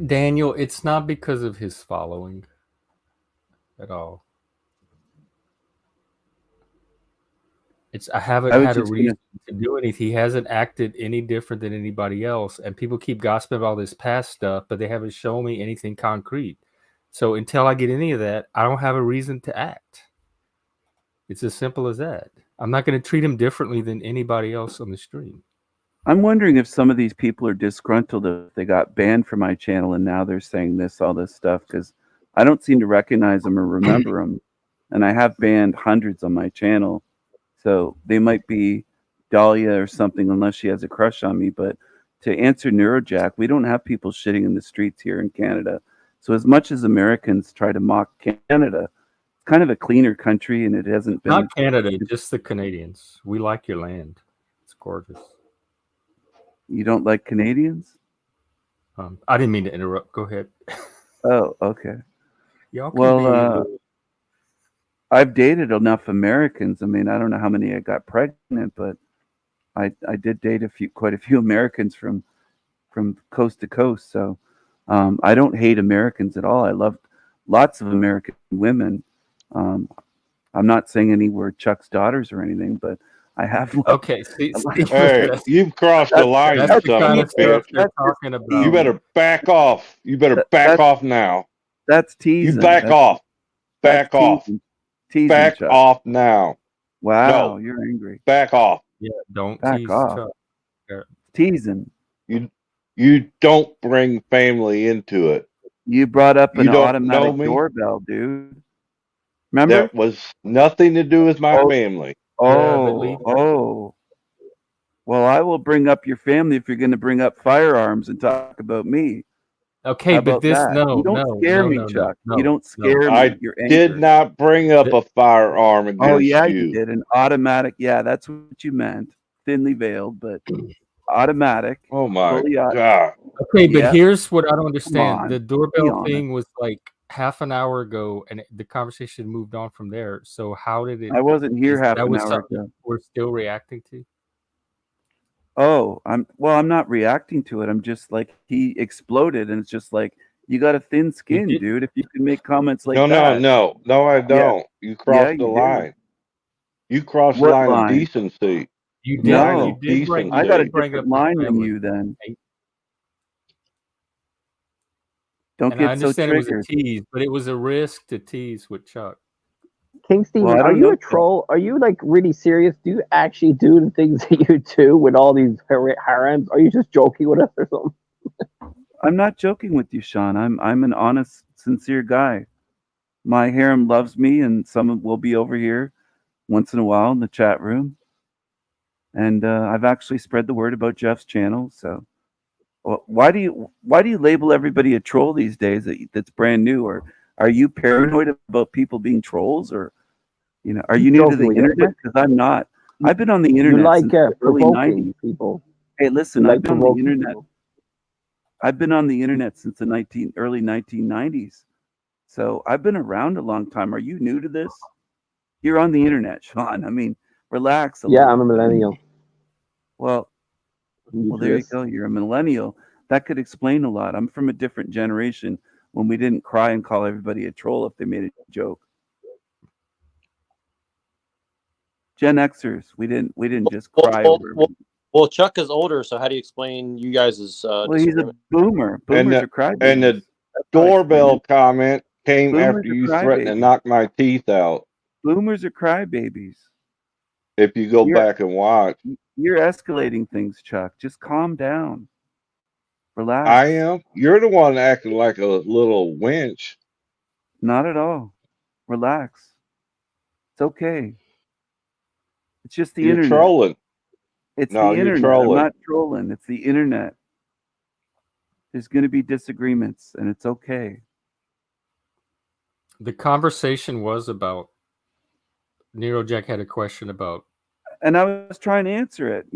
B: Daniel, it's not because of his following at all. I haven't
H: I was
B: had a
H: just
B: reason to do anything. He hasn't acted any different than anybody else. And people keep gossiping about all this past stuff, but they haven't shown me anything concrete. So until I get any of that, I don't have a reason to act. It's as simple as that. I'm not going to treat him differently than anybody else on the stream.
H: I'm wondering if some of these people are disgruntled if they got banned from my channel and now they're saying all this stuff, because I don't seem to recognize them or remember them. And I have banned hundreds on my channel. So they might be Dahlia or something, unless she has a crush on me. But to answer NeuroJack, we don't have people shitting in the streets here in Canada. So as much as Americans try to mock Canada, it's kind of a cleaner country, and it hasn't been.
B: Not Canada, just the Canadians. We like your land. It's gorgeous.
H: You don't like Canadians?
B: I didn't mean to interrupt. Go ahead.
H: Oh, okay.
B: Y'all can
H: Well,
B: be
H: I've dated enough Americans. I mean, I don't know how many I got pregnant, but I did date quite a few Americans from coast to coast. So I don't hate Americans at all. I love lots of American women. I'm not saying any were Chuck's daughters or anything, but I have.
B: okay. See,
F: Hey, you've crossed the line, you
B: that's the
F: son
B: kind
F: of
B: of
F: a
B: stuff
F: bitch.
B: they're talking about.
F: You better back off. You better back off now.
H: That's teasing.
F: You back off. Back off.
H: Teasing,
F: back
H: Chuck.
F: off now.
H: Wow,
F: No.
H: you're angry.
F: Back off.
B: Yeah, don't
H: Back
B: tease
H: off.
B: Chuck. Yeah.
H: Teasing.
F: You don't bring family into it.
H: You brought up
F: You
H: an
F: don't
H: automatic
F: know me?
H: doorbell, dude. Remember?
F: That was nothing to do with my family.
H: Oh. Well, I will bring up your family if you're going to bring up firearms and talk about me.
B: Okay,
H: How
B: but
H: about
B: this
H: that? You don't scare me, Chuck. You don't scare me.
F: I
H: You're
F: did
H: angry.
F: not bring up a firearm against you.
H: Oh, yeah, you did. An automatic. Yeah, that's what you meant. Thinly veiled, but automatic.
F: Oh, my
H: fully
F: God.
B: Okay, but
H: Yeah.
B: here's what I don't
H: Come
B: understand.
H: on.
B: The
H: Be
B: doorbell
H: honest.
B: thing was like half an hour ago, and the conversation moved on from there. So how did it?
H: I wasn't here half
B: that
H: an
B: was
H: hour
B: something
H: ago.
B: we're still reacting to?
H: Oh, I'm not reacting to it. I'm just like, he exploded, and it's just like, you got a thin skin,
B: did-
H: dude. If you can make comments like
F: No,
H: that.
F: no, I don't. You crossed the
H: you did.
F: line. You crossed the
H: What
F: line of
H: line?
F: decency.
B: You did.
H: No.
B: You did bring.
H: I
B: You
H: got a
B: did bring
H: different
B: up your
H: line than
B: family.
H: you then. Don't
B: And I
H: get so
B: understand it was a
H: triggered.
B: tease, but it was a risk to tease with Chuck.
G: KingStephen,
H: Well, I
G: are
H: don't
G: you
H: know,
G: a troll? Are you like really serious? Do you actually do the things that you do with all these harems? Are you just joking with us or something?
H: I'm not joking with you, Sean. I'm an honest, sincere guy. My harem loves me, and some will be over here once in a while in the chat room. And I've actually spread the word about Jeff's channel. So, why do you label everybody a troll these days that's brand new? Or are you paranoid about people being trolls? Or are you new to the internet? Because I'm not. I've been on the internet
G: You like
H: since the early
G: provoking
H: 90s.
G: people.
H: Hey, listen,
G: You
H: I've
G: like
H: been on the
G: provoking
H: internet.
G: people.
H: I've been on the internet since the early 1990s. So I've been around a long time. Are you new to this? You're on the internet, Sean. I mean, relax.
G: Yeah, I'm a millennial.
H: Well,
G: I'm
H: there you
G: useless.
H: go. You're a millennial. That could explain a lot. I'm from a different generation when we didn't cry and call everybody a troll if they made a joke. Gen Xers. We didn't just
I: Well,
H: cry
I: well,
H: over.
I: well, well, Chuck is older, so how do you explain you guys'
H: Well, he's a
I: disagreement?
H: boomer.
F: And
H: Boomers
F: the
H: are crybabies.
F: and the
H: That's how I explain
F: doorbell
H: it.
F: comment came
H: Boomers
F: after
H: are
F: you threatened to
H: crybabies.
F: knock my teeth out.
H: Boomers are crybabies.
F: If you go
H: You're
F: back and watch,
H: you're escalating things, Chuck. Just calm down. Relax.
F: I am. You're the one acting like a little wench.
H: Not at all. Relax. It's okay. It's just the
F: You're
H: internet.
F: trolling.
H: It's
F: No,
H: the
F: you're
H: internet. I'm
F: trolling.
H: not trolling. It's the internet. There's going to be disagreements, and it's okay.
B: The conversation was about NeuroJack had a question about.
H: And I was trying to answer it,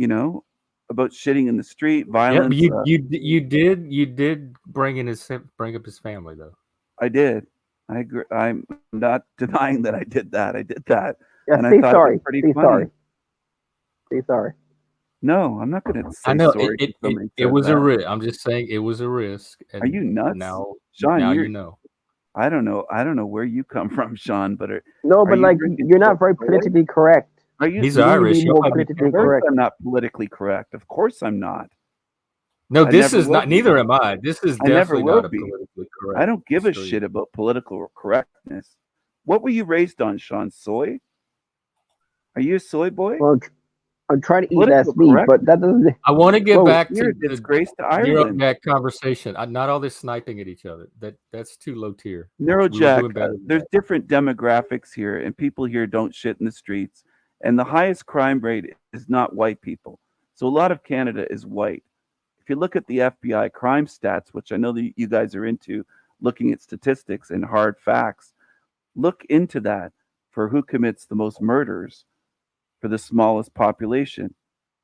H: about shitting in the street,
B: Yeah,
H: violence.
B: but you did bring up his family though.
H: I did. I agree. I'm not denying that I did that. I did that,
G: Yeah,
H: and I
G: say
H: thought it
G: sorry.
H: was pretty
G: Say
H: funny.
G: sorry. Say sorry.
H: No, I'm not going to say
B: I know
H: sorry.
B: it
H: for somebody
B: it
H: said
B: was
H: that.
B: a risk. I'm just saying it was a risk.
H: Are you nuts,
B: Now,
H: Sean?
B: now you know.
H: I don't know. I don't know where you come from, Sean. But
G: No,
H: are
G: but
H: you
G: like
H: drinking
G: you're not very
H: Soy?
G: politically correct.
H: Are you?
B: He's
G: You need to
B: Irish.
G: be
B: He'll
G: more
B: probably
G: politically
H: Of course,
G: correct.
H: I'm not politically correct. Of course, I'm not.
B: No,
H: I
B: this
H: never
B: is
H: will
B: not.
H: be.
B: Neither am I. This is
H: I never
B: definitely
H: will
B: not a
H: be.
B: politically correct.
H: I don't give a
B: stream.
H: shit about political correctness. What were you raised on, Sean? Soy? Are you a soy boy?
G: Well, I'm trying to eat less
H: Political
G: meat,
H: correct.
G: but that doesn't.
B: I want to get
G: Whoa,
B: back
H: You're
B: to
H: a disgrace to
B: the
H: Ireland.
B: NeuroJack conversation. Not all this sniping at each other. That's too low tier. We were
H: NeuroJack,
B: doing better than
H: there's
B: that.
H: different demographics here, and people here don't shit in the streets. And the highest crime rate is not white people. So a lot of Canada is white. If you look at the FBI crime stats, which I know that you guys are into, looking at statistics and hard facts, look into that for who commits the most murders for the smallest population.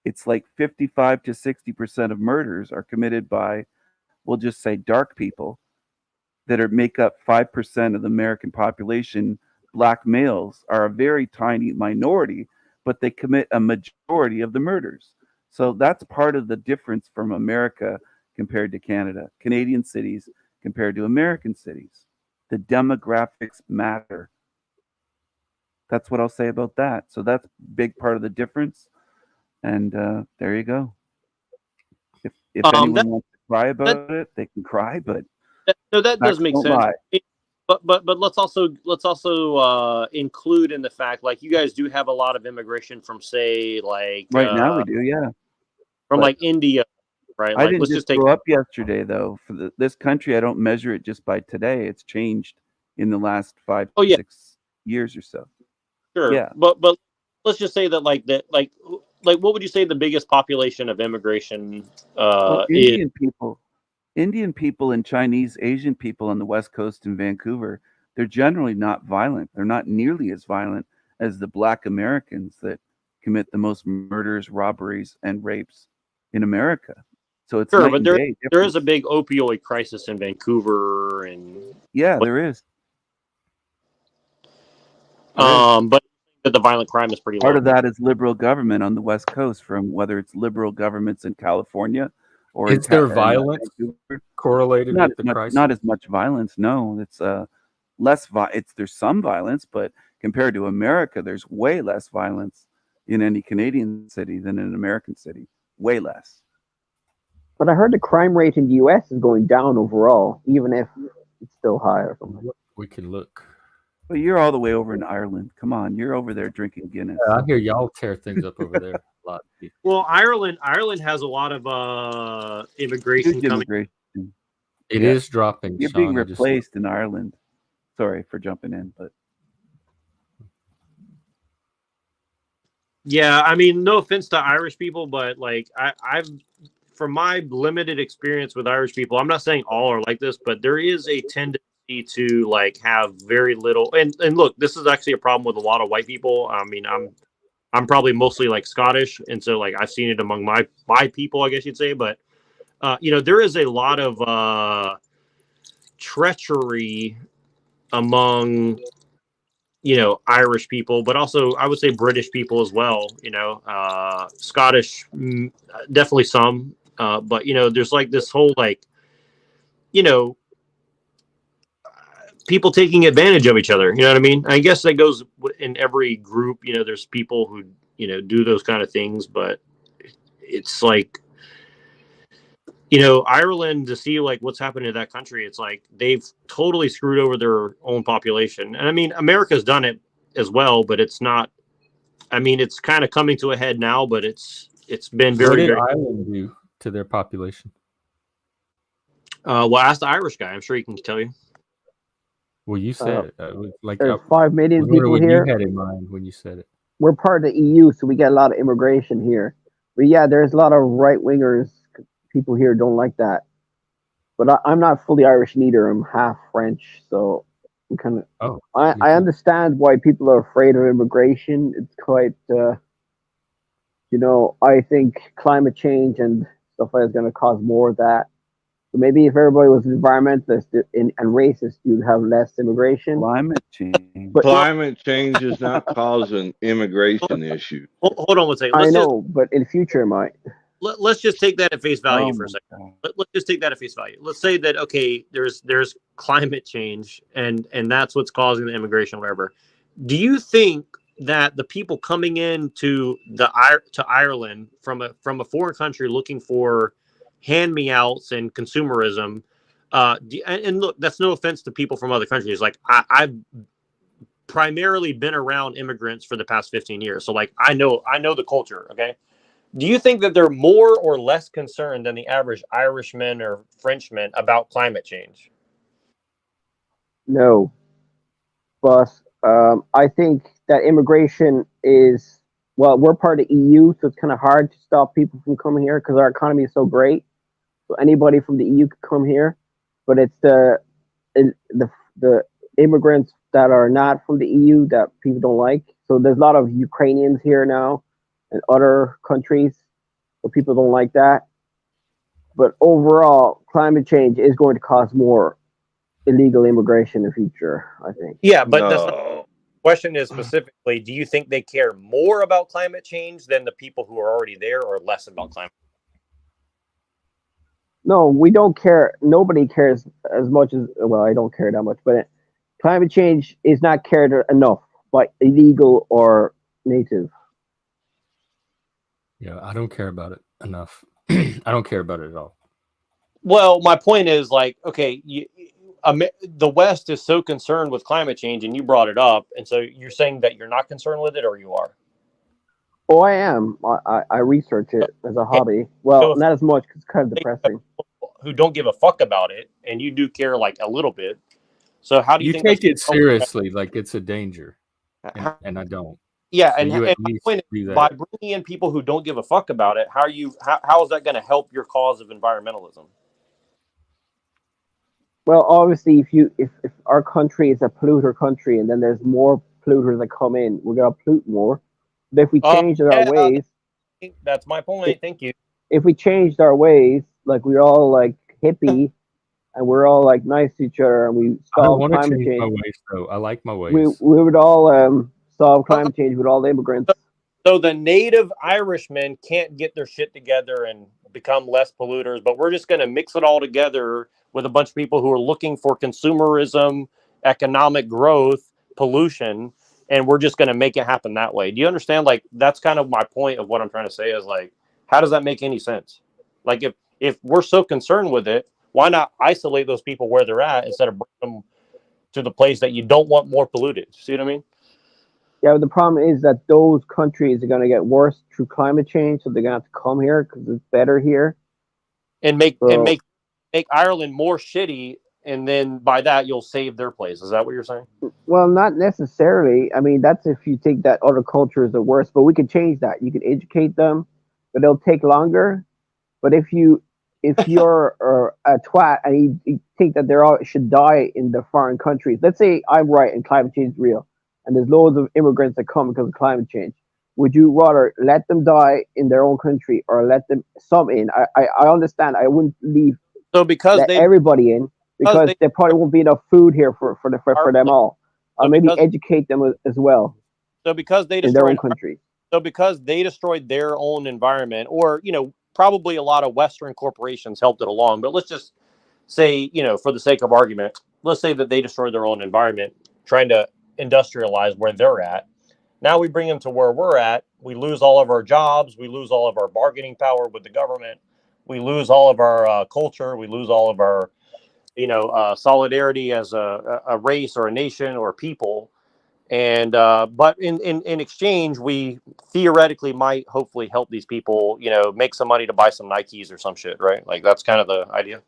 H: It's like 55 to 60% of murders are committed by, we'll just say, dark people that make up 5% of the American population. Black males are a very tiny minority, but they commit a majority of the murders. So that's part of the difference from America compared to Canada, Canadian cities compared to American cities. The demographics matter. That's what I'll say about that. So that's a big part of the difference. And there you go. If anyone wants to cry about it, they can cry, but
I: no, that does make
H: don't
I: sense.
H: lie.
I: But let's also include in the fact, like, you guys do have a lot of immigration from, say, like
H: Right now we do, yeah.
I: from
H: But
I: like India, right?
H: I
I: Like,
H: didn't
I: let's
H: just
I: just take
H: grow up yesterday, though. For this country, I don't measure it just by today. It's changed in the last 5
I: Oh, yeah.
H: 6 years or so.
I: Sure.
H: Yeah.
I: But let's just say that like what would you say the biggest population of immigration
H: Well,
I: is?
H: Indian people and Chinese, Asian people on the West Coast in Vancouver, they're generally not violent. They're not nearly as violent as the Black Americans that commit the most murders, robberies, and rapes in America. So it's
I: Sure,
H: night
I: but
H: and
I: there
H: day
I: is a
H: difference.
I: big opioid crisis in Vancouver, and
H: Yeah, there is.
I: but the violent crime is pretty
H: Part
I: low.
H: of that is liberal government on the West Coast, from whether it's liberal governments in California or
B: Is there violence correlated
H: not
B: with the
H: much,
B: crisis?
H: not as much violence. No, it's less. There's some violence, but compared to America, there's way less violence in any Canadian city than in an American city. Way less.
G: But I heard the crime rate in the U.S. is going down overall, even if it's still high or something.
B: We can look.
H: But you're all the way over in Ireland. Come on, you're over there drinking Guinness.
B: I hear y'all tear things up over there a lot.
I: Well, Ireland has a lot of immigration
H: Huge
I: coming.
H: immigration.
B: It is dropping.
H: You're
B: Sean,
H: being replaced in Ireland. Sorry for jumping in, but
I: Yeah, I mean, no offense to Irish people, but like I've from my limited experience with Irish people, I'm not saying all are like this, but there is a tendency to like have very little. And look, this is actually a problem with a lot of white people. I mean, I'm probably mostly like Scottish, and so like I've seen it among my people, I guess you'd say. But there is a lot of treachery among Irish people, but also I would say British people as well. Scottish, definitely some. But there's like this whole like people taking advantage of each other. You know what I mean? I guess that goes in every group. You know, there's people who, you know, do those kind of things, but it's like, you know, Ireland, to see like what's happened to that country, it's like they've totally screwed over their own population. And I mean, America's done it as well, but it's not. I mean, it's kind of coming to a head now, but it's been
B: What
I: very,
B: did
I: very.
B: Ireland do to their population?
I: Well, ask the Irish guy. I'm sure he can tell you.
B: Well, you said like
G: There's 5 million people
B: what
G: here.
B: you had in mind when you said it.
G: We're part of the EU, so we get a lot of immigration here. But yeah, there's a lot of right wingers. People here don't like that. But I'm not fully Irish neither. I'm half French, so I'm kind of.
B: Oh,
G: I understand why people are afraid of immigration. It's quite, you know, I think climate change and stuff like that is going to cause more of that. So maybe if everybody was environmentalist and racist, you'd have less immigration.
H: Climate change.
G: But
F: Climate change is not causing immigration issues.
I: Hold on one second.
G: I know, but in the future it might.
I: Let's just take that at face value for a
H: my
I: second.
H: God.
I: Let's just take that at face value. Let's say that, okay, there's climate change and that's what's causing the immigration or whatever. Do you think that the people coming in to Ireland from a foreign country looking for hand-me-outs and consumerism, and look, that's no offense to people from other countries. Like I've primarily been around immigrants for the past 15 years, so like I know the culture. Okay. Do you think that they're more or less concerned than the average Irishman or Frenchman about climate change?
G: No, but I think that immigration is, well, we're part of the EU, so it's kind of hard to stop people from coming here because our economy is so great. So anybody from the EU could come here, but it's the immigrants that are not from the EU that people don't like. So there's a lot of Ukrainians here now and other countries, so people don't like that. But overall, climate change is going to cause more illegal immigration in the future, I think.
I: Yeah, but that's not,
F: No.
I: the question is specifically, do you think they care more about climate change than the people who are already there, or less about climate?
G: No, we don't care. Nobody cares as much as, well, I don't care that much, but climate change is not cared enough by illegal or native.
B: Yeah, I don't care about it enough. I don't care about it at all.
I: Well, my point is, like, okay, the West is so concerned with climate change, and you brought it up, and so you're saying that you're not concerned with it, or you are?
G: Oh, I am. I research it as a hobby. Well, not as much because it's kind of depressing.
I: Who don't give a fuck about it, and you do care like a little bit. So how do you think
B: take it seriously, like it's a danger, and I don't.
I: Yeah,
B: So
I: and
B: you at
I: my
B: least
I: point
B: do
I: is,
B: that.
I: by bringing in people who don't give a fuck about it, how is that going to help your cause of environmentalism?
G: Well, obviously, if our country is a polluter country, and then there's more polluters that come in, we're gonna pollute more. But if we changed our ways,
I: that's my point. Thank you.
G: If we changed our ways, like we're all like hippie, and we're all like nice to each other, and we
B: I don't
G: solve
B: want to
G: climate
B: change
G: change,
B: my ways, though. I like my ways.
G: we would all solve climate change with all the immigrants.
I: So the native Irishmen can't get their shit together and become less polluters, but we're just going to mix it all together with a bunch of people who are looking for consumerism, economic growth, pollution, and we're just going to make it happen that way. Do you understand? Like, that's kind of my point of what I'm trying to say is, like, how does that make any sense? Like, if we're so concerned with it, why not isolate those people where they're at instead of bring them to the place that you don't want more polluted? See what I mean?
G: Yeah, but the problem is that those countries are going to get worse through climate change, so they're going to have to come here because it's better here.
I: And make Ireland more shitty, and then by that you'll save their place. Is that what you're saying?
G: Well, not necessarily. I mean, that's if you think that other cultures are worse, but we can change that. You can educate them, but it'll take longer. But if you're a twat and you think that they all should die in the foreign countries, let's say I'm right and climate change is real, and there's loads of immigrants that come because of climate change. Would you rather let them die in their own country or let them some in? I understand. I wouldn't leave everybody in because there probably won't be enough food here for them all. Or maybe educate them as well.
I: So because they
G: in their own country.
I: So because they destroyed their own environment, or probably a lot of Western corporations helped it along. But let's just say, for the sake of argument, let's say that they destroyed their own environment, trying to industrialize where they're at. Now we bring them to where we're at. We lose all of our jobs. We lose all of our bargaining power with the government. We lose all of our culture. We lose all of our, solidarity as a race or a nation or people. And but in exchange, we theoretically might hopefully help these people, make some money to buy some Nikes or some shit, right? Like that's kind of the idea.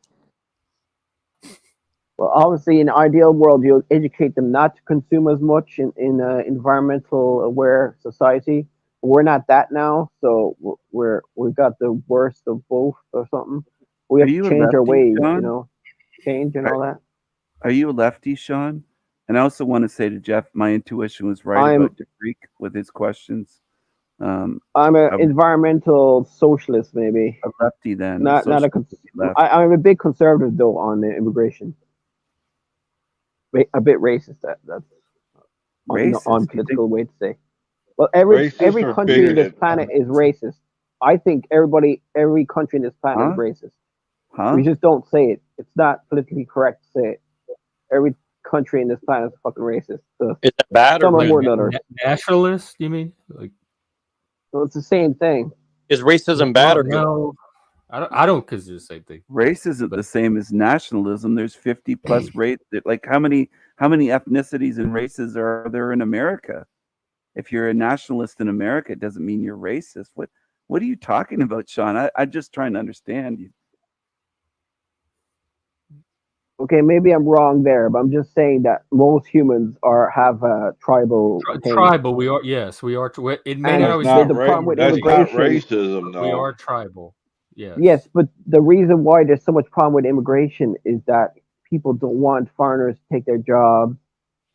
G: Well, obviously, in an ideal world, you'll educate them not to consume as much in an environmental aware society. We're not that now, so we've got the worst of both or something. We
H: Are
G: have
H: you
G: to
H: a
G: change our
H: lefty,
G: ways,
H: John?
G: change and all that.
H: Are you a lefty, Sean? And I also want to say to Jeff, my intuition was right
G: I'm-
H: about Greek with his questions.
G: I'm an environmental socialist, maybe.
H: A lefty then.
G: Not a.
H: Left.
G: I'm a big conservative though on immigration. A bit racist. That's
H: Racist,
G: on
H: you
G: political way to say. Well, every
F: Racist or
G: country in this
F: bigoted?
G: planet is racist. I think every country in this planet is racist.
H: Huh?
G: We just don't say it. It's not politically correct to say it. Every country in this planet is fucking racist. So
I: Is that bad or
G: some are
I: good?
G: more than others.
B: Nationalist, you mean? Like,
G: So it's the same thing.
I: Is racism bad or good?
B: no? I don't consider the same thing.
H: Race isn't the same as nationalism. There's 50 plus race. Like how many ethnicities and races are there in America? If you're a nationalist in America, it doesn't mean you're racist. What are you talking about, Sean? I'm just trying to understand you.
G: Okay, maybe I'm wrong there, but I'm just saying that most humans have a tribal thing.
B: Tribal, we are. Yes, we are. It may
G: And
B: not
F: That's
B: always
F: not,
B: be
G: the problem with
F: that's not
G: immigration.
F: racism,
B: we
F: though.
B: are tribal. Yes.
G: Yes, but the reason why there's so much problem with immigration is that people don't want foreigners to take their jobs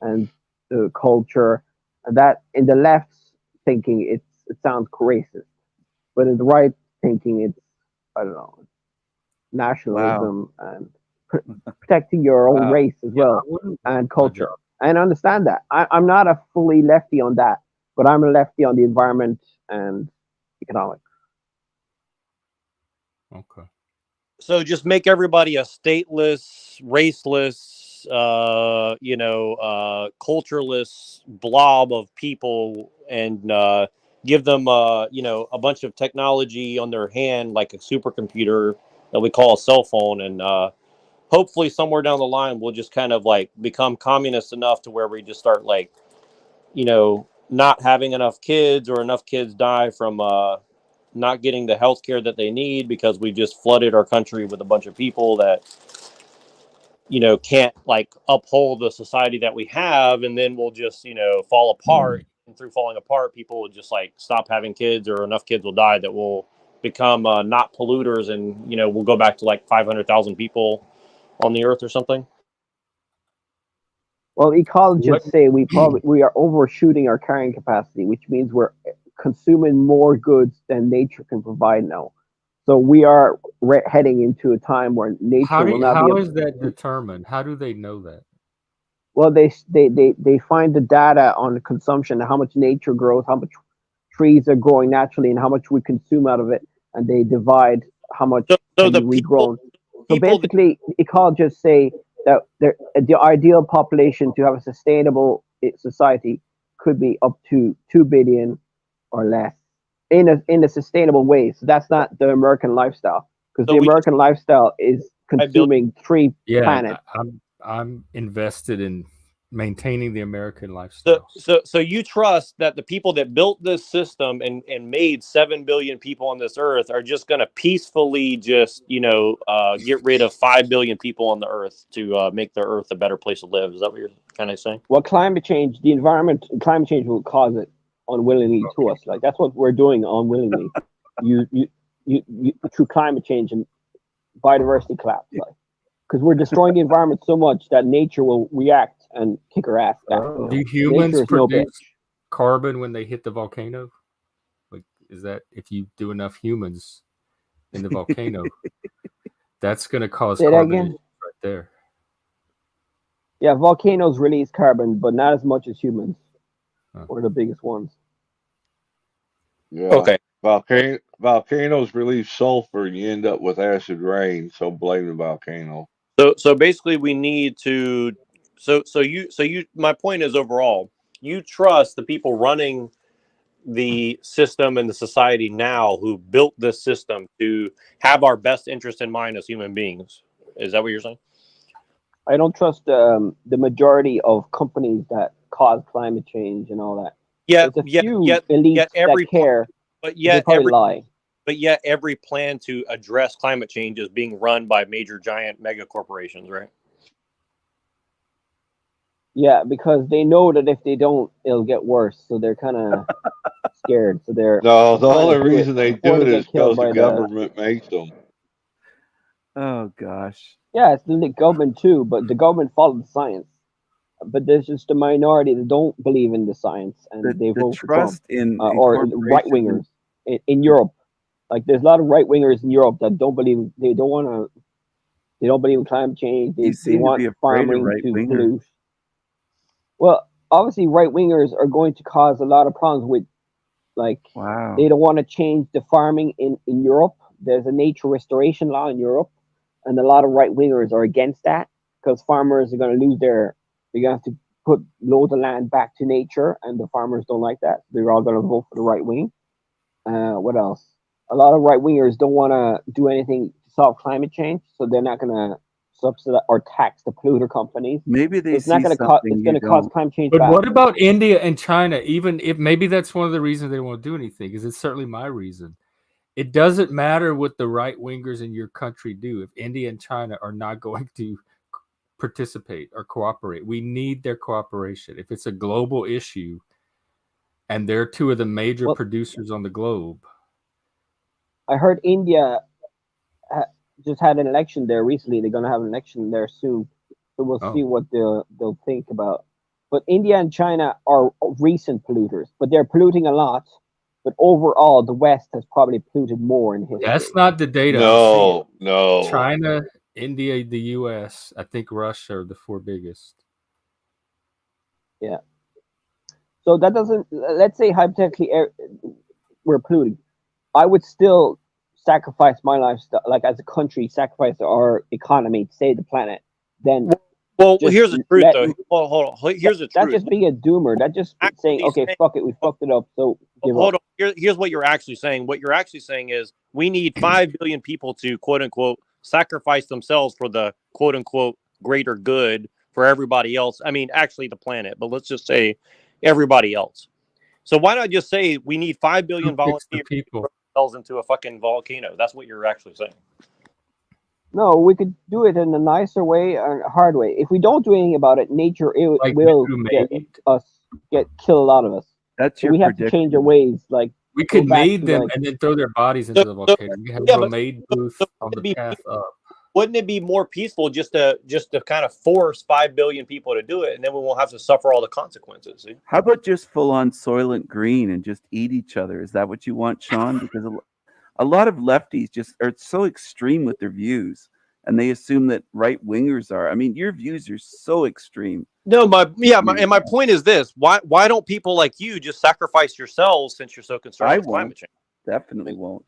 G: and the culture. And that in the left's thinking, it sounds racist, but in the right thinking, it's I don't know, nationalism and protecting your own race as well and culture. And I understand that. I'm not a fully lefty on that, but I'm a lefty on the environment and economics.
B: Okay.
I: So just make everybody a stateless, raceless, cultureless blob of people, and give them, a bunch of technology on their hand, like a supercomputer that we call a cell phone, and hopefully somewhere down the line we'll just kind of like become communist enough to where we just start like, not having enough kids, or enough kids die from not getting the health care that they need because we just flooded our country with a bunch of people that, can't like uphold the society that we have. And then we'll just, fall apart. And through falling apart, people will just like stop having kids, or enough kids will die that will become not polluters. And, we'll go back to like 500,000 people on the earth or something.
G: Well, ecologists say we are overshooting our carrying capacity, which means we're consuming more goods than nature can provide now. So we are heading into a time where nature will not be.
B: How is that determined? How do they know that?
G: Well, they find the data on consumption, how much nature grows, how much trees are growing naturally, and how much we consume out of it, and they divide how much can be regrown. So basically, ecologists say that the ideal population to have a sustainable society could be up to 2 billion or less in a sustainable way. So that's not the American lifestyle, because the American lifestyle is consuming 3 planets.
B: I'm invested in maintaining the American lifestyle.
I: So you trust that the people that built this system and made 7 billion people on this earth are just going to peacefully just, get rid of 5 billion people on the earth to make the earth a better place to live? Is that what you're kind of saying?
G: Well, climate change will cause it unwillingly to us. Like that's what we're doing unwillingly. you through climate change and biodiversity collapse, like, because we're destroying the environment so much that nature will react and kick our ass back.
B: Do humans produce carbon when they hit the volcano? Like, is that if you do enough humans in the volcano, that's going to cause carbon right there?
G: Yeah, volcanoes release carbon, but not as much as humans. Or the biggest ones.
F: Yeah.
I: Okay.
F: Volcanoes release sulfur, and you end up with acid rain. So blame the volcano.
I: So basically, we need to. My point is overall, you trust the people running the system and the society now who built this system to have our best interest in mind as human beings. Is that what you're saying?
G: I don't trust the majority of companies that cause climate change and all that.
I: Yeah,
G: There's a few elites
I: every
G: that care,
I: but
G: they
I: yet
G: probably lie.
I: but yet every plan to address climate change is being run by major giant mega corporations, right?
G: Yeah, because they know that if they don't, it'll get worse. So they're kind of scared. So they're
F: No, the
G: trying to
F: only
G: do it
F: reason they
G: before
F: do
G: they
F: it
G: get
F: is
G: killed
F: because the
G: by the.
F: government makes them.
H: Oh gosh.
G: Yeah, it's the government too, but the government follows the science. But there's just a minority that don't believe in the science and they
H: The
G: vote for Trump,
H: trust in
G: or right
H: corporations.
G: wingers in Europe. Like there's a lot of right wingers in Europe that don't believe. They don't believe in climate change.
H: You
G: They
H: seem to
G: want
H: be afraid of
G: farming
H: right
G: to
H: wingers.
G: pollute. Well, obviously, right wingers are going to cause a lot of problems with, like,
H: Wow.
G: they don't want to change the farming in Europe. There's a nature restoration law in Europe, and a lot of right wingers are against that because farmers are going to lose they're going to have to put loads of land back to nature, and the farmers don't like that. They're all going to vote for the right wing. What else? A lot of right wingers don't want to do anything to solve climate change, so they're not going to subsidize or tax the polluter companies.
H: Maybe
G: So
H: they
G: it's not
H: see
G: going to
H: something
G: it's
H: you
G: going to cause
H: don't.
G: climate change.
B: But
G: fast.
B: what about India and China? Even if maybe that's one of the reasons they don't want to do anything, because it's certainly my reason. It doesn't matter what the right wingers in your country do if India and China are not going to participate or cooperate. We need their cooperation. If it's a global issue and they're two of the major producers on the globe.
G: I heard India just had an election there recently. They're going to have an election there soon. So we'll see what they'll think about. But India and China are recent polluters, but they're polluting a lot. But overall, the West has probably polluted more in history.
B: That's not the data.
F: No.
B: China, India, the U.S., I think Russia are the four biggest.
G: Yeah. So that doesn't, let's say hypothetically we're polluting. I would still sacrifice my lifestyle, like as a country, sacrifice our economy to save the planet. Then,
I: well, here's the truth, though. Hold on. Here's the truth.
G: That's just being a doomer. That's just saying, okay, fuck it, we fucked it up. So
I: hold on. Here's what you're actually saying. What you're actually saying is we need 5 billion people to quote unquote sacrifice themselves for the quote unquote greater good for everybody else. I mean, actually the planet, but let's just say everybody else. So why not just say we need 5 billion volunteers to throw themselves into a fucking volcano? That's what you're actually saying.
G: No, we could do it in a nicer way or a hard way. If we don't do anything about it, nature will kill a lot of us.
H: That's
G: so
H: your
G: we have to change our ways. Like
B: we could made them and then throw their bodies into the volcano. We have a made booth on the path up.
I: Wouldn't it be more peaceful just to kind of force 5 billion people to do it, and then we won't have to suffer all the consequences? See?
H: How about just full on Soylent Green and just eat each other? Is that what you want, Sean? Because a lot of lefties just are so extreme with their views, and they assume that right wingers are. I mean, your views are so extreme.
I: No, my point is this: why don't people like you just sacrifice yourselves since you're so concerned with climate change?
H: Definitely won't.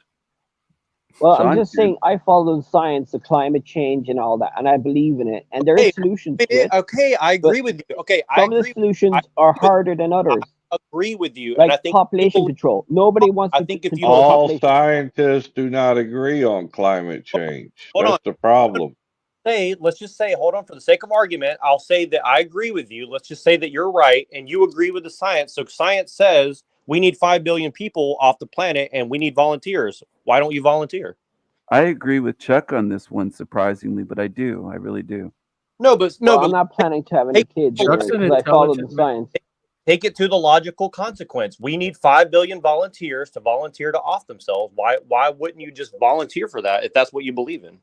G: Well, I'm just saying I follow the science of climate change and all that, and I believe in it. And there is solutions to it.
I: Okay, I agree with you. Okay,
G: some of the solutions are harder than others.
I: I agree with you.
G: Like
I: and I think
G: population control. Nobody wants to control
F: all
G: population.
F: scientists do not agree on climate change. That's the problem.
I: Let's just say, hold on, for the sake of argument, I'll say that I agree with you. Let's just say that you're right and you agree with the science. So science says we need 5 billion people off the planet and we need volunteers. Why don't you volunteer?
H: I agree with Chuck on this one, surprisingly, but I do. I really do.
G: But I'm not planning to have any kids because I follow the science.
I: Take it to the logical consequence. We need 5 billion volunteers to volunteer to off themselves. Why wouldn't you just volunteer for that if that's what you believe in?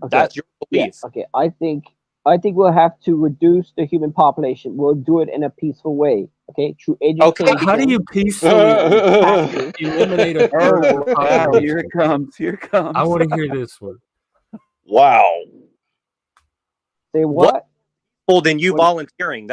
G: Okay.
I: That's your belief.
G: Yeah. Okay. I think we'll have to reduce the human population. We'll do it in a peaceful way. Okay. Through education.
B: How do you peacefully eliminate a third of the population?
H: Here it comes. Here it comes.
B: I want to hear this one.
F: Wow.
G: Say what?
I: Well, then you volunteering.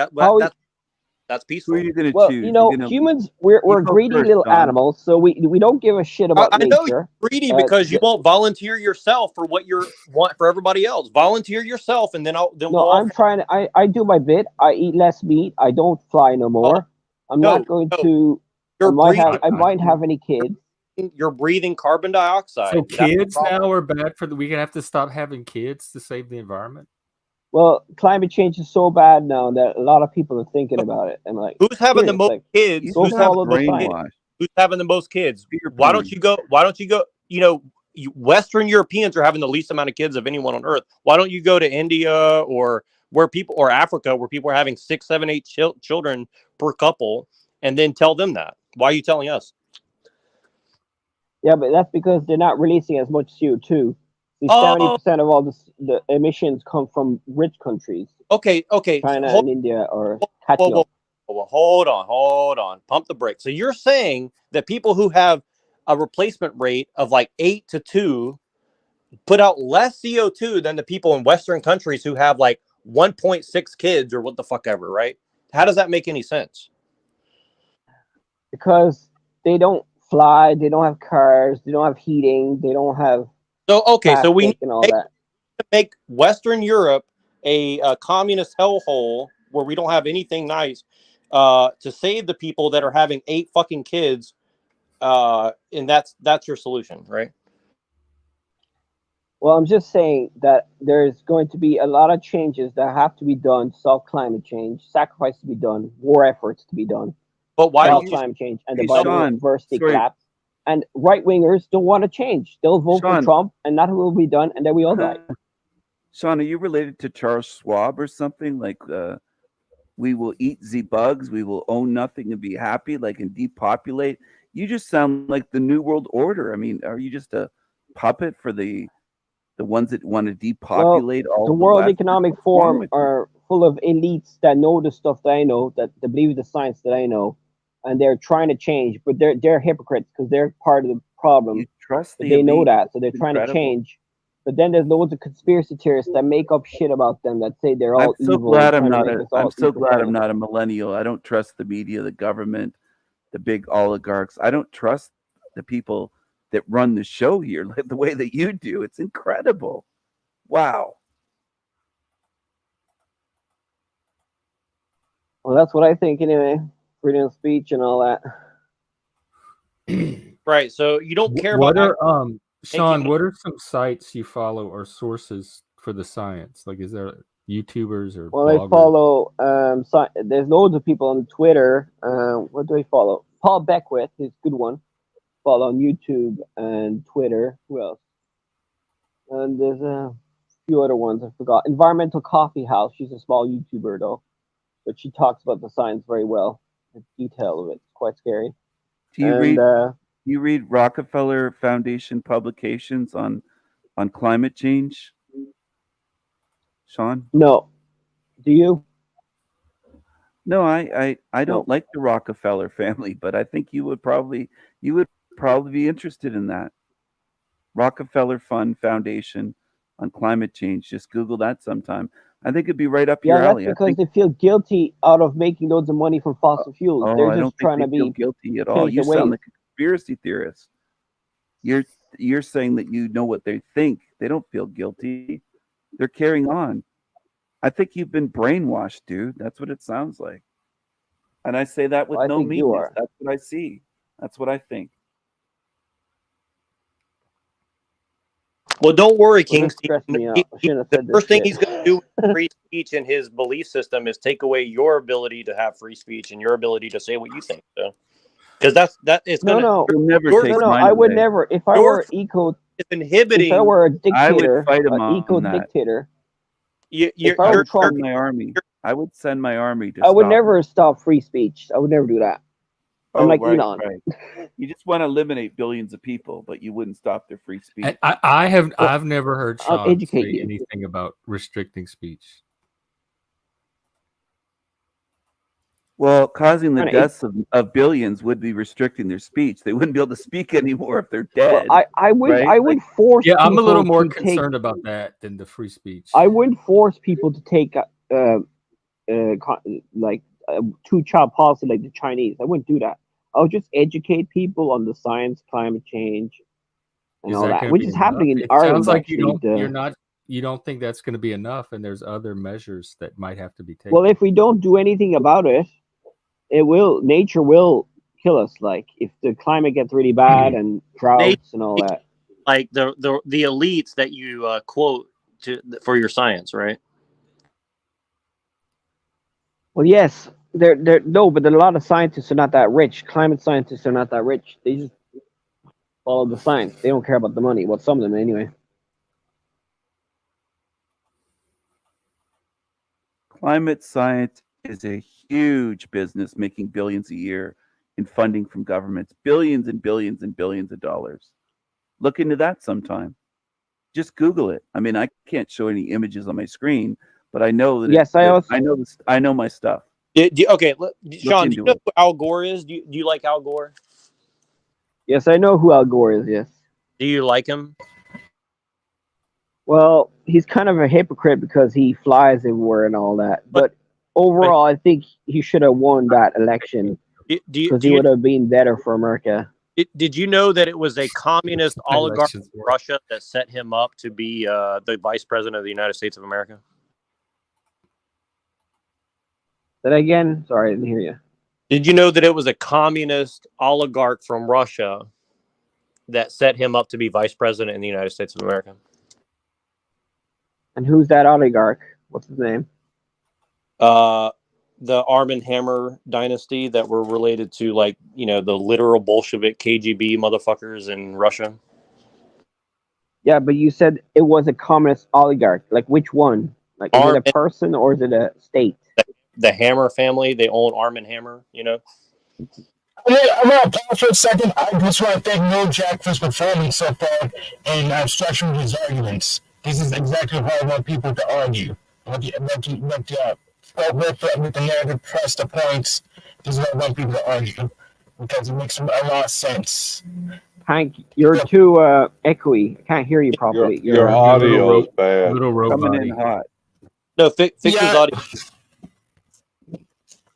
I: That's
H: Who
I: peaceful.
H: are you going to
G: Well,
H: choose?
G: you know,
H: You're gonna,
G: humans, we're
H: you go
G: greedy
H: first,
G: little
H: Don.
G: animals, so we don't give a shit about
I: I know
G: nature.
I: you're greedy because you won't volunteer yourself for what you want for everybody else. Volunteer yourself, and then
G: No,
I: we'll all
G: I'm trying to. I do my bit. I eat less meat. I don't fly no more. I'm
I: no,
G: not going
I: no.
G: to.
I: You're breathing.
G: I might have any kids.
I: You're breathing carbon dioxide.
B: So
I: That's the
B: kids
I: problem.
B: now are bad for the. We have to stop having kids to save the environment.
G: Well, climate change is so bad now that a lot of people are thinking about it. And like,
I: Who's having the
G: serious,
I: most
G: like,
I: kids?
H: You
G: go
I: Who's
H: stop
I: having
G: follow the science.
H: brainwash.
I: who's having the most kids?
H: Fear
I: Why
H: porn.
I: don't you go? Why don't you go? You know, Western Europeans are having the least amount of kids of anyone on Earth. Why don't you go to India or Africa where people are having 6, 7, 8 children per couple, and then tell them that? Why are you telling us?
G: Yeah, but that's because they're not releasing as much CO2. See,
I: Oh,
G: 70% of all the emissions come from rich countries,
I: okay.
G: China
I: Hold,
G: and India, are
I: whoa,
G: catching
I: whoa,
G: up.
I: whoa, hold on. Pump the brakes. So you're saying that people who have a replacement rate of like 8 to 2 put out less CO2 than the people in Western countries who have like 1.6 kids or what the fuck ever, right? How does that make any sense?
G: Because they don't fly, they don't have cars, they don't have heating, they don't have
I: So so we
G: plastic and all that.
I: make Western Europe a communist hellhole where we don't have anything nice to save the people that are having 8 fucking kids, and that's your solution, right?
G: Well, I'm just saying that there's going to be a lot of changes that have to be done to solve climate change, sacrifice to be done, war efforts to be done,
I: But why
G: solve
I: don't you?
G: climate change, and the
H: Hey, Sean,
G: biodiversity
H: sorry.
G: collapse. And right wingers don't want to change. They'll vote for
H: Sean.
G: Trump, and nothing will be done, and then we all die.
H: Sean, are you related to Charles Schwab or something? Like, we will eat the bugs, we will own nothing and be happy, like, and depopulate. You just sound like the New World Order. I mean, are you just a puppet for the ones that want to depopulate all
G: The
H: the
G: World
H: West?
G: Economic
H: What's wrong
G: Forum
H: with you?
G: are full of elites that know the stuff that I know, that they believe the science that I know, and they're trying to change, but they're hypocrites because they're part of the problem.
H: You trust the
G: They know
H: elite.
G: that, so they're
H: It's
G: trying to
H: incredible.
G: change. But then there's loads of conspiracy theorists that make up shit about them that say they're all
H: I'm so
G: evil.
H: glad I'm
G: trying to
H: not
G: make
H: a
G: us all
H: I'm so
G: equal
H: glad I'm
G: parents.
H: not a millennial. I don't trust the media, the government, the big oligarchs. I don't trust the people that run the show here like the way that you do. It's incredible. Wow.
G: Well, that's what I think anyway. Freedom of speech and all that.
I: Right. So you don't care
B: What
I: about
B: are Sean?
I: making-
B: What are some sites you follow or sources for the science? Like, is there YouTubers or
G: Well, I
B: bloggers?
G: follow there's loads of people on Twitter. What do I follow? Paul Beckwith is a good one. Follow on YouTube and Twitter. Who else? And there's a few other ones I forgot. Environmental Coffee House. She's a small YouTuber though, but she talks about the science very well. The detail of it. It's quite scary.
H: Do you
G: And
H: read Rockefeller Foundation publications on climate change? Sean?
G: no, do you?
H: No, I don't
G: No.
H: like the Rockefeller family, but I think you would probably be interested in that. Rockefeller Fund Foundation on climate change. Just Google that sometime. I think it'd be right up your
G: Yeah, that's
H: alley. I
G: because
H: think,
G: they feel guilty out of making loads of money from fossil fuels.
H: oh,
G: They're
H: I
G: just
H: don't
G: trying
H: think
G: to
H: they feel
G: be
H: guilty at all.
G: paid
H: You
G: away.
H: sound like a conspiracy theorist. You're saying that you know what they think. They don't feel guilty. They're carrying on. I think you've been brainwashed, dude. That's what it sounds like. And I say that with
G: Well, I
H: no
G: think you
H: meanness.
G: are.
H: That's what I see. That's what I think.
I: Well, don't worry,
G: Well,
I: King
G: this stressed
I: Stephen.
G: me out. I shouldn't have
I: The
G: said this
I: first thing
G: shit.
I: he's going to do with free speech in his belief system is take away your ability to have free speech and your ability to say what you think. So, because it's
G: No,
I: going to
G: no,
H: You'll never
I: Yours-
H: take
G: no, no.
H: mine
G: I would
H: away.
G: never. If I
I: Your
G: were eco,
I: it's
G: if
I: inhibiting.
G: I were a
H: I would
G: dictator,
H: fight him
G: an
H: on
G: eco
H: that.
G: dictator,
I: You're,
G: if I
H: I
G: were
H: would
G: Trump,
H: send my army. I would send my army to
G: I would
H: stop
G: never
H: him.
G: stop free speech. I would never do that. I'm
H: Oh,
G: like
H: right,
G: Elon.
H: right. You just want to eliminate billions of people, but you wouldn't stop their free speech.
B: And I've never heard
G: I'll
B: Sean
G: educate
B: say
G: you.
B: anything about restricting speech.
H: Well, causing the
G: Trying to
H: deaths of billions would be restricting their speech. They wouldn't be able to speak anymore if they're dead.
G: Well, I would
H: right?
G: I would force
B: Yeah, I'm a little
G: people
B: more
G: to take.
B: concerned about that than the free speech.
G: I wouldn't force people to take like two-child policy like the Chinese. I wouldn't do that. I would just educate people on the science, climate change, and all that,
B: gonna
G: which
B: be
G: is
B: enough?
G: happening in
B: It
G: Ireland.
B: sounds like
G: Actually,
B: you don't think that's going to be enough, and there's other measures that might have to be taken.
G: well, if we don't do anything about it, nature will kill us. Like if the climate gets really bad and droughts and all that.
I: Like the elites that you quote for your science, right?
G: Well, yes, but a lot of scientists are not that rich. Climate scientists are not that rich. They just follow the science. They don't care about the money. Well, some of them anyway.
H: Climate science is a huge business, making billions a year in funding from governments, billions and billions and billions of dollars. Look into that sometime. Just Google it. I mean, I can't show any images on my screen, but I know that.
G: Yes,
H: I know my stuff.
I: Okay, Sean, do you know who Al Gore is? Do you like Al Gore?
G: Yes, I know who Al Gore is. Yes.
I: Do you like him?
G: Well, he's kind of a hypocrite because he flies everywhere and all that. But overall, I think he should have won that election because he would have been better for America.
I: Did you know that it was a communist oligarch in Russia that set him up to be the vice president of the United States of America?
G: Say that again? Sorry, I didn't hear you.
I: Did you know that it was a communist oligarch from Russia that set him up to be vice president in the United States of America?
G: And who's that oligarch? What's his name?
I: The Arm and Hammer dynasty that were related to, like, you know, the literal Bolshevik KGB motherfuckers in Russia.
G: Yeah, but you said it was a communist oligarch. Like, which one? Like, is it a person or is it a state?
I: The Hammer family, they own Arm and Hammer, you know?
J: I'm going to pause for a second. I just want to thank NeuroJack for his performance so far and structuring his arguments. This is exactly how I want people to argue. With the narrative, press the points. This is what I want people to argue because it makes a lot of sense.
G: Hank, you're too echoey. I can't hear you properly.
F: Your audio is bad.
H: Coming in hot.
I: No, fix his audio.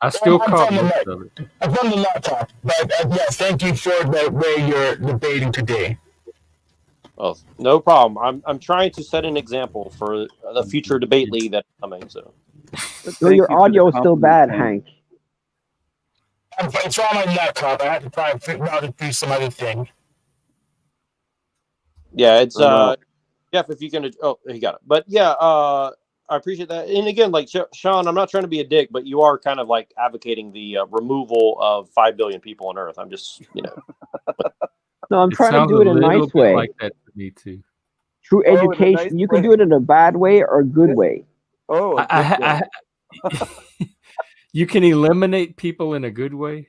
B: I still caught most of it.
J: I've run the laptop, but yes, thank you for the way you're debating today.
I: Oh, no problem. I'm trying to set an example for the future debate league that's coming. So
G: your audio is still bad, Hank.
J: It's on my laptop. I had to try and figure out to do some other thing.
I: Yeah, it's Jeff. If you can, he got it. But yeah, I appreciate that. And again, like Sean, I'm not trying to be a dick, but you are kind of like advocating the removal of 5 billion people on Earth. I'm just, you know.
G: No, I'm trying to do it in a nice way.
B: Like that for me too.
G: Through education, nice you can do it in a bad way or a good way.
H: Oh,
B: you can eliminate people in a good way.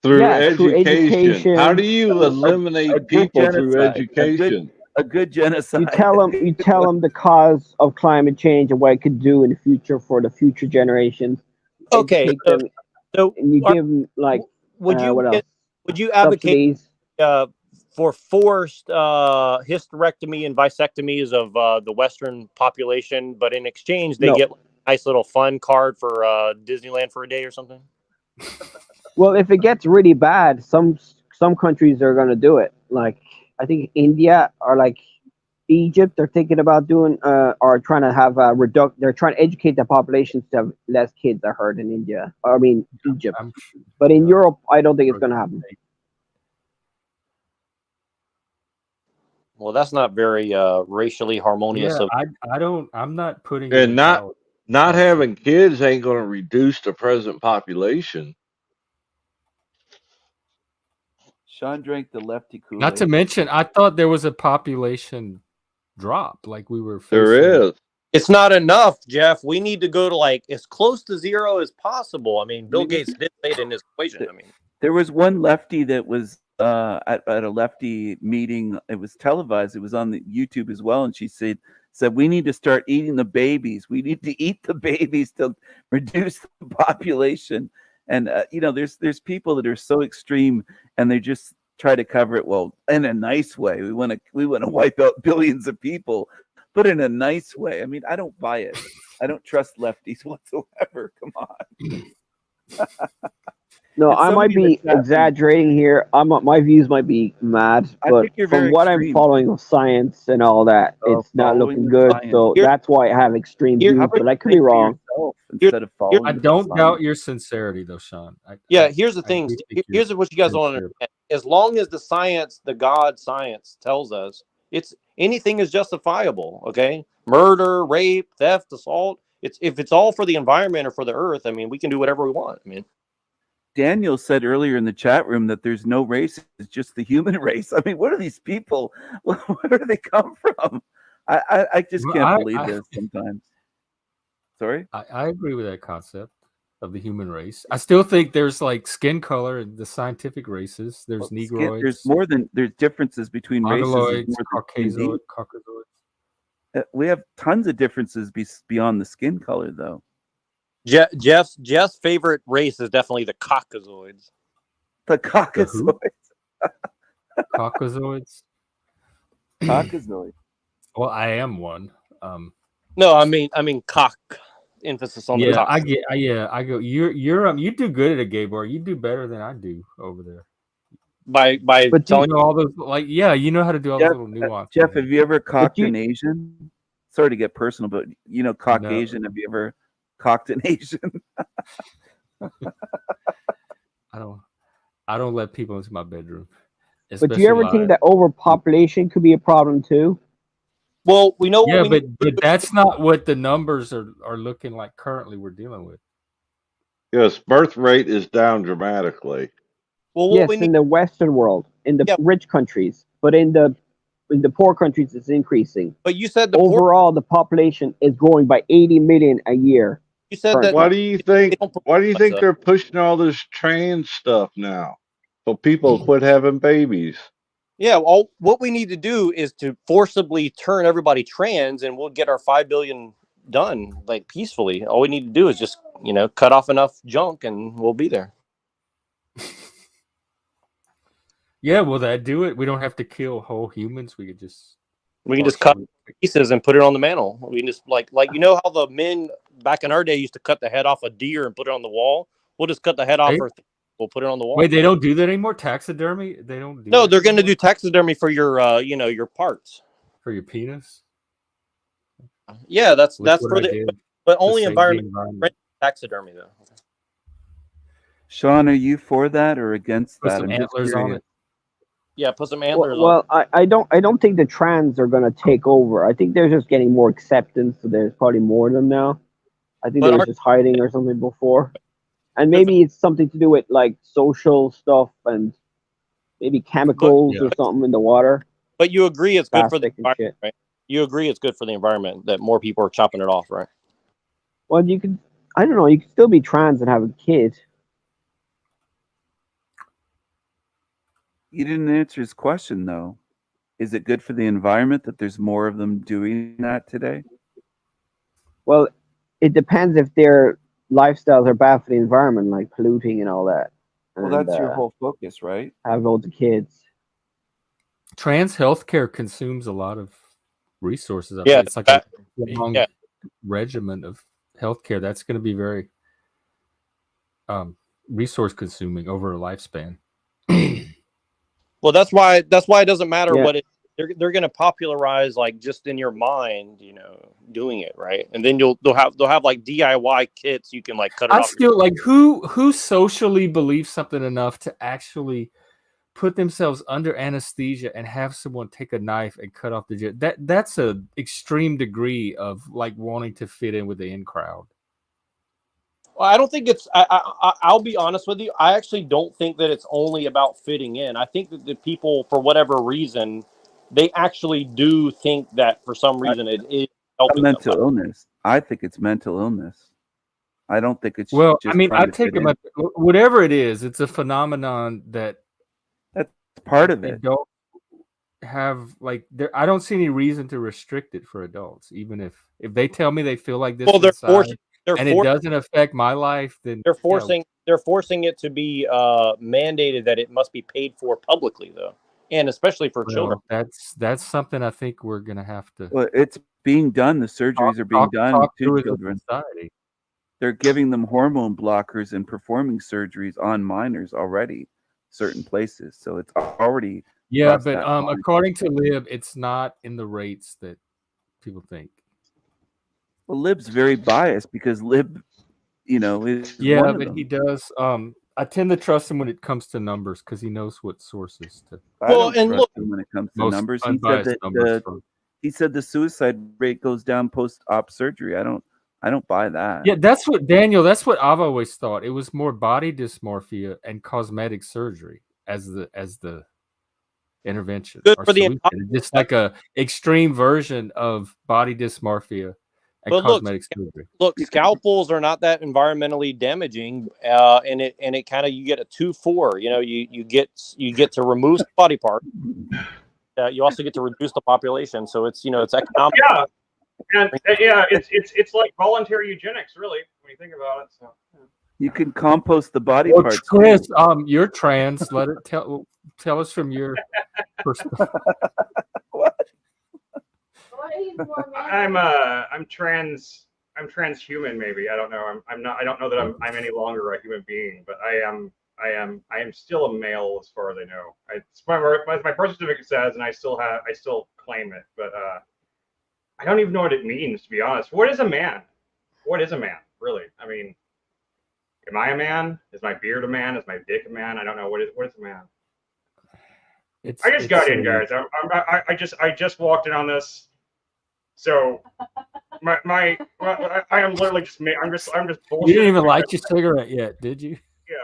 F: Through education. How do you eliminate people through education?
H: A good genocide.
G: You tell them the cause of climate change and what it could do in the future for the future generations.
I: Okay,
G: so and you give them like
I: would you advocate for forced hysterectomy and vasectomies of the Western population, but in exchange they get a nice little fun card for Disneyland for a day or something?
G: Well, if it gets really bad, some countries are going to do it. Like I think India or like Egypt, they're thinking about doing or trying to have a they're trying to educate the populations to have less kids are hurt in India. I mean Egypt. But in Europe, I don't think it's going to happen.
I: Well, that's not very racially harmonious.
B: Yeah, I'm not putting.
F: And not having kids ain't going to reduce the present population.
H: Sean drank the lefty Kool-Aid.
B: Not to mention, I thought there was a population drop. Like we were.
F: There is.
I: It's not enough, Jeff. We need to go to like as close to zero as possible. I mean, Bill Gates did say it in his equation. I mean,
H: there was one lefty that was at a lefty meeting. It was televised. It was on the YouTube as well, and she said we need to start eating the babies. We need to eat the babies to reduce the population. And there's people that are so extreme, and they just try to cover it in a nice way. We want to wipe out billions of people, but in a nice way. I mean, I don't buy it. I don't trust lefties whatsoever. Come on.
G: No,
H: And
G: I might
H: somebody in the
G: be
H: chat room-
G: exaggerating here. My views might be mad,
H: I
G: but
H: think you're
G: from
H: very
G: what I'm
H: extreme.
G: following of science and all that,
H: Oh,
G: it's not
H: following
G: looking
H: the
G: good.
H: science.
G: So
I: Here-
G: that's why I have extreme
I: here-
G: views,
H: How about
G: but I
H: you
G: could be
H: think for
G: wrong.
H: yourself instead of following
B: I
H: the
B: don't doubt
H: science?
B: your sincerity, though, Sean.
I: Yeah, here's the
B: I
I: thing.
B: do
I: Steve.
B: think you're
I: Here's what you guys don't
B: sincere.
I: understand. As long as the science, the God science tells us it's anything is justifiable, okay? Murder, rape, theft, assault. It's if it's all for the environment or for the earth, I mean, we can do whatever we want. I mean,
H: Daniel said earlier in the chat room that there's no race, it's just the human race. I mean, what are these people? Where do they come from? I just
B: Well,
H: can't believe this sometimes. Sorry?
B: I agree with that concept of the human race. I still think there's like skin color in the scientific races. There's
H: Well,
B: Negroids,
H: there's more than there's differences between races.
B: Mongoloids,
H: More than between
B: Caucasoids.
H: we have tons of differences beyond the skin color, though.
I: Jeff's favorite race is definitely the Caucasoids.
H: The Caucasoids.
B: Caucasoids.
H: Caucasoid.
B: Well, I am one.
I: No, I mean cock. Emphasis on the cock.
B: I go. You do good at a gay bar. You do better than I do over there.
I: By
G: But
I: telling
B: You know all those you know how to do all
H: Jeff,
B: those little nuances.
H: Jeff, have you ever cocked
G: you-
H: an Asian? Sorry to get personal, but you know, Caucasian. Have you ever cocked an Asian?
B: I don't let people into my bedroom.
G: But do you ever think that overpopulation could be a problem too?
I: well, we know.
B: Yeah,
I: what we
B: but that's not what the numbers are looking like currently. We're dealing with.
F: Yes, birth rate is down dramatically.
I: well, what
G: Yes,
I: we
G: in
I: need.
G: the Western world, in the
I: Yeah.
G: rich countries, but in the poor countries, it's increasing.
I: But you said the poor.
G: Overall, the population is growing by 80 million a year.
I: You said that.
F: Why do you think?
I: don't
F: Why do you think
I: so.
F: they're pushing all this trans stuff now? So people quit having babies.
I: Yeah, well, what we need to do is to forcibly turn everybody trans, and we'll get our 5 billion done like peacefully. All we need to do is just cut off enough junk, and we'll be there.
B: Yeah, will that do it? We don't have to kill whole humans. We could just
I: cut pieces and put it on the mantle. We can just like how the men back in our day used to cut the head off a deer and put it on the wall. We'll just cut the head off her. We'll put it on the wall.
B: Wait, they don't do that anymore? Taxidermy? They don't do
I: No,
B: that
I: they're going to
B: anymore?
I: do taxidermy for your your parts.
B: For your penis?
I: Yeah, that's
B: Look
I: for
B: what I
I: the
B: did
I: but
B: to
I: only
B: save the
I: environment taxidermy though.
H: Sean, are you for that or against
B: Put
H: that?
B: some
H: I'm just
B: antlers on
H: curious.
B: it.
I: Yeah, put some antlers on.
G: Well, I don't think the trans are going to take over. I think they're just getting more acceptance, so there's probably more of them now. I think
I: But
G: they were just hiding or something before. And maybe it's something to do with like social stuff and maybe chemicals or something in the water.
I: But you agree it's good for the
G: Plastic and
I: environment, right? You agree it's good for the environment that more people are chopping it off, right?
G: Well, I don't know, you can still be trans and have a kid.
H: You didn't answer his question, though. Is it good for the environment that there's more of them doing that today?
G: Well, it depends if their lifestyles are bad for the environment, like polluting and all that.
H: Well, that's your whole focus, right?
G: Have loads of kids.
B: Trans healthcare consumes a lot of resources.
I: Yeah,
B: It's like a long regimen of healthcare. That's going to be very resource consuming over a lifespan.
I: Well, that's why it doesn't matter what it. They're going to popularize like just in your mind, doing it right, and then they'll have like DIY kits you can like cut it off.
B: I still like who socially believes something enough to actually put themselves under anesthesia and have someone take a knife and cut off the jet. That's a extreme degree of like wanting to fit in with the in crowd.
I: Well, I don't think it's. I'll be honest with you. I actually don't think that it's only about fitting in. I think that the people, for whatever reason, they actually do think that for some reason it is helping
H: mental
I: them.
H: illness. I think it's mental illness. I don't think it's
B: Well,
H: just
B: I mean, I
H: trying to
B: take
H: fit
B: them
H: in.
B: whatever it is. It's a phenomenon that's
H: part of it.
B: Don't have like there. I don't see any reason to restrict it for adults, even if they tell me they feel like this.
I: Well, they're
B: inside,
I: forcing.
B: It doesn't affect my life, then
I: they're forcing it to be mandated that it must be paid for publicly, though, and especially for children.
B: That's something I think we're gonna have to.
H: Well, it's being done. The surgeries are being done
B: talk
H: to
B: to as a
H: children.
B: society.
H: They're giving them hormone blockers and performing surgeries on minors already, certain places. So it's already
B: Yeah,
H: crossed
B: but
H: that line.
B: according to Lib, it's not in the rates that people think.
H: Well, Lib's very biased because Lib, is one
B: Yeah,
H: of
B: but
H: them.
B: he does. I tend to trust him when it comes to numbers because he knows what sources to.
H: I
I: Well,
H: don't
I: and
H: trust
I: look,
H: him when it comes to
B: Most
H: numbers. He said
B: unbiased
H: that
B: numbers from.
H: he said the suicide rate goes down post-op surgery. I don't buy that.
B: Yeah, that's what Daniel. That's what I've always thought. It was more body dysmorphia and cosmetic surgery as the intervention
I: good
B: or
I: for the
B: solution. It's just like a extreme version of body dysmorphia and
I: But look,
B: cosmetic surgery.
I: scalpels are not that environmentally damaging, and it kind of, you get a 2-4. You get to remove some body part. You also get to reduce the population, so it's it's economic.
A: Yeah, and yeah, it's like voluntary eugenics, really, when you think about it. So.
H: You can compost the body
B: Well,
H: parts.
B: Chris, you're trans. Let it tell us from your perspective.
A: I'm transhuman, maybe. I don't know. I'm not. I don't know that I'm any longer a human being, but I am still a male as far as I know. It's my birth certificate says, and I still claim it, but I don't even know what it means, to be honest. What is a man? What is a man, really? I mean, am I a man? Is my beard a man? Is my dick a man? I don't know. What is a man? I just got in, guys. I just walked in on this. So I am literally just I'm just bullshitting.
B: You didn't even light your cigarette yet, did you?
A: Yeah,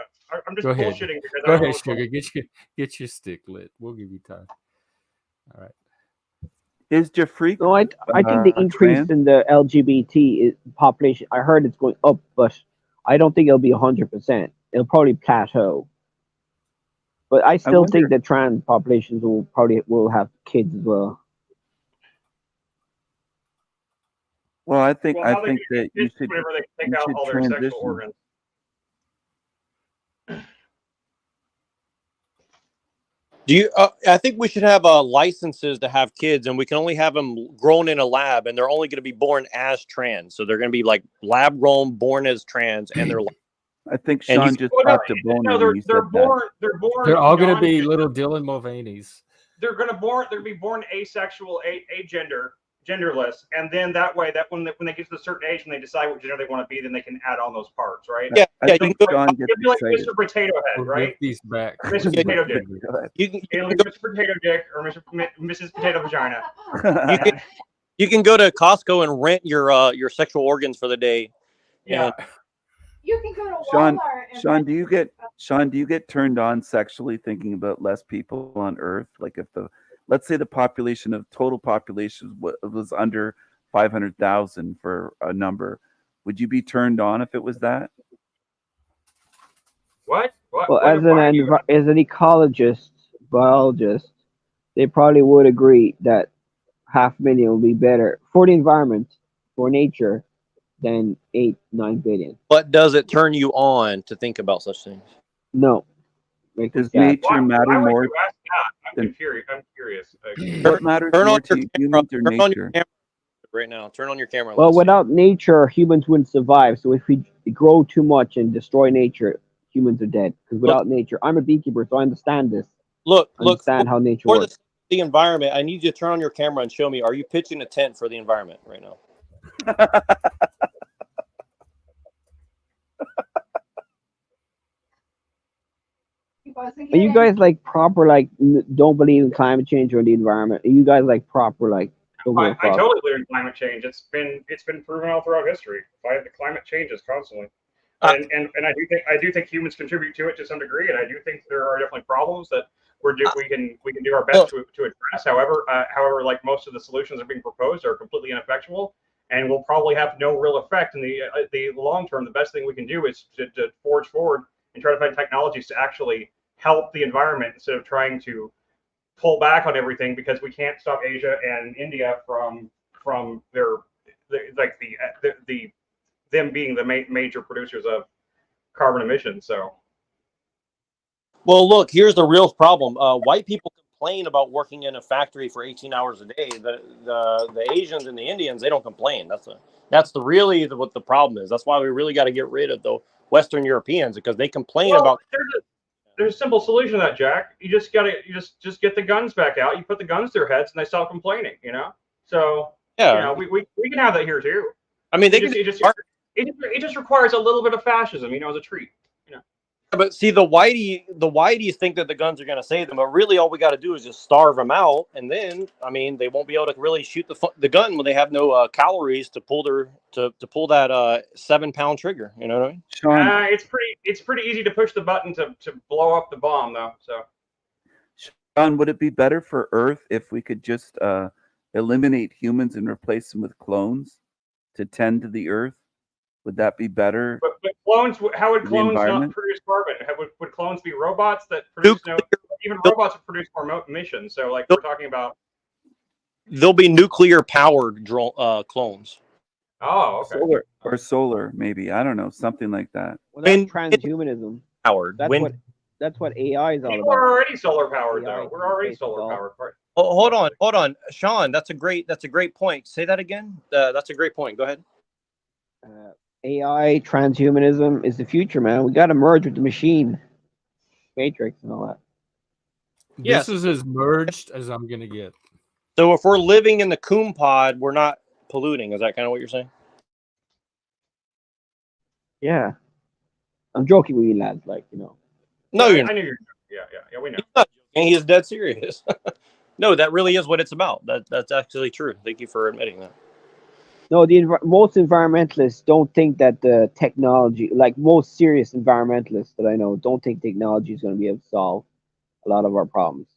A: I'm just
B: Go ahead.
A: bullshitting because
B: Go
A: I
B: ahead,
A: don't know.
B: Sugar. Get your stick lit. We'll give you time. All right.
H: Is Jeffrey?
G: No, I think the increase
H: trans?
G: in the LGBT population, I heard it's going up, but I don't think it'll be 100%. It'll probably plateau. But I still think that trans populations will have kids as well.
H: Well, I think
A: Well,
H: that you should
A: whenever they take out all their
H: transition.
A: sexual organs.
I: Do you? I think we should have licenses to have kids, and we can only have them grown in a lab, and they're only going to be born as trans. So they're going to be like lab grown, born as trans, and they're.
H: I think Sean just talked to Boner.
A: No, they're born.
B: They're all going to be little Dylan Mulvaney's.
A: They're going to be born asexual, genderless, and then that way, that when they get to a certain age and they decide what gender they want to be, then they can add on those parts, right?
I: Yeah.
A: You can be like Mr. Potato Head, right?
B: These back.
A: Mr. Potato Dick.
I: You can
A: Mr. Potato Dick or Mrs. Potato Vagina.
I: You can go to Costco and rent your sexual organs for the day.
A: Yeah.
E: You can go to Walmart.
H: Sean, do you get turned on sexually thinking about less people on Earth? Like if let's say the total population was under 500,000 for a number, would you be turned on if it was that?
A: What?
G: Well, as an ecologist, biologist, they probably would agree that 500,000 will be better for the environment, for nature, than 8-9 billion.
I: But does it turn you on to think about such things?
G: No.
H: Does nature matter more?
A: I'm curious.
H: What matters more to humans or nature?
I: On your camera right now. Turn on your camera.
G: Well, without nature, humans wouldn't survive. So if we grow too much and destroy nature, humans are dead. Because without nature, I'm a beekeeper, so I understand this.
I: Understand
G: how nature
I: for
G: works.
I: the environment, I need you to turn on your camera and show me. Are you pitching a tent for the environment right now?
G: Are you guys like proper don't believe in climate change or the environment? Are you guys like proper
A: I totally believe in climate change. It's been proven all throughout history. The climate changes constantly, and I do think humans contribute to it to some degree, and I do think there are definitely problems that we can do our best to address. However, like most of the solutions that are being proposed are completely ineffectual, and will probably have no real effect in the long term. The best thing we can do is to forge forward and try to find technologies to actually help the environment instead of trying to pull back on everything, because we can't stop Asia and India from them being the major producers of carbon emissions. So,
I: well, look, here's the real problem. White people complain about working in a factory for 18 hours a day. The Asians and the Indians, they don't complain. That's what the problem is. That's why we really got to get rid of the Western Europeans, because they complain about.
A: There's a simple solution to that, Jack. You just get the guns back out. You put the guns to their heads, and they stop complaining. So
I: Yeah,
A: we can have that here too.
I: I mean,
A: it just requires a little bit of fascism, as a treat.
I: But see, the whiteys think that the guns are going to save them, but really all we got to do is just starve them out, and then they won't be able to really shoot the gun when they have no calories to pull that 7-pound trigger. You know what I mean?
H: Sean,
A: it's pretty easy to push the button to blow up the bomb, though. So,
H: Sean, would it be better for Earth if we could just eliminate humans and replace them with clones to tend to the Earth? Would that be better?
A: But clones, how would clones not produce carbon? Would clones be robots that produce even robots would produce more emissions? So, we're talking about.
I: There'll be nuclear powered clones.
A: Oh, okay.
H: Solar, maybe. I don't know, something like that.
G: Well, that's transhumanism.
I: Powered.
G: That's what AI is all about.
A: We're already solar powered, though. We're already solar powered.
I: Oh, hold on, Sean. That's a great point. Say that again. That's a great point. Go ahead.
G: AI transhumanism is the future, man. We got to merge with the machine, Matrix, and all that.
B: This is as merged as I'm gonna get.
I: So if we're living in the coom pod, we're not polluting. Is that kind of what you're saying?
G: Yeah, I'm joking with you lads,
I: No, you're not.
A: I knew you're. Yeah, we know.
I: He's not joking. He is dead serious. No, that really is what it's about. That's actually true. Thank you for admitting that.
G: No, most environmentalists don't think that the technology, like most serious environmentalists that I know, don't think technology is going to be able to solve a lot of our problems.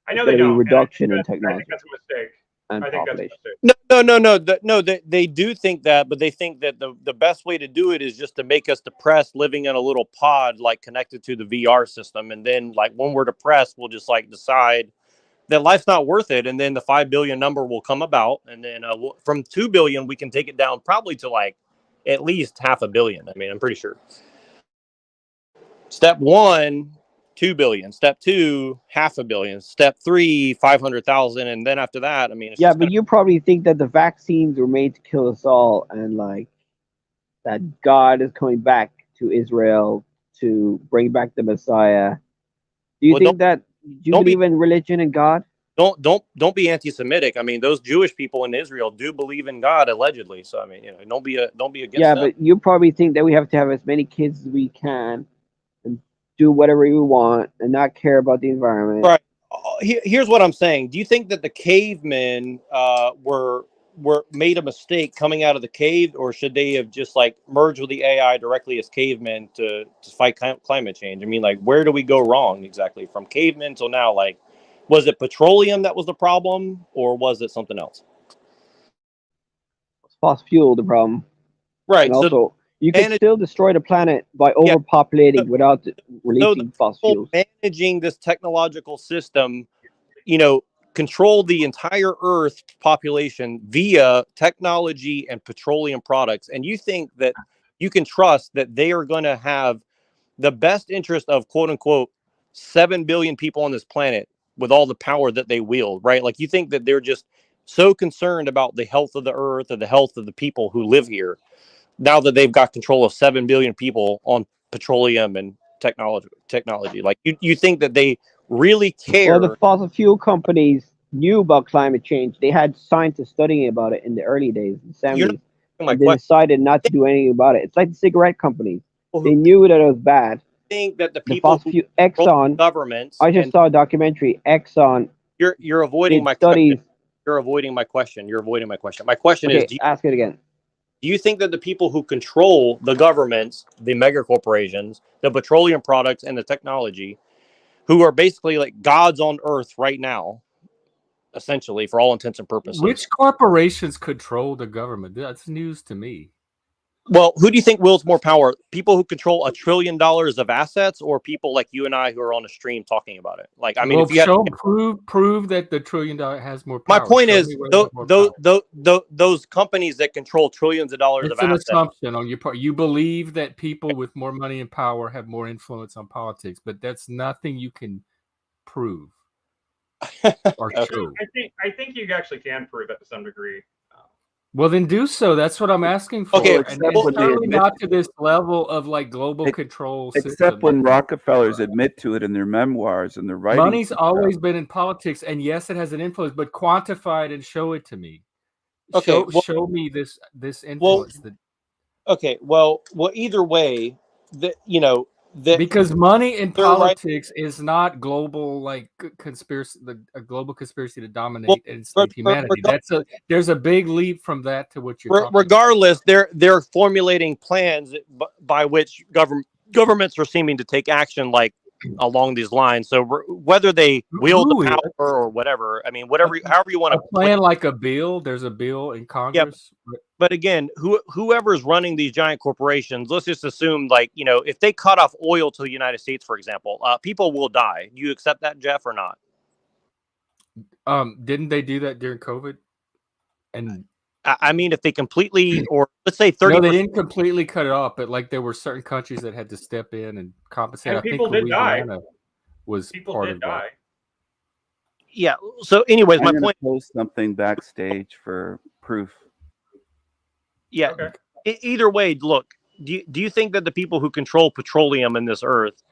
A: I know they don't.
G: Reduction in technology.
A: I think that's a mistake.
G: And
A: I think
G: population.
A: that's a mistake.
I: No. They do think that, but they think that the best way to do it is just to make us depressed, living in a little pod, connected to the VR system, and then when we're depressed, we'll just decide that life's not worth it, and then the 5 billion number will come about, and then from 2 billion we can take it down probably to at least 500 million. I mean, I'm pretty sure. Step 1, 2 billion. Step 2, 500 million. Step 3, 500,000, and then after that, I mean,
G: but you probably think that the vaccines were made to kill us all, and that God is coming back to Israel to bring back the Messiah. Do you think that? Do you believe in religion and God?
I: Don't be anti-Semitic. I mean, those Jewish people in Israel do believe in God, allegedly. So I mean, don't be against.
G: Yeah,
I: them.
G: but you probably think that we have to have as many kids as we can and do whatever we want and not care about the environment.
I: Right. Here's what I'm saying. Do you think that the cavemen were made a mistake coming out of the cave, or should they have just merged with the AI directly as cavemen to fight climate change? I mean, where do we go wrong exactly from cavemen till now? Was it petroleum that was the problem, or was it something else?
G: Fossil fuel the problem,
I: right?
G: And also, you can still destroy the planet by overpopulating without releasing fossil fuels.
I: Managing this technological system, control the entire Earth population via technology and petroleum products, and you think that you can trust that they are going to have the best interest of quote unquote 7 billion people on this planet with all the power that they wield, right? You think that they're just so concerned about the health of the Earth or the health of the people who live here now that they've got control of 7 billion people on petroleum and technology. You think that they really care?
G: Well, the fossil fuel companies knew about climate change. They had scientists studying about it in the early days, in the 70s. And they decided not to do anything about it. It's like the cigarette companies. They knew that it was bad.
I: Think that the people
G: who Exxon
I: governments.
G: I just saw a documentary. Exxon.
I: You're avoiding my
G: studies.
I: Question. You're avoiding my question. My question is:
G: ask it again.
I: Do you think that the people who control the governments, the mega corporations, the petroleum products, and the technology, who are basically gods on Earth right now, essentially for all intents and purposes?
B: Which corporations control the government? That's news to me.
I: Well, who do you think wields more power? People who control $1 trillion of assets, or people like you and I who are on a stream talking about it? If you
B: prove that the $1 trillion has more power.
I: My point is, those companies that control trillions of dollars of assets.
B: It's an assumption on your part. You believe that people with more money and power have more influence on politics, but that's nothing you can prove. or
I: Okay.
B: show?
A: I think you actually can prove it to some degree.
B: Well, then do so. That's what I'm asking for.
I: Okay,
B: And
H: except
B: it's
H: when they
B: certainly
H: admit
B: not to this level of like global
H: Ex-
B: control
H: Except
B: system.
H: when Rockefellers admit to it in their memoirs and their writings.
B: Money's always been in politics, and yes, it has an influence, but quantify it and show it to me.
I: Okay, well,
B: Show me this influence.
I: okay, well, either way, that
B: Because money in
I: they're right.
B: politics is not global, like conspiracy, a global conspiracy to dominate
I: Well,
B: and enslave humanity. There's a big leap from that to what you're talking about.
I: regardless, they're formulating plans by which governments are seeming to take action like along these lines. So whether they wield the power or whatever, I mean, however you want to
B: plan like a bill. There's a bill in Congress.
I: Yeah, but again, whoever's running these giant corporations, let's just assume, like, if they cut off oil to the United States, for example, people will die. Do you accept that, Jeff, or not?
B: Didn't they do that during COVID? And
I: I mean, if they completely, or let's say 30%.
B: No, they didn't completely cut it off, but like there were certain countries that had to step in and compensate.
A: And
B: I think
A: people did die.
B: Louisiana was part of that.
I: Yeah. So, anyways, my point.
H: Post something backstage for proof.
I: Yeah. Okay. Either way, look. Do you think that the people who control petroleum in this earth,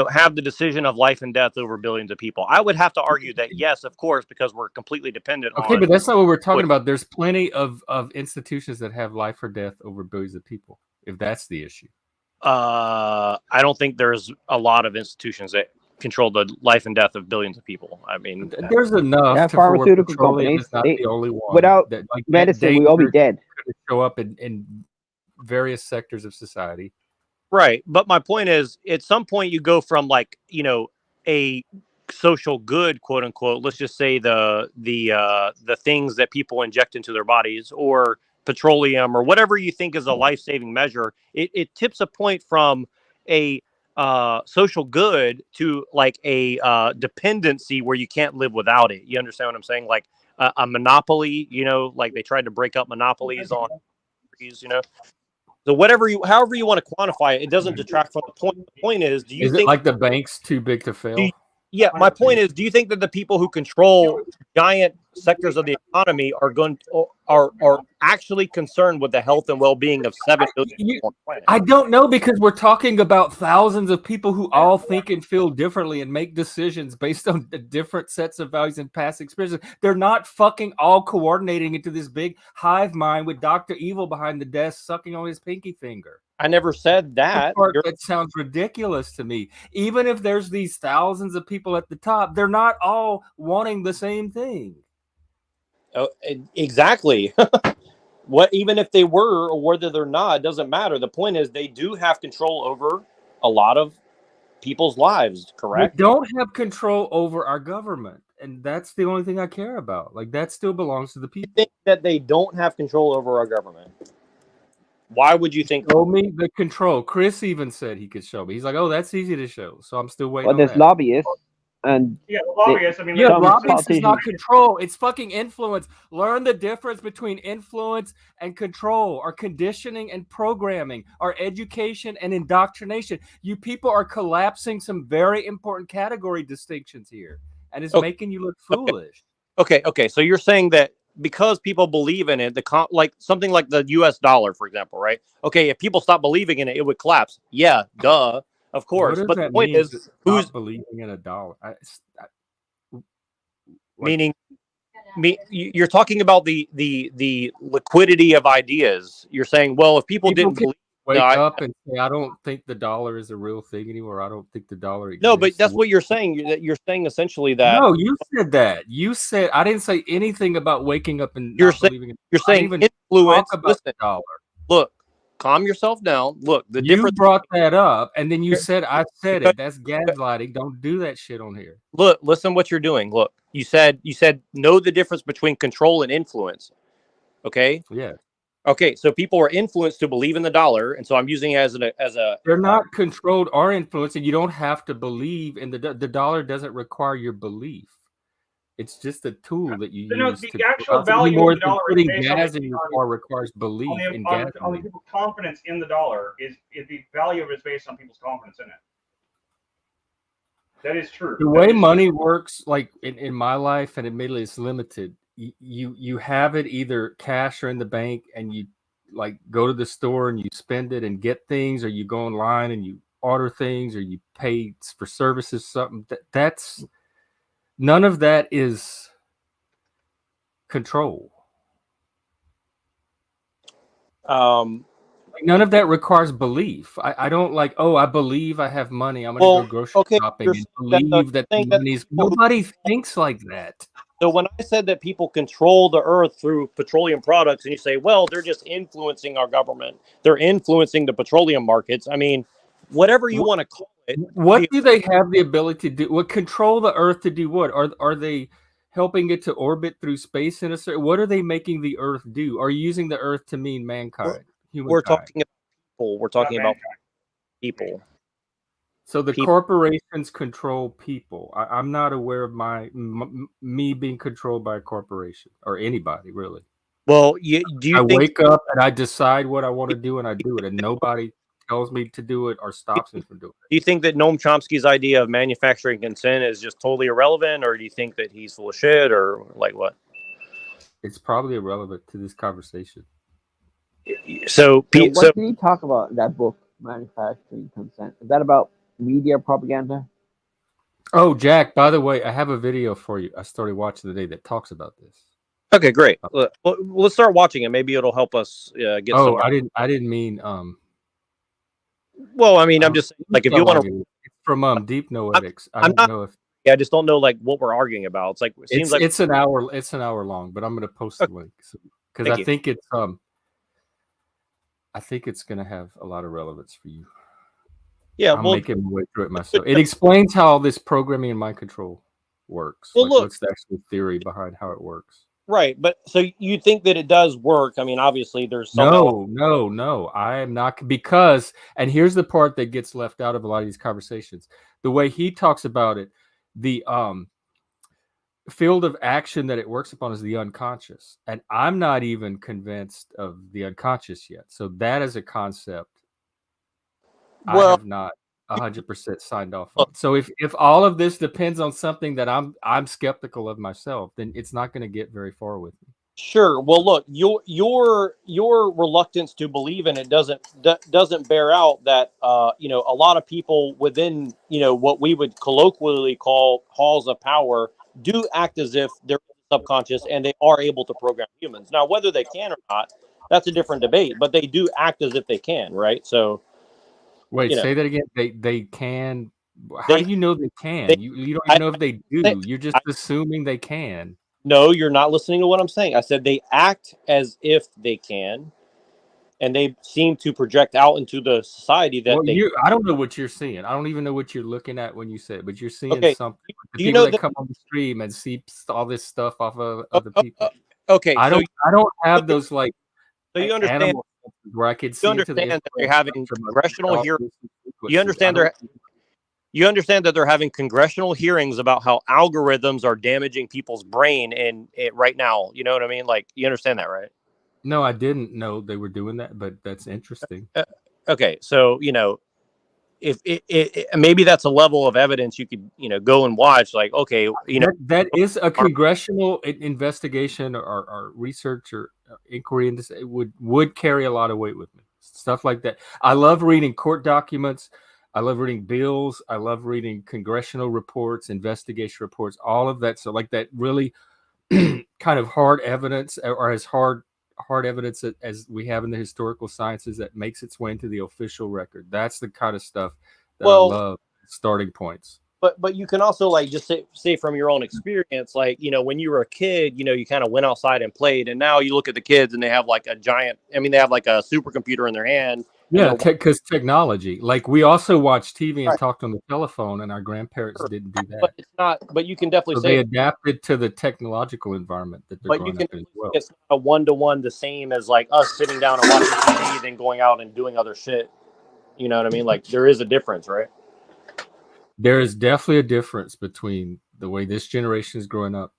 I: have the decision of life and death over billions of people? I would have to argue that yes, of course, because we're completely dependent on.
B: Okay, but that's not what we're talking about. There's plenty of institutions that have life or death over billions of people, if that's the issue.
I: I don't think there's a lot of institutions that control the life and death of billions of people. I mean,
B: there's enough.
G: Yeah, pharmaceutical companies.
B: Not the only one.
G: Without
B: that, like,
G: medicine, we all be dead.
B: Show up in various sectors of society.
I: Right. But my point is, at some point you go from like, a social good, quote unquote, let's just say the things that people inject into their bodies, or petroleum, or whatever you think is a life-saving measure. It tips a point from a social good to like a dependency where you can't live without it. You understand what I'm saying? Like a monopoly, like they tried to break up monopolies on trees, So however you want to quantify it, it doesn't detract from the point. The point is, do you think
B: it like the bank's too big to fail?
I: Yeah, my point is, do you think that the people who control giant sectors of the economy are actually concerned with the health and well-being of 7 billion people on the planet?
B: I don't know, because we're talking about thousands of people who all think and feel differently and make decisions based on the different sets of values and past experiences. They're not fucking all coordinating into this big hive mind with Dr. Evil behind the desk sucking on his pinky finger.
I: I never said that.
B: That sounds ridiculous to me. Even if there's these thousands of people at the top, they're not all wanting the same thing.
I: Oh, exactly. Even if they were, or whether they're not, it doesn't matter. The point is, they do have control over a lot of people's lives, correct?
B: They don't have control over our government, and that's the only thing I care about. Like, that still belongs to the people.
I: You think that they don't have control over our government? Why would you think?
B: Show me the control. Chris even said he could show me. He's like, "Oh, that's easy to show." So I'm still waiting.
G: Well, there's lobbyists, and
A: lobbyists. I mean,
B: lobbyists is not control. It's fucking influence. Learn the difference between influence and control, or conditioning and programming, or education and indoctrination. You people are collapsing some very important category distinctions here, and it's making you look foolish.
I: Okay. So you're saying that because people believe in it, like something like the U.S. dollar, for example, right? Okay, if people stop believing in it, it would collapse. Yeah, duh, of course. But the point is, who's
B: believing in a dollar?
I: You're talking about the liquidity of ideas. You're saying, well, if people didn't believe,
B: wake up and say, I don't think the dollar is a real thing anymore. I don't think the dollar exists.
I: No, but that's what you're saying. You're saying essentially that.
B: No, you said that. You said I didn't say anything about waking up and
I: you're
B: believing in.
I: You're saying influence.
B: About the dollar.
I: Look, calm yourself down. Look, the
B: you
I: difference.
B: Brought that up, and then you said I said it. That's gaslighting. Don't do that shit on here.
I: Look, listen what you're doing. Look, you said know the difference between control and influence. Okay.
B: Yeah.
I: Okay, so people are influenced to believe in the dollar, and so I'm using it as a.
B: They're not controlled or influenced, and you don't have to believe in the dollar. Doesn't require your belief. It's just a tool that you use.
A: The actual value of the dollar
B: putting gas in your car requires belief in gas.
A: On people's confidence in the dollar is the value of it is based on people's confidence in it. That is true.
B: The way money works, like in my life, and admittedly it's limited, you have it either cash or in the bank, and you like go to the store and you spend it and get things, or you go online and you order things, or you pay for services, something. That's none of that is control. None of that requires belief. I don't like, oh, I believe I have money. I'm going to go grocery shopping and believe that the money's. Nobody thinks like that.
I: So when I said that people control the earth through petroleum products, and you say, well, they're just influencing our government, they're influencing the petroleum markets. I mean, whatever you want to call it.
B: What do they have the ability to do? What control the earth to do what? Are they helping it to orbit through space in a certain? What are they making the earth do? Are you using the earth to mean mankind?
I: We're talking about people. We're talking about people.
B: So the corporations control people. I'm not aware of me being controlled by a corporation or anybody really.
I: Well, do you
B: I wake up and I decide what I want to do and I do it, and nobody tells me to do it or stops me from doing it.
I: Do you think that Noam Chomsky's idea of manufacturing consent is just totally irrelevant, or do you think that he's full of shit, or like what?
B: It's probably irrelevant to this conversation.
G: So what did he talk about in that book, Manufacturing Consent? Is that about media propaganda?
B: Oh, Jack, by the way, I have a video for you I started watching today that talks about this.
I: Okay, great. Well, let's start watching it. Maybe it'll help us get some.
B: I didn't mean
I: well, I mean, I'm just saying, like, if you want to,
B: it's from Deep Noetics. I don't know if.
I: Yeah, I just don't know like what we're arguing about. It's like seems like
B: it's an hour. It's an hour long, but I'm going to post the link because I think it's I think it's going to have a lot of relevance for you.
I: Yeah,
B: I'm making my way through it myself. It explains how all this programming and mind control works.
I: Well, look,
B: what's the actual theory behind how it works?
I: Right, but so you think that it does work? I mean, obviously, there's some.
B: No. I am not, because, and here's the part that gets left out of a lot of these conversations. The way he talks about it, the field of action that it works upon is the unconscious, and I'm not even convinced of the unconscious yet. So that is a concept I have not 100% signed off on. So if all of this depends on something that I'm skeptical of myself, then it's not going to get very far with me.
I: Sure. Well, look, your reluctance to believe in it doesn't bear out that a lot of people within what we would colloquially call halls of power do act as if they're subconscious and they are able to program humans. Now, whether they can or not, that's a different debate. But they do act as if they can, right? So.
B: Wait, say that again. They can. How do you know they can? You don't even know if they do. You're just assuming they can.
I: No, you're not listening to what I'm saying. I said they act as if they can, and they seem to project out into the society that
B: I don't know what you're seeing. I don't even know what you're looking at when you say it, but you're seeing something. The
I: do
B: people
I: you know
B: that come on the stream and see all this stuff off of other people.
I: Okay,
B: I don't have those like.
I: So you understand
B: where I could see
I: that they're having congressional hearings. You understand that they're having congressional hearings about how algorithms are damaging people's brain and right now. You know what I mean? Like, you understand that, right?
B: No, I didn't know they were doing that, but that's interesting.
I: Okay, so if maybe that's a level of evidence you could go and watch. Like, okay,
B: that is a congressional investigation or research or inquiry into it would carry a lot of weight with me. Stuff like that. I love reading court documents. I love reading bills. I love reading congressional reports, investigation reports, all of that. So like that really kind of hard evidence, or as hard evidence as we have in the historical sciences that makes its way into the official record. That's the kind of stuff that I love. Starting points.
I: But you can also like just say from your own experience, like, when you were a kid, you kind of went outside and played, and now you look at the kids and they have like they have like a supercomputer in their hand.
B: Yeah, because technology. Like, we also watched TV and talked on the telephone, and our grandparents didn't do that.
I: But it's not. But you can definitely say
B: they adapted to the technological environment that they're growing up in as well.
I: It's not a one-to-one the same as like us sitting down and watching TV, then going out and doing other shit. You know what I mean? Like, there is a difference, right?
B: There is definitely a difference between the way this generation is growing up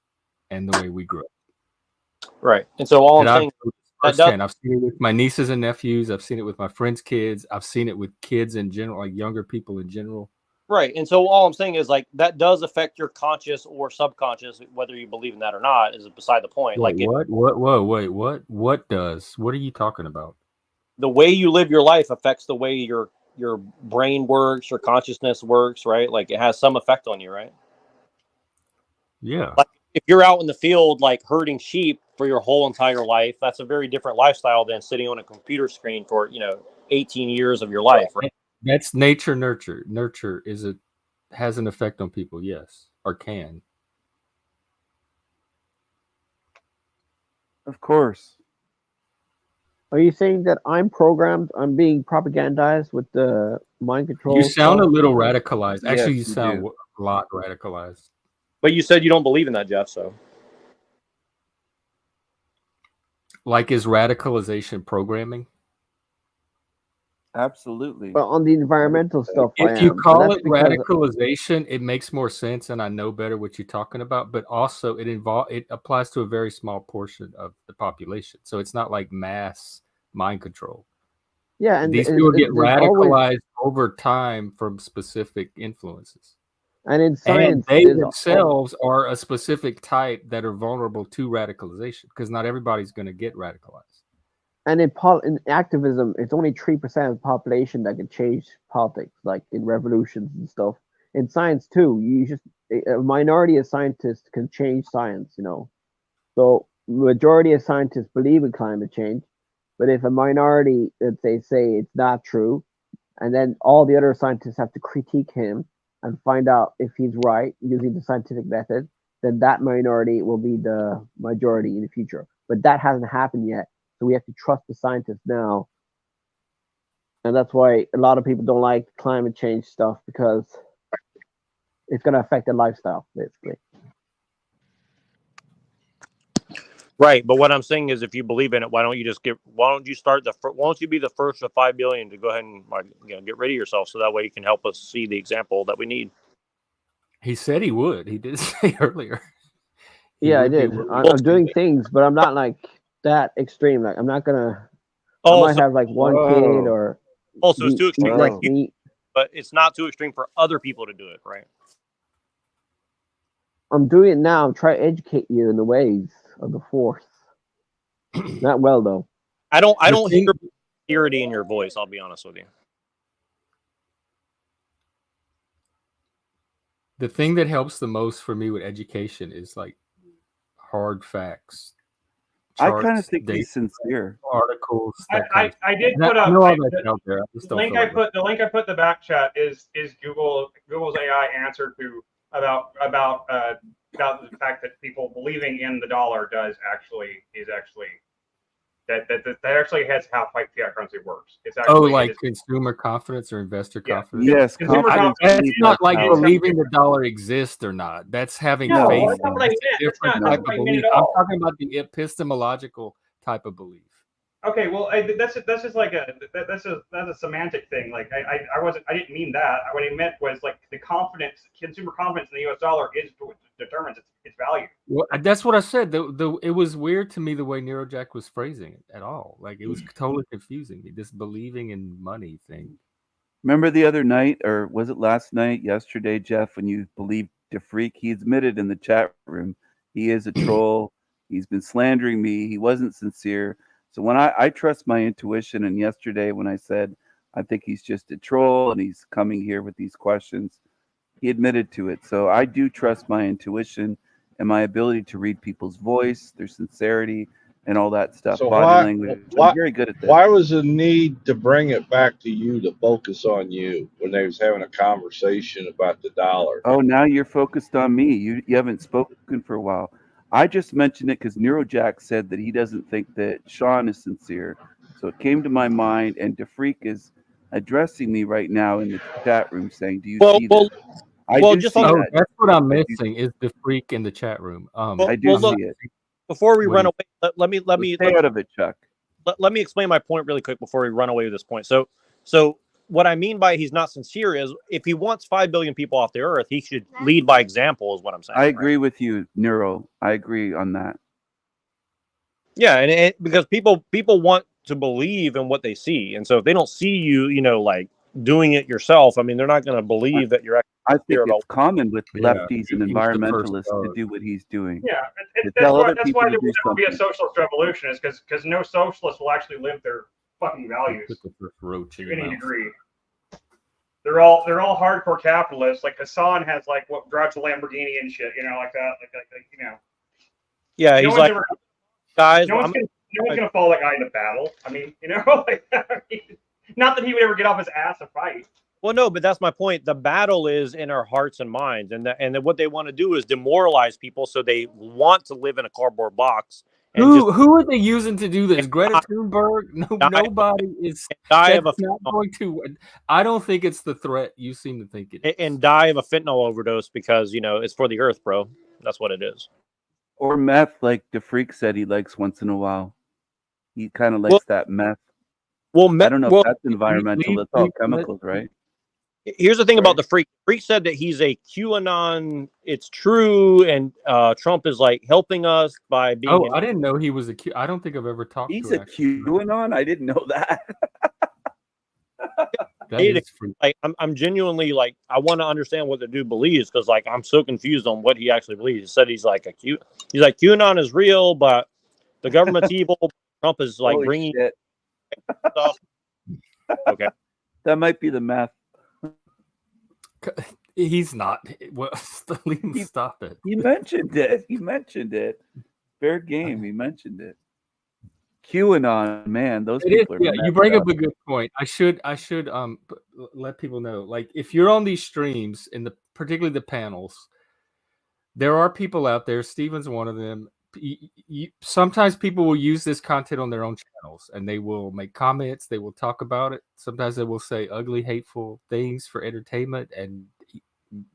B: and the way we grew up.
I: Right. And so all I'm saying,
B: I've seen it with my nieces and nephews. I've seen it with my friends' kids. I've seen it with kids in general, like younger people in general.
I: Right. And so all I'm saying is like that does affect your conscious or subconscious, whether you believe in that or not, is beside the point.
B: Wait,
I: Like
B: what does? What are you talking about?
I: the way you live your life affects the way your brain works, your consciousness works, right? Like it has some effect on you, right?
B: Yeah.
I: Like if you're out in the field like herding sheep for your whole entire life, that's a very different lifestyle than sitting on a computer screen for 18 years of your life, right?
B: That's nature nurture. Nurture has an effect on people, yes, or can.
H: Of course.
G: Are you saying that I'm programmed? I'm being propagandized with the mind control?
B: You sound a
G: stuff?
B: little radicalized. Actually, you
H: Yes, you
B: sound
H: do.
B: a lot radicalized.
I: But you said you don't believe in that, Jeff, so.
B: Like, is radicalization programming?
H: Absolutely.
G: But on the environmental stuff,
B: If
G: I
B: you
G: am.
B: call
G: But that's
B: it
G: because
B: radicalization, it makes more sense, and I know better what you're talking about. But also, it applies to a very small portion of the population, so it's not like mass mind control.
G: yeah, and
B: These people get
G: there's always,
B: radicalized over time from specific influences,
G: and in
B: and
G: science,
B: they
G: there's
B: themselves are a specific type that are vulnerable to radicalization because not everybody's going to get radicalized.
G: and in activism, it's only 3% of the population that can change politics, like in revolutions and stuff. In science too, a minority of scientists can change science. So majority of scientists believe in climate change, but if a minority, let's say it's not true, and then all the other scientists have to critique him and find out if he's right using the scientific method, then that minority will be the majority in the future. But that hasn't happened yet. So we have to trust the scientists now. And that's why a lot of people don't like climate change stuff, because it's going to affect their lifestyle, basically.
I: Right, but what I'm saying is, if you believe in it, why don't you be the first of 5 billion to go ahead and get rid of yourself, so that way you can help us see the example that we need.
B: He said he would. He did say earlier.
G: Yeah, I did. I'm doing things, but I'm not like that extreme. Like I'm not gonna. I might have like one kid or.
I: Also, it's too extreme,
G: like me.
I: But it's not too extreme for other people to do it, right?
G: I'm doing it now. I'm trying to educate you in the ways of the force. Not well though.
I: I don't hear purity in your voice. I'll be honest with you.
B: The thing that helps the most for me with education is like hard facts.
H: Charts, I kind of think he's sincere.
B: Articles.
K: I did put up the link I put in the back chat is Google's AI answer to about the fact that people believing in the dollar is actually that actually has how fiat currency works. It's actually
B: consumer confidence or investor confidence.
H: Yes,
K: consumer confidence.
B: That's not like believing the dollar exists or not. That's having faith.
K: It's
B: different type of belief. I'm talking about the epistemological type of belief.
K: Okay, well, that's just like that's a semantic thing. Like I didn't mean that. What I meant was like the consumer confidence in the U.S. dollar determines its value.
B: Well, that's what I said. It was weird to me the way NeuroJack was phrasing it at all. Like it was totally confusing me. This believing in money thing.
H: Remember the other night, or was it last night, yesterday, Jeff, when you believed DeFreak? He admitted in the chat room he is a troll. He's been slandering me. He wasn't sincere. So when I trust my intuition, and yesterday when I said I think he's just a troll and he's coming here with these questions, he admitted to it. So I do trust my intuition and my ability to read people's voice, their sincerity, and all that stuff.
F: So
H: body language. I'm very good at that.
F: Why was the need to bring it back to you to focus on you when they was having a conversation about the dollar?
H: Oh, now you're focused on me. You haven't spoken for a while. I just mentioned it because NeuroJack said that he doesn't think that Sean is sincere. So it came to my mind, and DeFreak is addressing me right now in the chat room saying, do you see that? I do see that.
B: That's what I'm missing is DeFreak in the chat room.
H: I do see it.
I: Before we run away, let me
H: stay out of it, Chuck.
I: Let me explain my point really quick before we run away with this point. So what I mean by he's not sincere is if he wants 5 billion people off the earth, he should lead by example, is what I'm saying.
H: I agree with you, Neuro. I agree on that.
I: Yeah, and because people want to believe in what they see, and so if they don't see you, like doing it yourself, I mean, they're not going to believe that you're actually
H: I think
I: here about.
H: it's common with
B: Yeah,
H: lefties and
B: he was the first
H: environmentalists to
B: dog.
H: do what he's doing.
K: Yeah,
H: To tell other
K: that's
H: people
K: why
H: to
K: there
H: do
K: will never be a
H: something.
K: socialist revolution, is because no socialist will actually live their fucking values
B: Put the first roach in
K: to
B: your
K: any
B: mouth.
K: degree. They're all hardcore capitalists. Like Hassan has like what drives a Lamborghini and shit, like that. Like you know.
I: Yeah,
K: No
I: he's
K: one's
I: like,
K: ever,
I: guys,
K: no one's gonna follow that guy into battle. I mean, like not that he would ever get off his ass and fight.
I: well, no, but that's my point. The battle is in our hearts and minds, and what they want to do is demoralize people, so they want to live in a cardboard box. And
B: Who are they using to do this? Greta
I: die-
B: Thunberg?
I: die-
B: Nobody is.
I: die
B: That's
I: of a
B: not going to. I don't think it's the threat you seem to think it is.
I: and die of a fentanyl overdose because it's for the earth, bro. That's what it is.
H: Or meth, like the freak said he likes once in a while. He kind of likes that meth.
I: Well,
H: I don't know if that's environmental. That's all chemicals, right?
I: Here's the thing about the freak. Freak said that he's a QAnon. It's true, and Trump is like helping us by being.
B: Oh, I didn't know he was a Q. I don't think I've ever talked
H: He's
B: to
H: a QAnon. I didn't know that.
I: Like, I'm genuinely like, I want to understand what the dude believes, because like I'm so confused on what he actually believes. He said he's like he's like QAnon is real, but the government's evil. Trump is like
H: Holy
I: bringing
H: shit.
I: stuff. Okay,
H: that might be the meth.
B: He's not. Well, stop it.
H: He mentioned it. He mentioned it. Fair game. He mentioned it. QAnon, man, those people are.
B: Yeah, you bring up a good point. I should let people know. Like, if you're on these streams, particularly the panels, there are people out there. Steven's one of them. Sometimes people will use this content on their own channels, and they will make comments. They will talk about it. Sometimes they will say ugly, hateful things for entertainment, and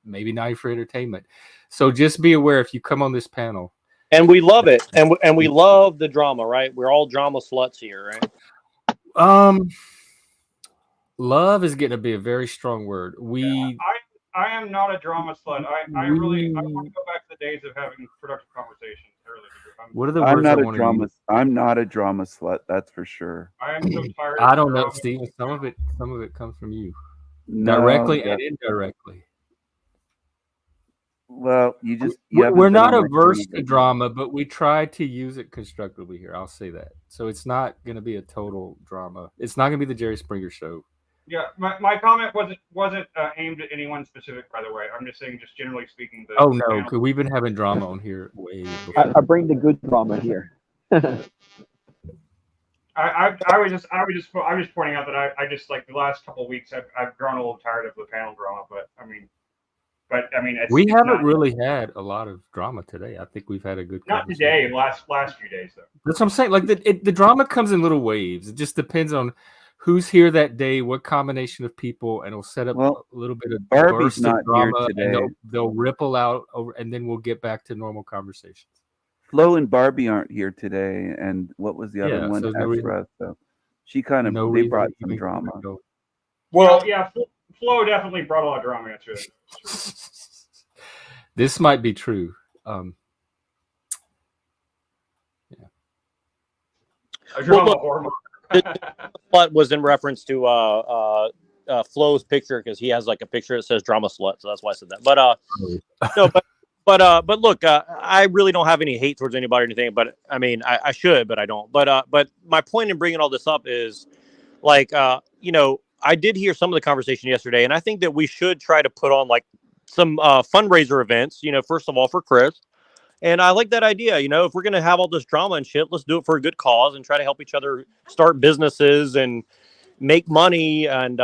B: maybe not for entertainment. So just be aware if you come on this panel.
I: and we love it, and we love the drama, right? We're all drama sluts here, right?
B: Love is getting to be a very strong word.
K: I am not a drama slut. I want to go back to the days of having productive conversations.
B: What are the words
H: I'm not
B: I
H: a
B: want
H: drama.
B: to use?
H: I'm not a drama slut. That's for sure.
K: I am so tired.
B: I don't know, Steve. Some of it comes from you, directly and indirectly.
H: Well,
B: we're not averse to drama, but we try to use it constructively here. I'll say that. So it's not going to be a total drama. It's not going to be the Jerry Springer show.
K: Yeah, my comment wasn't aimed at anyone specific, by the way. I'm just saying, just generally speaking.
B: Oh no, because we've been having drama on here way before.
G: I bring the good drama here.
K: I was just pointing out that I just like the last couple of weeks I've grown a little tired of the panel drama, but I mean
B: we haven't really had a lot of drama today. I think we've had a good.
K: Not today, last few days though.
B: That's what I'm saying. Like the drama comes in little waves. It just depends on who's here that day, what combination of people, and it'll set up a little bit of
H: Barbie's not
B: drama,
H: here today.
B: and they'll ripple out over, and then we'll get back to normal conversations.
H: Flo and Barbie aren't here today, and what was the other one?
B: So
H: Ezra. So she kind of they brought some drama.
K: Well, yeah, Flo definitely brought a lot of drama into it.
B: This might be true.
I: Slut was in reference to Flo's picture, because he has like a picture that says drama slut, so that's why I said that. But no, but look, I really don't have any hate towards anybody or anything. But I mean, I should, but I don't. But my point in bringing all this up is, like, I did hear some of the conversation yesterday, and I think that we should try to put on like some fundraiser events. First of all for Chris. And I like that idea. If we're going to have all this drama and shit, let's do it for a good cause and try to help each other start businesses and make money and,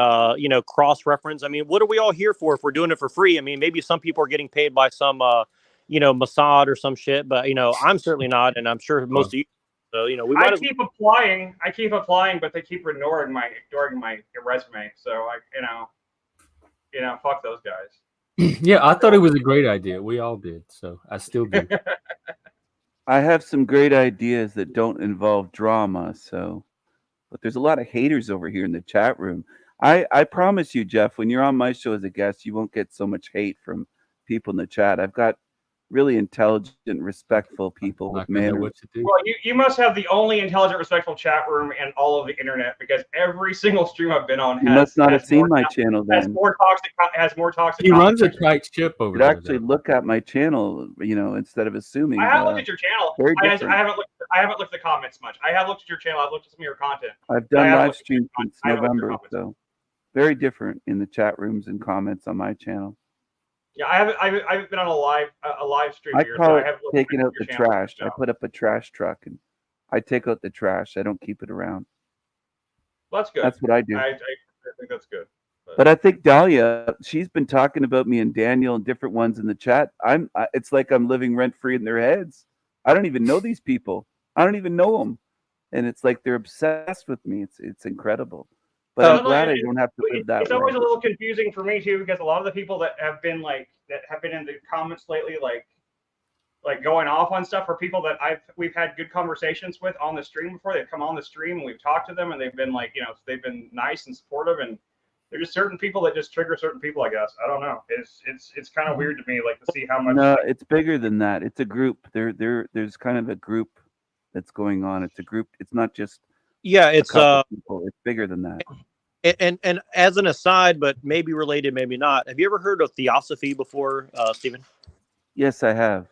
I: cross-reference. I mean, what are we all here for if we're doing it for free? I mean, maybe some people are getting paid by some, Mossad or some shit, but, I'm certainly not. And I'm sure most of you. So,
K: I keep applying, but they keep ignoring my resume. So fuck those guys.
B: Yeah, I thought it was a great idea. We all did, so I still do.
H: I have some great ideas that don't involve drama, but there's a lot of haters over here in the chat room. I promise you, Jeff, when you're on my show as a guest, you won't get so much hate from people in the chat. I've got really intelligent, respectful people with
B: Not gonna know
H: manners.
B: what to do.
K: Well, you must have the only intelligent, respectful chat room in all of the internet, because every single stream I've been on
H: You
K: has
H: must not have seen
K: more,
H: my channel
K: has
H: then.
K: more toxic has more toxic.
B: He runs a
K: comments.
B: tight ship over
H: You'd
B: there.
H: actually
B: though.
H: look at my channel, you know, instead of assuming.
K: I have looked at your channel.
H: Very
K: I
H: different.
K: haven't looked. I haven't looked at the comments much. I have looked at your channel. I've looked at some of your content.
H: I've
K: I
H: done
K: haven't
H: live
K: looked at your
H: streams
K: content.
H: since
K: I haven't looked at your
H: November,
K: comments.
H: so very different in the chat rooms and comments on my channel.
K: Yeah, I haven't been on a live stream
H: I
K: here,
H: call
K: so I
H: it
K: have looked
H: taking
K: at
H: out
K: your
H: the
K: channel.
H: trash. I put up a trash truck and I take out the trash. I don't keep it around.
K: Well, that's good.
H: That's what I do.
K: I think that's good.
H: But I think Dahlia, she's been talking about me and Daniel and different ones in the chat. It's like I'm living rent free in their heads. I don't even know these people. I don't even know them, and it's like they're obsessed with me. It's incredible. But I'm glad I don't have to live that
K: It's
H: way.
K: always a little confusing for me too, because a lot of the people that have been in the comments lately, like going off on stuff, are people that we've had good conversations with on the stream before. They've come on the stream and we've talked to them, and they've been they've been nice and supportive, and there's just certain people that just trigger certain people, I guess. I don't know. It's kind of weird to me, to see how much.
H: No, it's bigger than that. It's a group. There's kind of a group that's going on. It's a group. It's not just
I: it's
H: people. It's bigger than that.
I: And as an aside, but maybe related, maybe not. Have you ever heard of theosophy before, Stephen?
H: Yes, I have.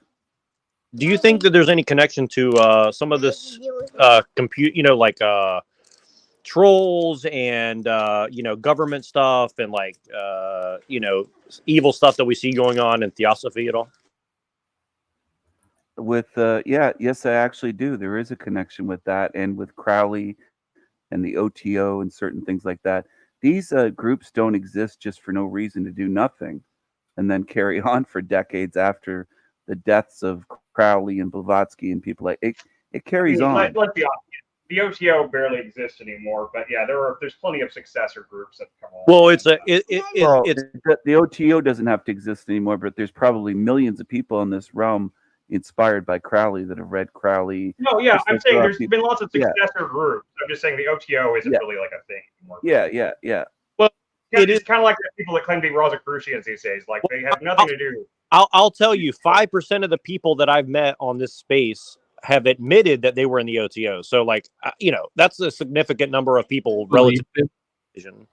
I: Do you think that there's any connection to some of this trolls and government stuff and evil stuff that we see going on in theosophy at all?
H: With yes, I actually do. There is a connection with that, and with Crowley and the OTO and certain things like that. These groups don't exist just for no reason to do nothing and then carry on for decades after the deaths of Crowley and Blavatsky and people like it. It carries on.
K: Let's be honest. The OTO barely exists anymore, but yeah, there's plenty of successor groups that come along.
I: Well,
H: the OTO doesn't have to exist anymore, but there's probably millions of people in this realm inspired by Crowley that have read Crowley.
K: No, yeah, I'm saying there's been lots of successor groups. I'm just saying the OTO isn't really like a thing anymore.
H: Yeah.
I: Well,
K: it's kind of like the people that claim to be Rosicrucians these days. Like, they have nothing to do.
I: I'll tell you, 5% of the people that I've met on this space have admitted that they were in the OTO. So, that's a significant number of people relative to vision.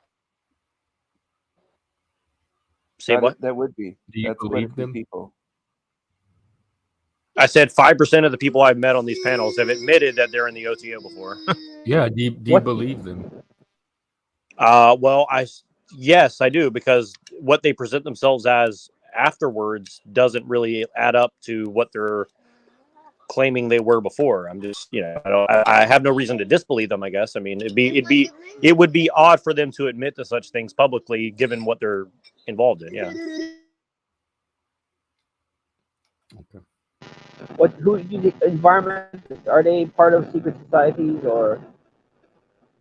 I: Say what?
H: That would be.
B: Do you believe them?
H: People.
I: I said 5% of the people I've met on these panels have admitted that they're in the OTO before.
B: Yeah. Do you believe them?
I: Well, yes, I do, because what they present themselves as afterwards doesn't really add up to what they're claiming they were before. I'm just, I have no reason to disbelieve them, I guess. I mean, it would be odd for them to admit to such things publicly, given what they're involved in. Yeah.
B: Okay.
G: Who do you think, environment? Are they part of secret societies or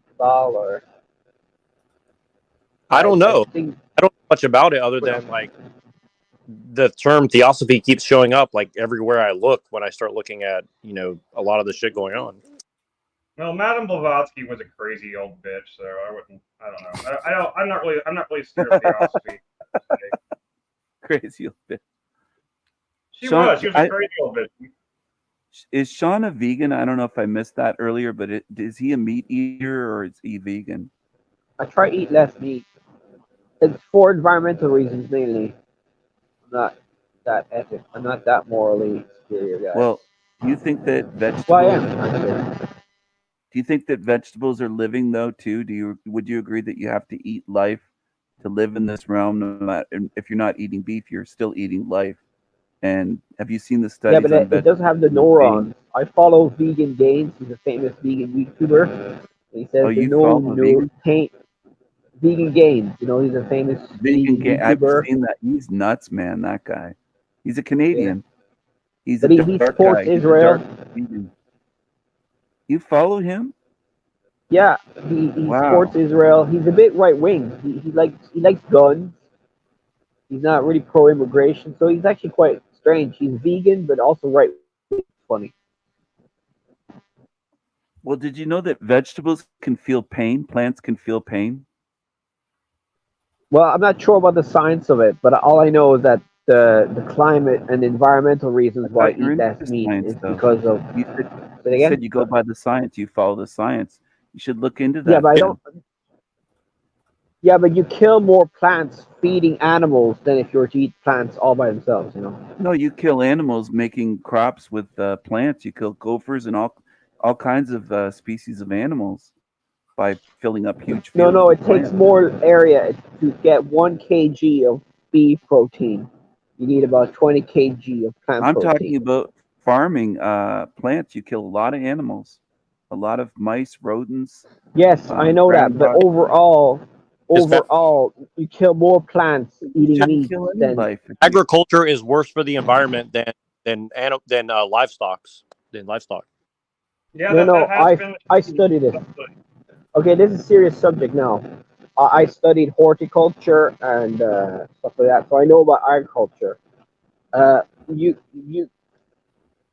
G: cabal or?
I: I don't know. I don't know much about it other than the term theosophy keeps showing up everywhere I look when I start looking at a lot of the shit going on.
K: Well, Madame Blavatsky was a crazy old bitch, so I don't know. I'm not really scared of theosophy.
H: Crazy old bitch.
K: She was a crazy old bitch.
H: Is Sean a vegan? I don't know if I missed that earlier, but is he a meat eater or is he vegan?
G: I try to eat less meat. It's for environmental reasons mainly. I'm not that ethic. I'm not that morally superior guy.
H: Well, do you think that vegetables?
G: Well, I am.
H: Do you think that vegetables are living though too? Would you agree that you have to eat life to live in this realm? No matter, if you're not eating beef, you're still eating life. And have you seen the studies?
G: Yeah, but it does have the neurons. I follow Vegan Gains. He's a famous vegan YouTuber. He says Vegan Gains. He's a famous vegan YouTuber.
H: I've seen that. He's nuts, man. That guy. He's a Canadian. Yeah.
G: He supports Israel.
H: You follow him?
G: Yeah, he supports Israel. He's a bit right wing. He likes guns. He's not really pro immigration, so he's actually quite strange. He's vegan, but also right wing. Funny.
H: Well, did you know that vegetables can feel pain? Plants can feel pain?
G: Well, I'm not sure about the science of it, but all I know is that the climate and environmental reasons why I
H: You're
G: eat
H: into
G: less meat
H: science,
G: is
H: though.
G: because of.
H: You
G: Say again?
H: said you go by the science. You follow the science. You should look into that.
G: Yeah, but I don't. Yeah, but you kill more plants feeding animals than if you were to eat plants all by themselves. You know.
H: No, you kill animals making crops with plants. You kill gophers and all kinds of species of animals by filling up huge fields.
G: No,
H: with
G: it takes
H: plants.
G: more area to get 1 kg of beef protein. You need about 20 kg of plant
H: I'm
G: protein.
H: talking about farming plants. You kill a lot of animals, a lot of mice, rodents.
G: Yes, I know that, but overall, you kill more plants eating meat than
I: agriculture is worse for the environment than livestock.
K: Yeah,
G: no,
K: that has been.
G: I studied it. Okay, this is a serious subject now. I studied horticulture and stuff like that, so I know about agriculture.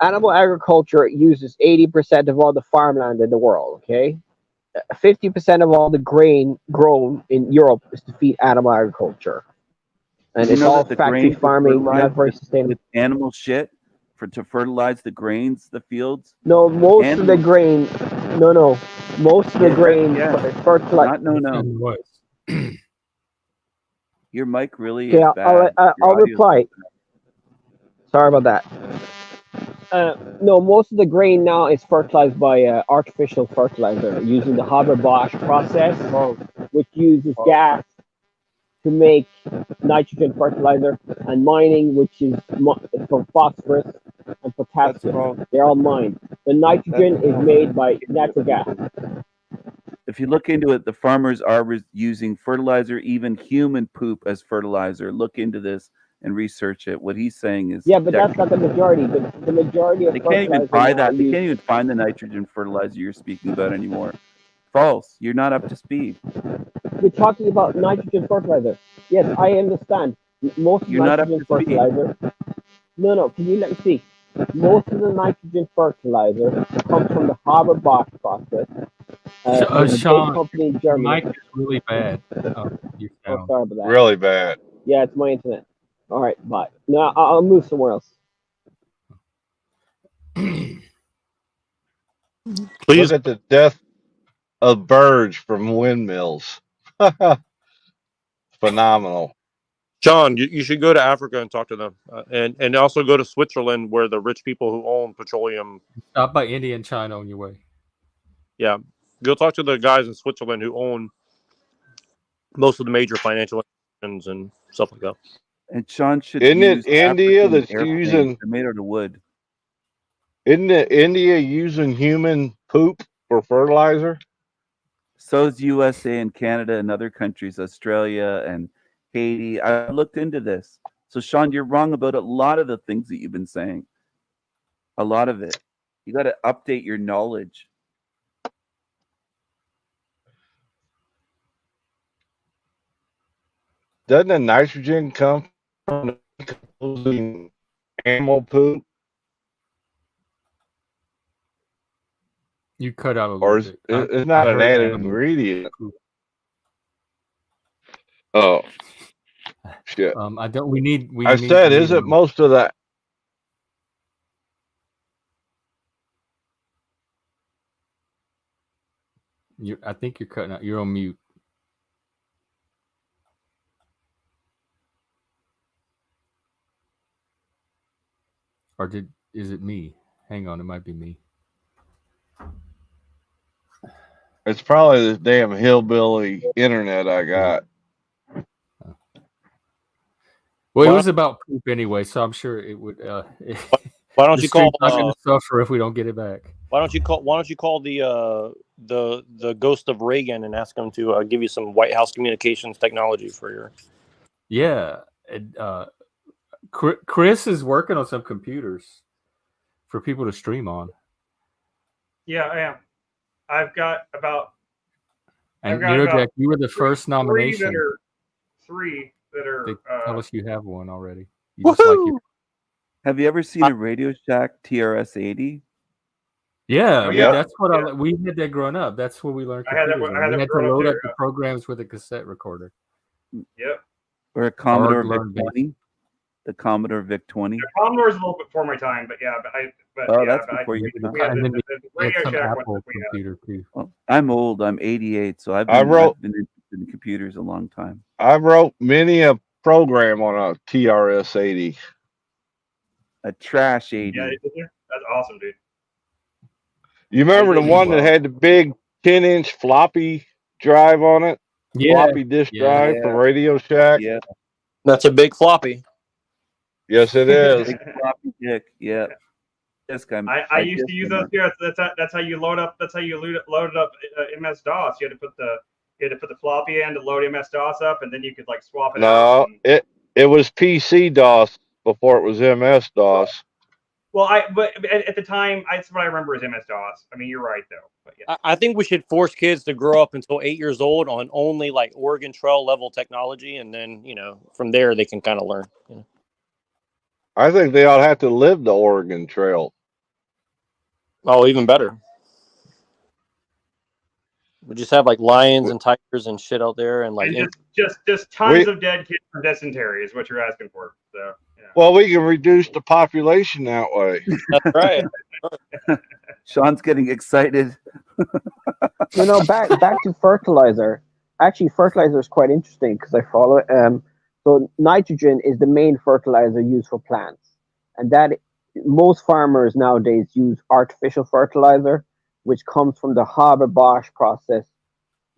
G: Animal agriculture uses 80% of all the farmland in the world. Okay, 50% of all the grain grown in Europe is to feed animal agriculture, and it's all factory farming, not very sustainable.
H: With animal shit to fertilize the grains, the fields.
G: No, most of the grain. No, most of the grain fertilizer.
H: No. Your mic really
G: Okay,
H: is bad.
G: I'll reply. Sorry about that. No, most of the grain now is fertilized by artificial fertilizer using the Haber-Bosch process, which uses gas to make nitrogen fertilizer, and mining, which is for phosphorus and potassium. They're all mined. The nitrogen is made by natural gas.
H: If you look into it, the farmers are using fertilizer, even human poop as fertilizer. Look into this and research it. What he's saying is
G: but that's not the majority. The majority of
H: they can't even buy that. They can't even find the nitrogen fertilizer you're speaking about anymore. False. You're not up to speed.
G: We're talking about nitrogen fertilizer. Yes, I understand. Most of nitrogen fertilizer. No. Can you let me see? Most of the nitrogen fertilizer comes from the Haber-Bosch process.
B: Sean,
G: company in Germany.
B: Mike is really bad. You sound.
G: Sorry about that.
F: Really bad.
G: Yeah, it's my internet. All right, bye. No, I'll move somewhere else.
F: Please look at the death of birds from windmills. Phenomenal.
I: John, you should go to Africa and talk to them, and also go to Switzerland, where the rich people who own petroleum.
B: Stop by India and China on your way.
I: Yeah, go talk to the guys in Switzerland who own most of the major financial institutions and stuff like that.
H: And Sean should.
F: Isn't it India
H: African
F: that's using?
H: They're made out of wood.
F: Isn't it India using human poop for fertilizer?
H: So is USA and Canada and other countries, Australia and Haiti. I looked into this. So Sean, you're wrong about a lot of the things that you've been saying. A lot of it. You got to update your knowledge.
F: Doesn't the nitrogen come from decomposing animal poop?
B: You cut out a little
F: Or is,
B: bit.
F: it's not an added ingredient? Oh, shit.
B: I don't. We need.
F: Is it most of that?
B: I think you're cutting out. You're on mute. Or is it me? Hang on, it might be me.
F: It's probably this damn hillbilly internet I got.
B: Well, it was about poop anyway, so I'm sure it would.
I: Why don't you call?
B: Not going to suffer if we don't get it back.
I: Why don't you call the ghost of Reagan and ask him to give you some White House communications technology for your?
B: Yeah, Chris is working on some computers for people to stream on.
K: Yeah, I am. I've got about.
B: And NeuroJack, you were the first nomination.
K: Three that are.
B: They tell us you have one already.
H: Have you ever seen a Radio Shack TRS-80?
B: Yeah, that's what we had that growing up. That's what we learned. We had to load up the programs with a cassette recorder.
K: Yep.
H: Or a Commodore VIC-20. The Commodore VIC-20.
K: The Commodore's a little bit before my time, but yeah,
H: That's before your time.
K: we had
B: And then
K: the
B: we had
K: Radio
B: some
K: Shack
B: Apple
K: one that we had.
B: computer too.
H: Well, I'm old. I'm 88, so I've
F: I
H: been interested in computers a long time.
F: I wrote many a program on a TRS-80.
H: A trash 80.
K: Yeah, that's awesome, dude.
F: You remember the one that had the big 10-inch floppy drive on it?
B: Yeah.
F: Floppy disk drive from Radio Shack?
H: Yeah.
I: That's a big floppy.
F: Yes, it is.
H: Big floppy dick. Yeah.
K: I used to use those too. That's how you load up. That's how you loaded up MS DOS. You had to put the floppy in to load MS DOS up, and then you could like swap it out.
F: No, it was PC DOS before it was MS DOS.
K: Well, but at the time, that's what I remember as MS DOS. I mean, you're right though. But yeah.
I: I think we should force kids to grow up until 8 years old on only like Oregon Trail level technology, and then from there they can kind of learn.
F: I think they ought to have to live the Oregon Trail.
I: Oh, even better. We just have like lions and tigers and shit out there, and like
K: just tons of dead kids from dysentery is what you're asking for. So yeah.
F: Well, we can reduce the population that way.
I: That's right.
H: Sean's getting excited.
G: Back to fertilizer. Actually, fertilizer is quite interesting because I follow it. So nitrogen is the main fertilizer used for plants, and that most farmers nowadays use artificial fertilizer, which comes from the Haber-Bosch process,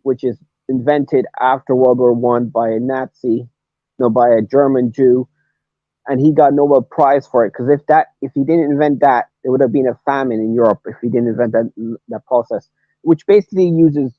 G: which is invented after World War I by a German Jew, and he got Nobel Prize for it because if he didn't invent that, there would have been a famine in Europe if he didn't invent that process, which basically uses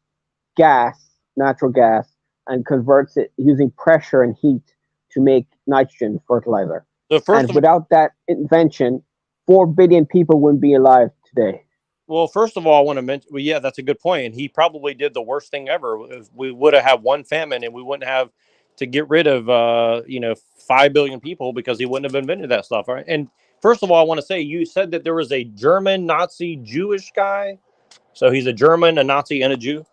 G: natural gas, and converts it using pressure and heat to make nitrogen fertilizer. And without that invention, 4 billion people wouldn't be alive today.
I: Well, first of all, I want to mention, yeah, that's a good point. And he probably did the worst thing ever. If we would have had one famine and we wouldn't have to get rid of, 5 billion people because he wouldn't have invented that stuff. Right. And first of all, I want to say, you said that there was a German Nazi Jewish guy. So he's a German, a Nazi, and a Jew.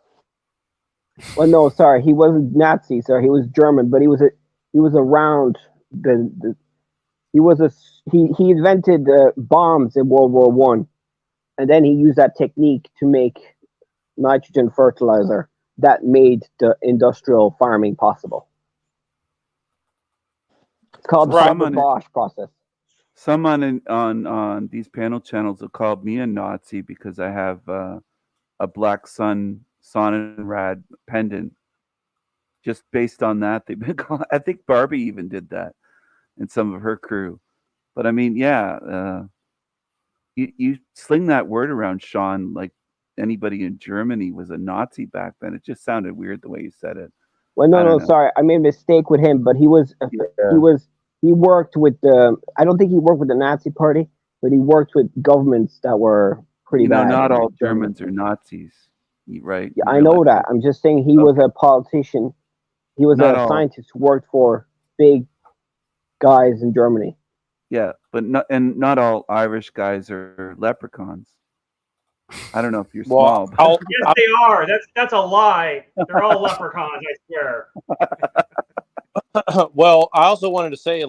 G: Well, no, sorry, he wasn't Nazi, sir. He was German, but he was around he invented bombs in World War One, and then he used that technique to make nitrogen fertilizer that made the industrial farming possible. It's called the Haber-Bosch process.
H: Someone on these panel channels have called me a Nazi because I have a Black Sun Sonnenrad pendant. Just based on that, they've been called, I think Barbie even did that in some of her crew. But I mean, yeah, you sling that word around, Sean, like anybody in Germany was a Nazi back then. It just sounded weird the way you said it.
G: Well, no, sorry, I made a mistake with him, but he worked with I don't think he worked with the Nazi party, but he worked with governments that were pretty bad.
H: Not all Germans are Nazis, right?
G: Yeah, I know that. I'm just saying he was a politician. He was a scientist who worked for big guys in Germany.
H: Yeah, but not all Irish guys are leprechauns. I don't know if you're small.
K: Yes, they are. That's a lie. They're all leprechauns, I swear.
I: Well, I also wanted to say,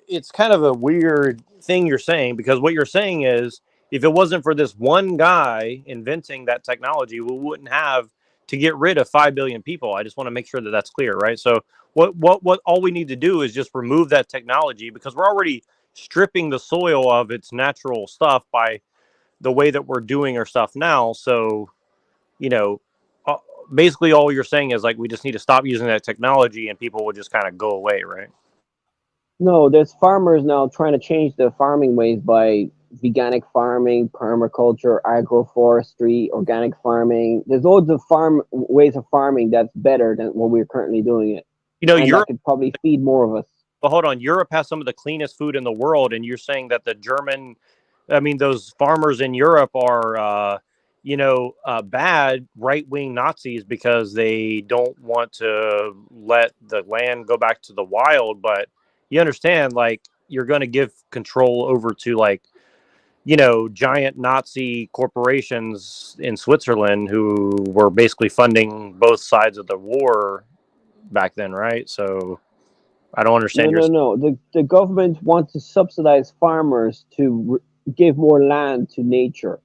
I: it's kind of a weird thing you're saying, because what you're saying is, if it wasn't for this one guy inventing that technology, we wouldn't have to get rid of 5 billion people. I just want to make sure that that's clear, right? So what all we need to do is just remove that technology, because we're already stripping the soil of its natural stuff by the way that we're doing our stuff now. So, basically all you're saying is like, we just need to stop using that technology and people will just kind of go away, right?
G: No, there's farmers now trying to change the farming ways by veganic farming, permaculture, agroforestry, organic farming. There's loads of ways of farming that's better than what we're currently doing it. Europe could probably feed more of us.
I: But hold on, Europe has some of the cleanest food in the world, and you're saying that those farmers in Europe are, bad right-wing Nazis because they don't want to let the land go back to the wild. But you understand, like, you're going to give control over to, giant Nazi corporations in Switzerland who were basically funding both sides of the war back then, right? So, I don't understand your.
G: No. The government wants to subsidize farmers to give more land to nature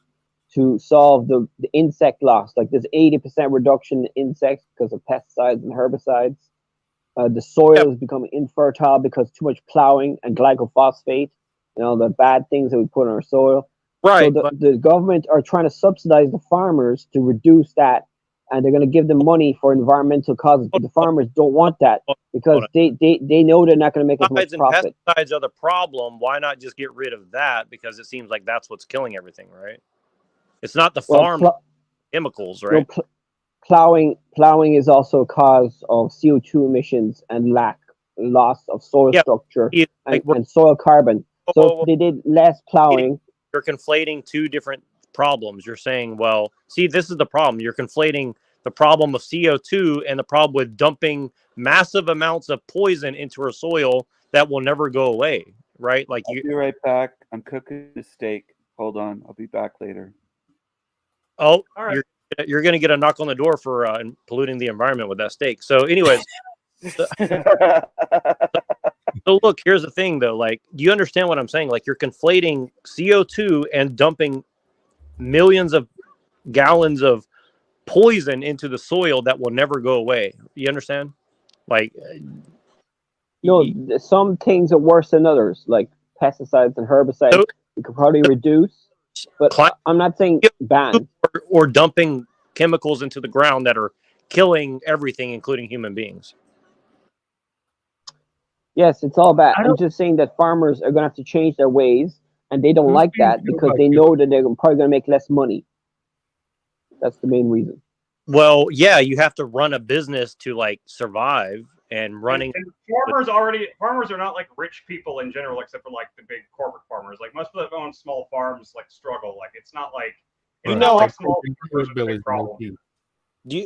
G: to solve the insect loss. Like there's 80% reduction in insects because of pesticides and herbicides. The soil is becoming infertile because too much plowing and glyphosate and all the bad things that we put on our soil.
I: Right.
G: So the government are trying to subsidize the farmers to reduce that, and they're going to give them money for environmental causes. But the farmers don't want that because they know they're not going to make as much profit.
I: Pesticides are the problem. Why not just get rid of that? Because it seems like that's what's killing everything, right? It's not the farm chemicals, right?
G: Plowing is also a cause of CO2 emissions and loss of soil structure and soil carbon. So if they did less plowing.
I: You're conflating two different problems. You're saying, well, see, this is the problem. You're conflating the problem of CO2 and the problem with dumping massive amounts of poison into our soil that will never go away, right? Like
H: I'll be right back. I'm cooking a steak. Hold on. I'll be back later.
I: Oh, all right. You're going to get a knock on the door for polluting the environment with that steak. So anyways, so look, here's the thing though. Like, do you understand what I'm saying? Like you're conflating CO2 and dumping millions of gallons of poison into the soil that will never go away. You understand? Like,
G: no, some things are worse than others, like pesticides and herbicides. So, we could probably reduce, but I'm not saying ban
I: or dumping chemicals into the ground that are killing everything, including human beings.
G: Yes, it's all bad. I'm just saying that farmers are going to have to change their ways, and they don't like that because they know that they're probably going to make less money. That's the main reason.
I: Well, yeah, you have to run a business to like survive, and running.
K: And farmers are not like rich people in general, except for like the big corporate farmers. Like most of them own small farms, like struggle. Like it's not like like small problem.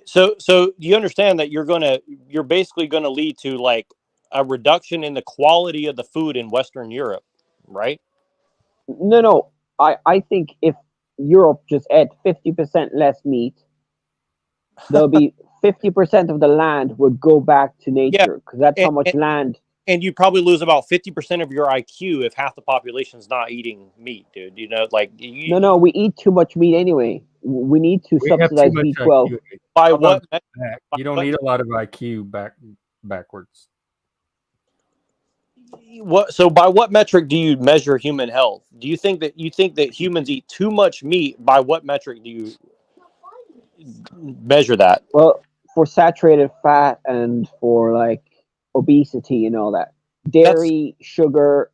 I: So do you understand that you're basically gonna lead to like a reduction in the quality of the food in Western Europe, right?
G: No. I think if Europe just ate 50% less meat, there'll be 50% of the land would go back to nature because that's how much land.
I: And you probably lose about 50% of your IQ if half the population's not eating meat, dude. You know, like
G: no, we eat too much meat anyway. We need to subsidize B12.
I: By what?
B: You don't need a lot of IQ backwards.
I: So by what metric do you measure human health? Do you think that humans eat too much meat? By what metric do you measure that?
G: Well, for saturated fat and for like obesity and all that. Dairy, sugar,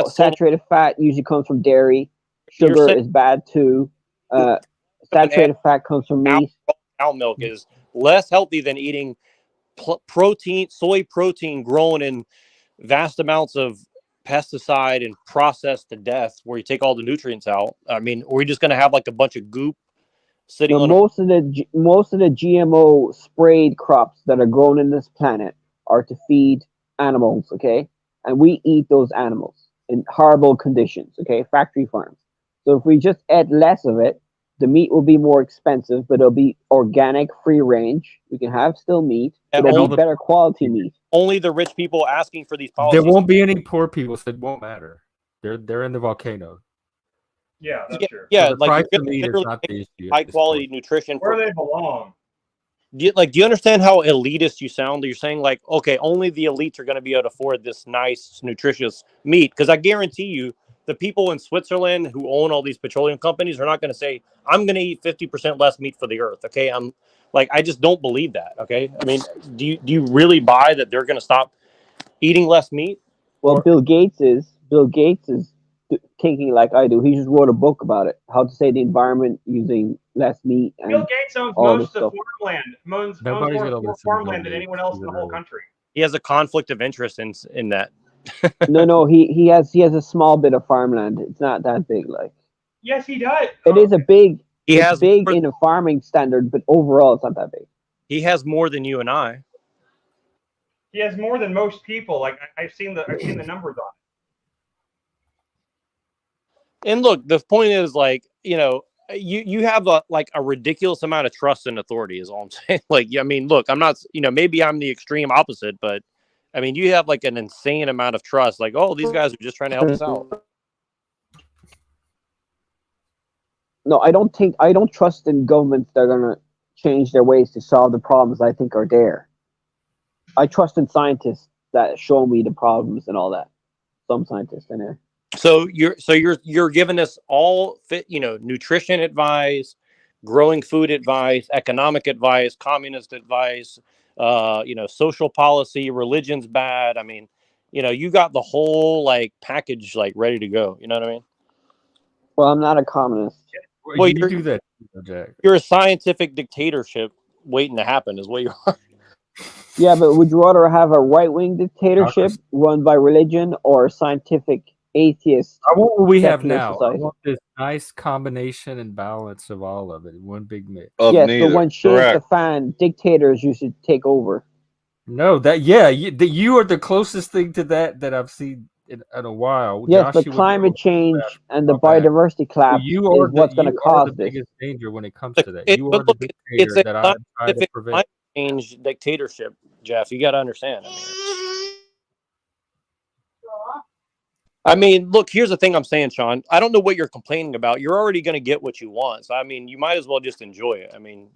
G: saturated fat usually comes from dairy. Sugar is bad too. Saturated fat comes from meat.
I: Cow milk is less healthy than eating soy protein grown in vast amounts of pesticide and processed to death, where you take all the nutrients out. I mean, are we just going to have like a bunch of goop sitting on
G: most of the GMO sprayed crops that are grown in this planet are to feed animals, okay? And we eat those animals in horrible conditions, okay? Factory farms. So if we just add less of it, the meat will be more expensive, but it'll be organic, free range. We can have still meat. It'll be better quality meat.
I: Only the rich people asking for these policies.
B: There won't be any poor people, so it won't matter. They're in the volcano.
K: Yeah, that's true.
I: Yeah,
B: so
I: like high quality nutrition
K: where they belong.
I: Do you understand how elitist you sound? You're saying like, okay, only the elites are going to be able to afford this nice, nutritious meat. Because I guarantee you, the people in Switzerland who own all these petroleum companies are not going to say, I'm going to eat 50% less meat for the earth. Okay. I just don't believe that. Okay. I mean, do you really buy that they're going to stop eating less meat?
G: Well, Bill Gates is thinking like I do. He just wrote a book about it, how to save the environment using less meat. And
K: Bill Gates owns most of the farmland. Owns more farmland than anyone else in the whole country.
I: He has a conflict of interest in that.
G: No, he has a small bit of farmland. It's not that big, like.
K: Yes, he does.
G: It is a big. It's big in a farming standard, but overall, it's not that big.
I: He has more than you and I.
K: He has more than most people. Like I've seen the numbers on it.
I: And look, the point is, like, you know, you have a ridiculous amount of trust in authority is all I'm saying. Like, I mean, look, I'm not, you know, maybe I'm the extreme opposite, but I mean, you have like an insane amount of trust. Like, oh, these guys are just trying to help us out.
G: No, I don't trust in governments that are gonna change their ways to solve the problems I think are there. I trust in scientists that show me the problems and all that. Some scientists in there.
I: So you're giving us all fit, nutrition advice, growing food advice, economic advice, communist advice, social policy, religion's bad. I mean, you got the whole like package like ready to go. You know what I mean?
G: Well, I'm not a communist.
I: Well,
B: you do that, Jack.
I: You're a scientific dictatorship waiting to happen, is what you are.
G: Yeah, but would you rather have a right-wing dictatorship run by religion or a scientific atheist?
B: I want what we have now.
G: Society?
B: I want this nice combination and balance of all of it, one big mix.
G: Yes, but when shit hits the fan, dictators you should take over.
B: No, you are the closest thing to that I've seen in a while.
G: Yes, but climate change and the biodiversity collapse is what's going to cause
B: the
G: this.
B: biggest danger when it comes to that. You are the dictator that I'm trying to prevent.
I: Climate change dictatorship, Jeff. You got to understand. I mean, look, here's the thing I'm saying, Sean. I don't know what you're complaining about. You're already going to get what you want. So, I mean, you might as well just enjoy it. I mean,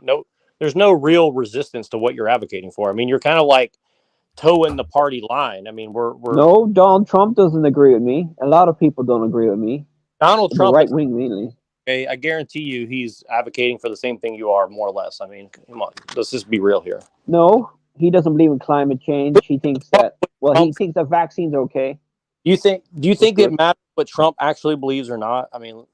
I: there's no real resistance to what you're advocating for. I mean, you're kind of like toeing the party line. I mean, we're
G: No, Donald Trump doesn't agree with me. A lot of people don't agree with me.
I: Donald Trump,
G: right wing mainly.
I: Okay, I guarantee you, he's advocating for the same thing you are, more or less. I mean, come on, let's just be real here.
G: No, he doesn't believe in climate change. He thinks that he thinks that vaccines are okay.
I: Do you think it matters what Trump actually believes or not? I mean,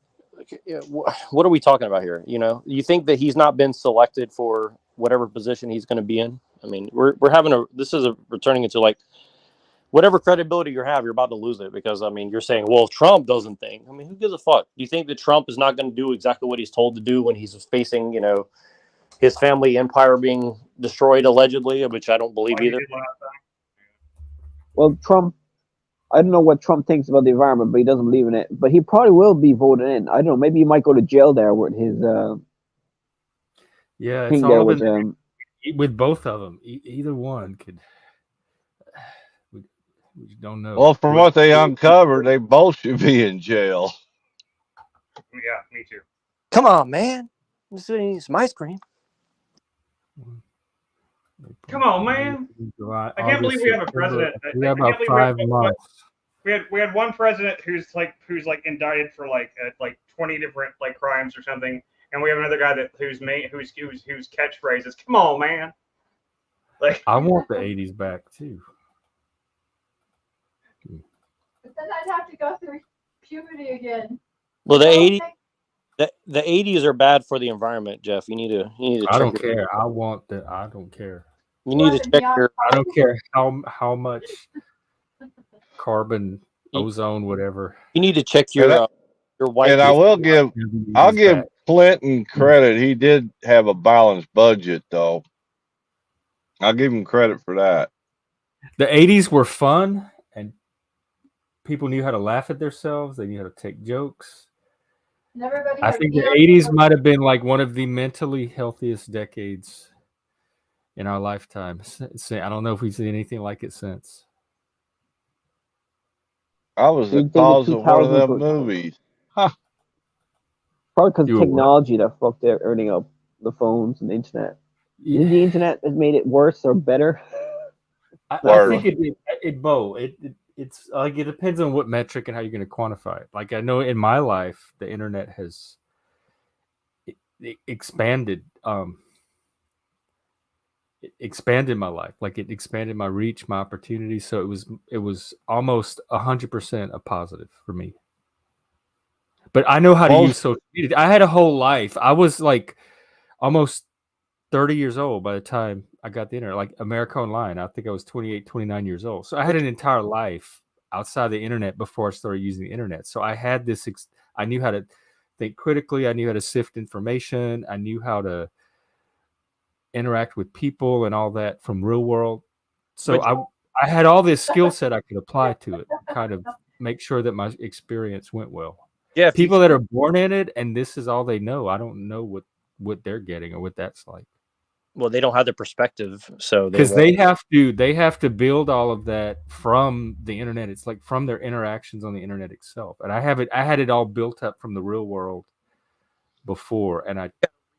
I: what are we talking about here? You think that he's not been selected for whatever position he's going to be in? I mean, we're returning into like whatever credibility you have, you're about to lose it because, I mean, you're saying, well, Trump doesn't think. I mean, who gives a fuck? Do you think that Trump is not going to do exactly what he's told to do when he's facing, his family empire being destroyed allegedly, which I don't believe either?
G: Well, Trump, I don't know what Trump thinks about the environment, but he doesn't believe in it. But he probably will be voted in. I don't know. Maybe he might go to jail there with his.
B: Yeah, it's all with both of them. Either one could. We don't know.
F: Well, from what they uncovered, they both should be in jail.
K: Yeah, me too.
I: Come on, man. Let's eat some ice cream.
K: Come on, man. I can't believe we have a president.
B: We have about 5 months.
K: We had one president who's indicted for like 20 different crimes or something, and we have another guy whose catchphrase is "Come on, man."
B: I want the 80s back too.
E: But then I'd have to go through puberty again.
I: Well, the 80s are bad for the environment, Jeff. You need to.
B: I don't care. I don't care.
I: You need to check your.
B: I don't care how much carbon, ozone, whatever.
I: You need to check your white.
F: And I'll give Clinton credit. He did have a balanced budget, though. I'll give him credit for that.
B: The 80s were fun, and people knew how to laugh at themselves. They knew how to take jokes. I think the 80s might have been like one of the mentally healthiest decades in our lifetime. I don't know if we've seen anything like it since.
F: I was the cause of one of them movies. Huh.
G: Probably because of technology that fucked everything up. The phones and the internet. Yeah. Isn't the internet has made it worse or better?
B: I think it's like it depends on what metric and how you're going to quantify it. Like I know in my life, the internet has expanded. It expanded my life. Like it expanded my reach, my opportunities. So it was almost 100% a positive for me. But I know how to use social media. I had a whole life. I was like almost 30 years old by the time I got the internet, like America Online. I think I was 28, 29 years old. So I had an entire life outside the internet before I started using the internet. So I had this, I knew how to think critically. I knew how to sift information. I knew how to interact with people and all that from real world. So I had all this skill set I could apply to it, kind of make sure that my experience went well.
I: Yeah,
B: people that are born in it and this is all they know. I don't know what they're getting or what that's like.
I: Well, they don't have the perspective, so
B: because they have to build all of that from the internet. It's like from their interactions on the internet itself. And I had it all built up from the real world before, and I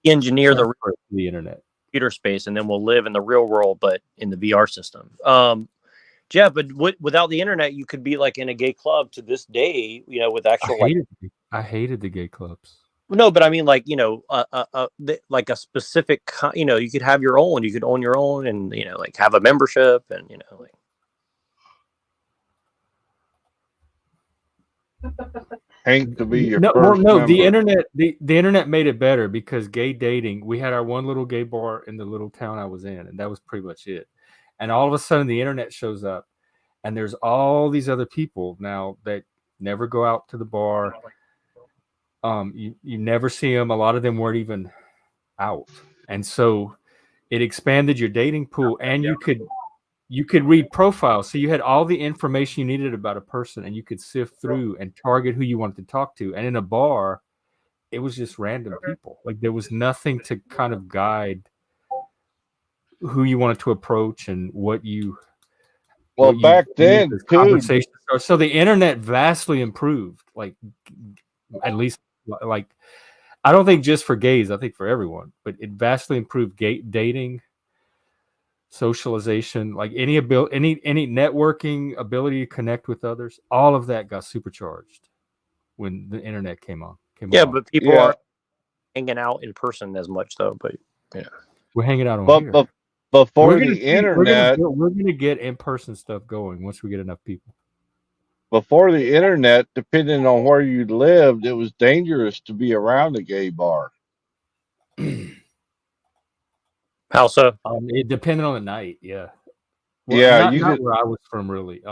I: engineer the
B: internet
I: computer space, and then we'll live in the real world, but in the VR system. Jeff, but without the internet, you could be like in a gay club to this day, you know, with actual
B: I hated the gay clubs.
I: No, but I mean, like, you know, like a specific, you know, you could have your own, you could own your own, and, you know, like have a membership, and, you know,
F: like Hank to be your
B: no,
F: first member.
B: the internet made it better because gay dating. We had our one little gay bar in the little town I was in, and that was pretty much it. And all of a sudden, the internet shows up, and there's all these other people now that never go out to the bar. You never see them. A lot of them weren't even out, and so it expanded your dating pool, and you could read profiles. So you had all the information you needed about a person, and you could sift through and target who you wanted to talk to. And in a bar, it was just random people. Like there was nothing to kind of guide who you wanted to approach and what you.
F: Well, back then, too.
B: So the internet vastly improved. Like at least. Like, I don't think just for gays, I think for everyone, but it vastly improved dating, socialization, like any networking ability to connect with others. All of that got supercharged when the internet came on.
I: But people are hanging out in person as much though. But yeah,
B: we're hanging out on here.
F: But before the internet,
B: we're gonna get in-person stuff going once we get enough people.
F: Before the internet, depending on where you lived, it was dangerous to be around a gay bar.
I: How so?
B: It depended on the night. Yeah.
F: Well, yeah,
B: not where I was from, really.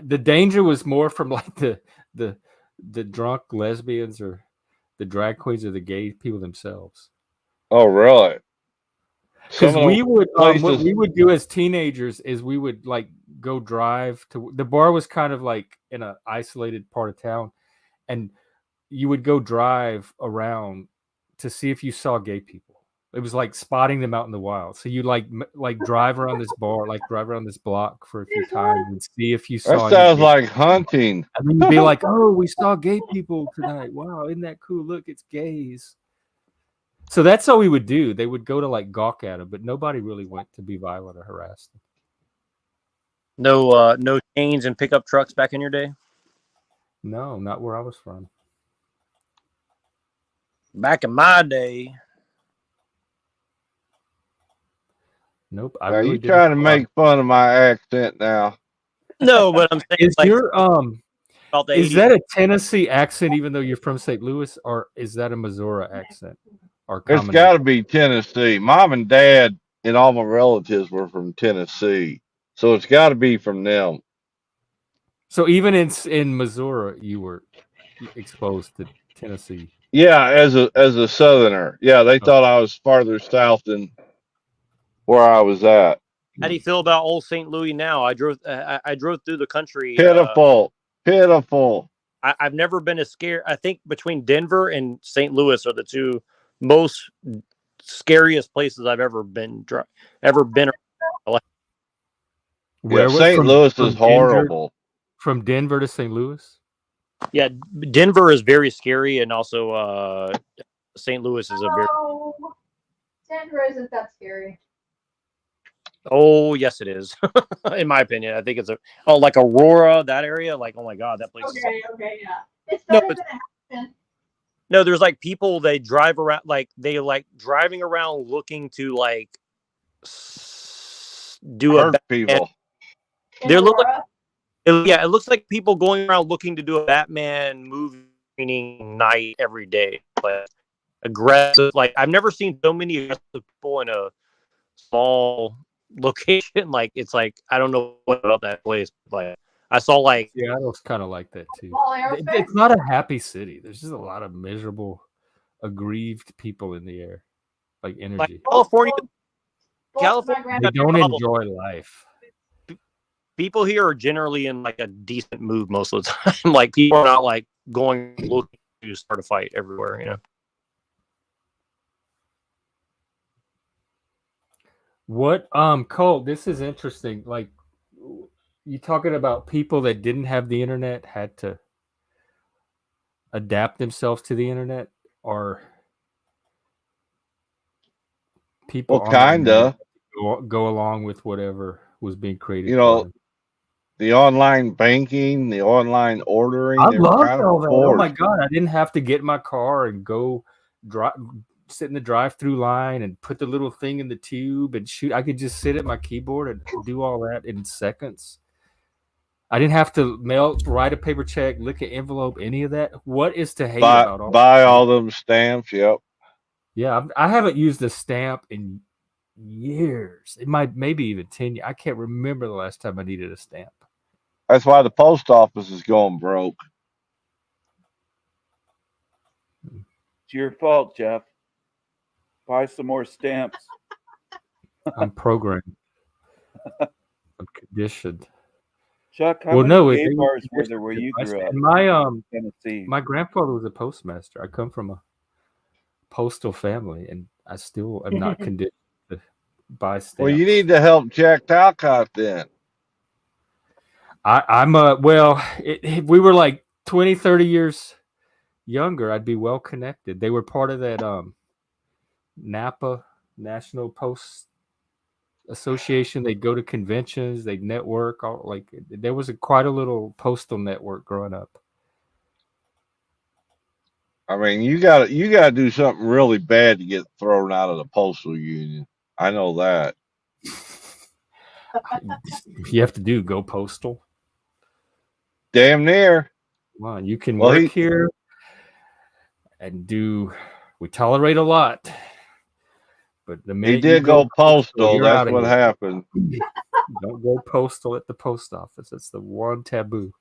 B: The danger was more from like the drunk lesbians or the drag queens or the gay people themselves.
F: Oh, really?
B: Because we would what we would do as teenagers is we would like go drive to the bar was kind of like in an isolated part of town, and you would go drive around to see if you saw gay people. It was like spotting them out in the wild. So you like drive around this bar, like drive around this block for a few times and see if you saw.
F: That sounds like hunting.
B: And then you'd be like, "Oh, we saw gay people tonight. Wow, isn't that cool? Look, it's gays." So that's all we would do. They would go to like gawk at them, but nobody really went to be violent or harass them.
I: No chains and pickup trucks back in your day?
B: No, not where I was from.
I: Back in my day.
B: Nope.
F: Are you trying to make fun of my accent now?
I: No, but I'm saying
B: is your is
I: 80s.
B: that a Tennessee accent even though you're from St. Louis, or is that a Missouri accent?
F: It's got to be Tennessee. Mom and Dad and all my relatives were from Tennessee, so it's got to be from them.
B: So even in Missouri, you were exposed to Tennessee.
F: Yeah, as a Southerner. Yeah, they thought I was farther south than where I was at.
I: How do you feel about old St. Louis now? I drove through the country.
F: Pitiful.
I: I've never been as scared. I think between Denver and St. Louis are the two most scariest places I've ever been.
F: Yeah, St. Louis is horrible.
B: From Denver to St. Louis?
I: Yeah, Denver is very scary, and also St. Louis is a very.
E: Denver isn't that scary.
I: Oh yes, it is. In my opinion, I think it's like Aurora, that area. Like, oh my god, that place.
E: Okay, yeah. It's better than Hamilton.
I: No, there's like people they drive around, like they like driving around looking to like do
F: hurt people.
I: They look like, it looks like people going around looking to do a Batman movie night every day. Like aggressive. Like I've never seen so many aggressive people in a small location. Like it's like I don't know what about that place. Like I saw like
B: Seattle's kind of like that too. It's not a happy city. There's just a lot of miserable, aggrieved people in the air, like energy.
I: Like California,
B: they don't enjoy life.
I: People here are generally in like a decent mood most of the time. Like people are not like going looking to start a fight everywhere. You know.
B: What Colt, this is interesting. Like you talking about people that didn't have the internet had to adapt themselves to the internet, or people
F: Well,
B: on the internet
F: kinda.
B: go along with whatever was being created
F: You
B: for
F: know,
B: them.
F: the online banking, the online ordering,
B: I
F: they were
B: loved
F: kind of
B: all that. Oh my
F: forced.
B: god, I didn't have to get in my car and go drive, sit in the drive-through line and put the little thing in the tube and shoot. I could just sit at my keyboard and do all that in seconds. I didn't have to write a paper check, lick an envelope, any of that. What is to hate about all
F: Buy
B: that?
F: all them stamps. Yep.
B: Yeah, I haven't used a stamp in years. It might maybe even 10 years. I can't remember the last time I needed a stamp.
F: That's why the post office is going broke.
H: It's your fault, Jeff. Buy some more stamps.
B: I'm programmed. I'm conditioned.
H: Chuck, how
B: Well,
H: many
B: no,
H: gay bars were there where you grew up?
B: And
H: Tennessee.
B: my grandfather was a postmaster. I come from a postal family, and I still am not conditioned to buy stamps.
F: Well, you need to help Jack Talcott then.
B: I'm if we were like 20, 30 years younger, I'd be well connected. They were part of that Napa National Post Association. They'd go to conventions, they'd network. There was quite a little postal network growing up.
F: I mean, you got to do something really bad to get thrown out of the postal union. I know that.
B: You have to go postal.
F: Damn near.
B: Come on, you can work here and we tolerate a lot. But the minute
F: he did go postal, that's what happened.
B: Don't go postal at the post office. That's the one taboo.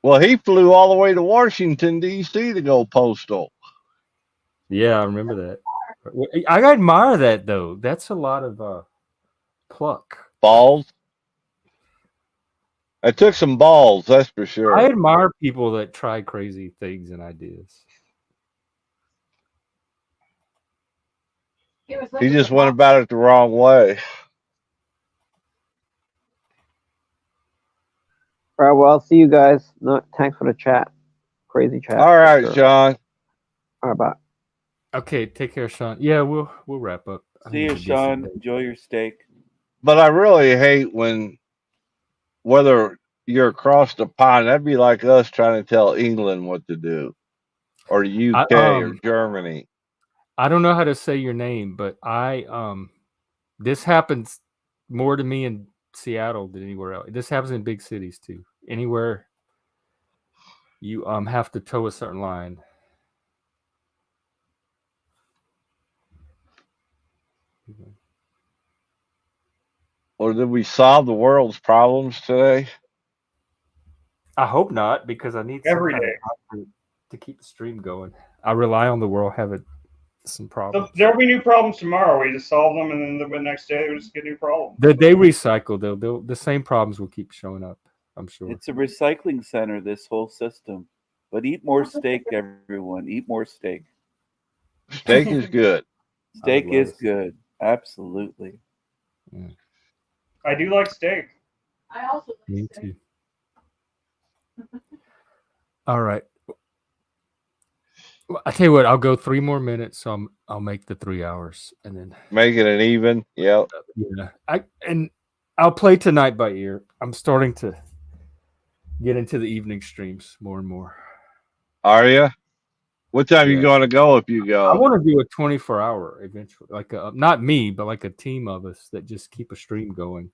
F: Well, he flew all the way to Washington, D.C. to go postal.
B: Yeah, I remember that. I admire that, though. That's a lot of pluck.
F: Balls? I took some balls, that's for sure.
B: I admire people that try crazy things and ideas.
F: He just went about it the wrong way.
G: All right, well, I'll see you guys. No, thanks for the chat. Crazy chat.
F: All right, sure. Sean.
G: All right, bye.
B: Okay, take care, Sean. Yeah, we'll wrap up.
H: See you, Sean. Enjoy your steak.
F: But I really hate whether you're across the pond, that'd be like us trying to tell England what to do, or the UK or Germany.
B: I don't know how to say your name, but this happens more to me in Seattle than anywhere else. This happens in big cities too. Anywhere you have to toe a certain line.
F: Or did we solve the world's problems today?
B: I hope not, because I need
K: every day
B: to keep the stream going. I rely on the world having some problems.
K: So there'll be new problems tomorrow. We just solve them, and then the next day we just get new problems.
B: They recycle, though. The same problems will keep showing up, I'm sure.
H: It's a recycling center, this whole system. But eat more steak, everyone. Eat more steak.
F: Steak is good.
H: Steak is good. Absolutely.
B: Yeah.
K: I do like steak.
E: I also like
B: Me
E: steak.
B: too. All right. Well, I tell you what, I'll go 3 more minutes, so I'll make the 3 hours, and then
F: make it an even. Yep.
B: Yeah. I'll play tonight by ear. I'm starting to get into the evening streams more and more.
F: Are you? What time are you going to go if you go?
B: I want to do a 24-hour eventually, like not me, but like a team of us that just keep a stream going,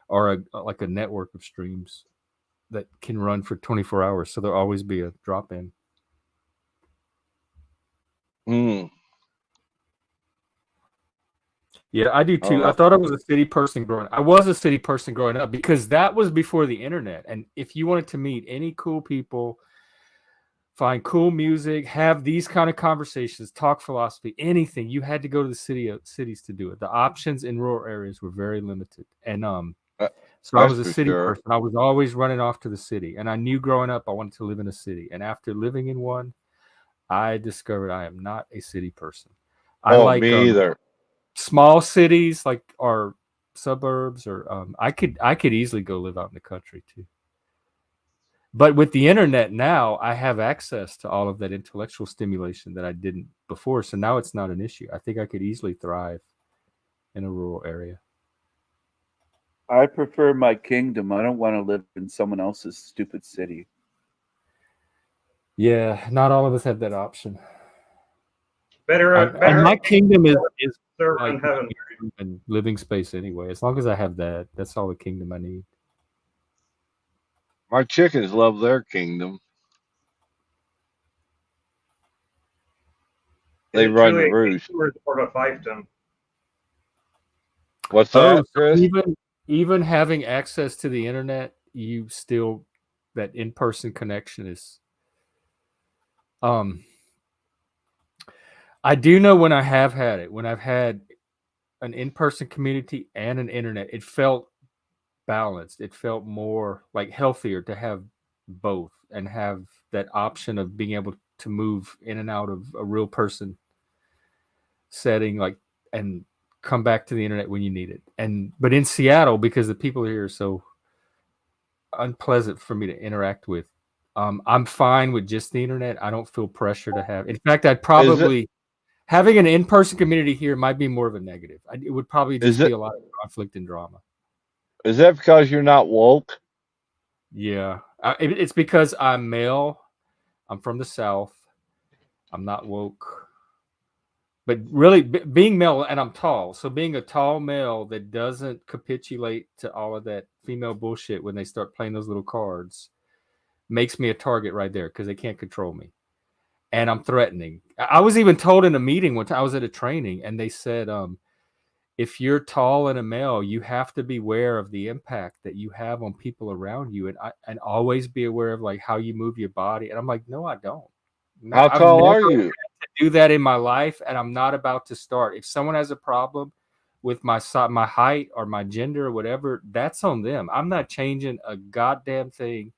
B: or like a network of streams that can run for 24 hours. So there'll always be a drop in. Yeah, I do too. I thought I was a city person growing up. I was a city person growing up because that was before the internet. And if you wanted to meet any cool people, find cool music, have these kind of conversations, talk philosophy, anything, you had to go to the cities to do it. The options in rural areas were very limited. And so I was a city person. I was always running off to the city. And I knew growing up I wanted to live in a city. And after living in one, I discovered I am not a city person. I like
F: me either.
B: small cities like or suburbs, or I could easily go live out in the country too. But with the internet now, I have access to all of that intellectual stimulation that I didn't before. So now it's not an issue. I think I could easily thrive in a rural area.
H: I prefer my kingdom. I don't want to live in someone else's stupid city.
B: Yeah, not all of us have that option.
K: Better,
B: and my kingdom is
K: serve
B: like
K: in heaven.
B: and living space anyway. As long as I have that, that's all the kingdom I need.
F: My chickens love their kingdom. They run the roost.
K: Or a fiefdom.
F: What's that,
B: So
F: Chris?
B: even having access to the internet, you still that in-person connection is. I do know when I have had it, when I've had an in-person community and an internet, it felt balanced. It felt more like healthier to have both and have that option of being able to move in and out of a real person setting, like, and come back to the internet when you need it. But in Seattle, because the people here are so unpleasant for me to interact with, I'm fine with just the internet. I don't feel pressure to have. In fact, I'd probably having an in-person community here might be more of a negative. It would probably just be a lot of conflict and drama.
F: Is that because you're not woke?
B: Yeah, it's because I'm male. I'm from the South. I'm not woke. But really, being male, and I'm tall, so being a tall male that doesn't capitulate to all of that female bullshit when they start playing those little cards makes me a target right there because they can't control me. And I'm threatening. I was even told in a meeting one time, I was at a training, and they said, if you're tall and a male, you have to be aware of the impact that you have on people around you, and always be aware of like how you move your body. And I'm like, no, I don't.
F: How tall are you?
B: To do that in my life, and I'm not about to start. If someone has a problem with my height or my gender or whatever, that's on them. I'm not changing a goddamn thing.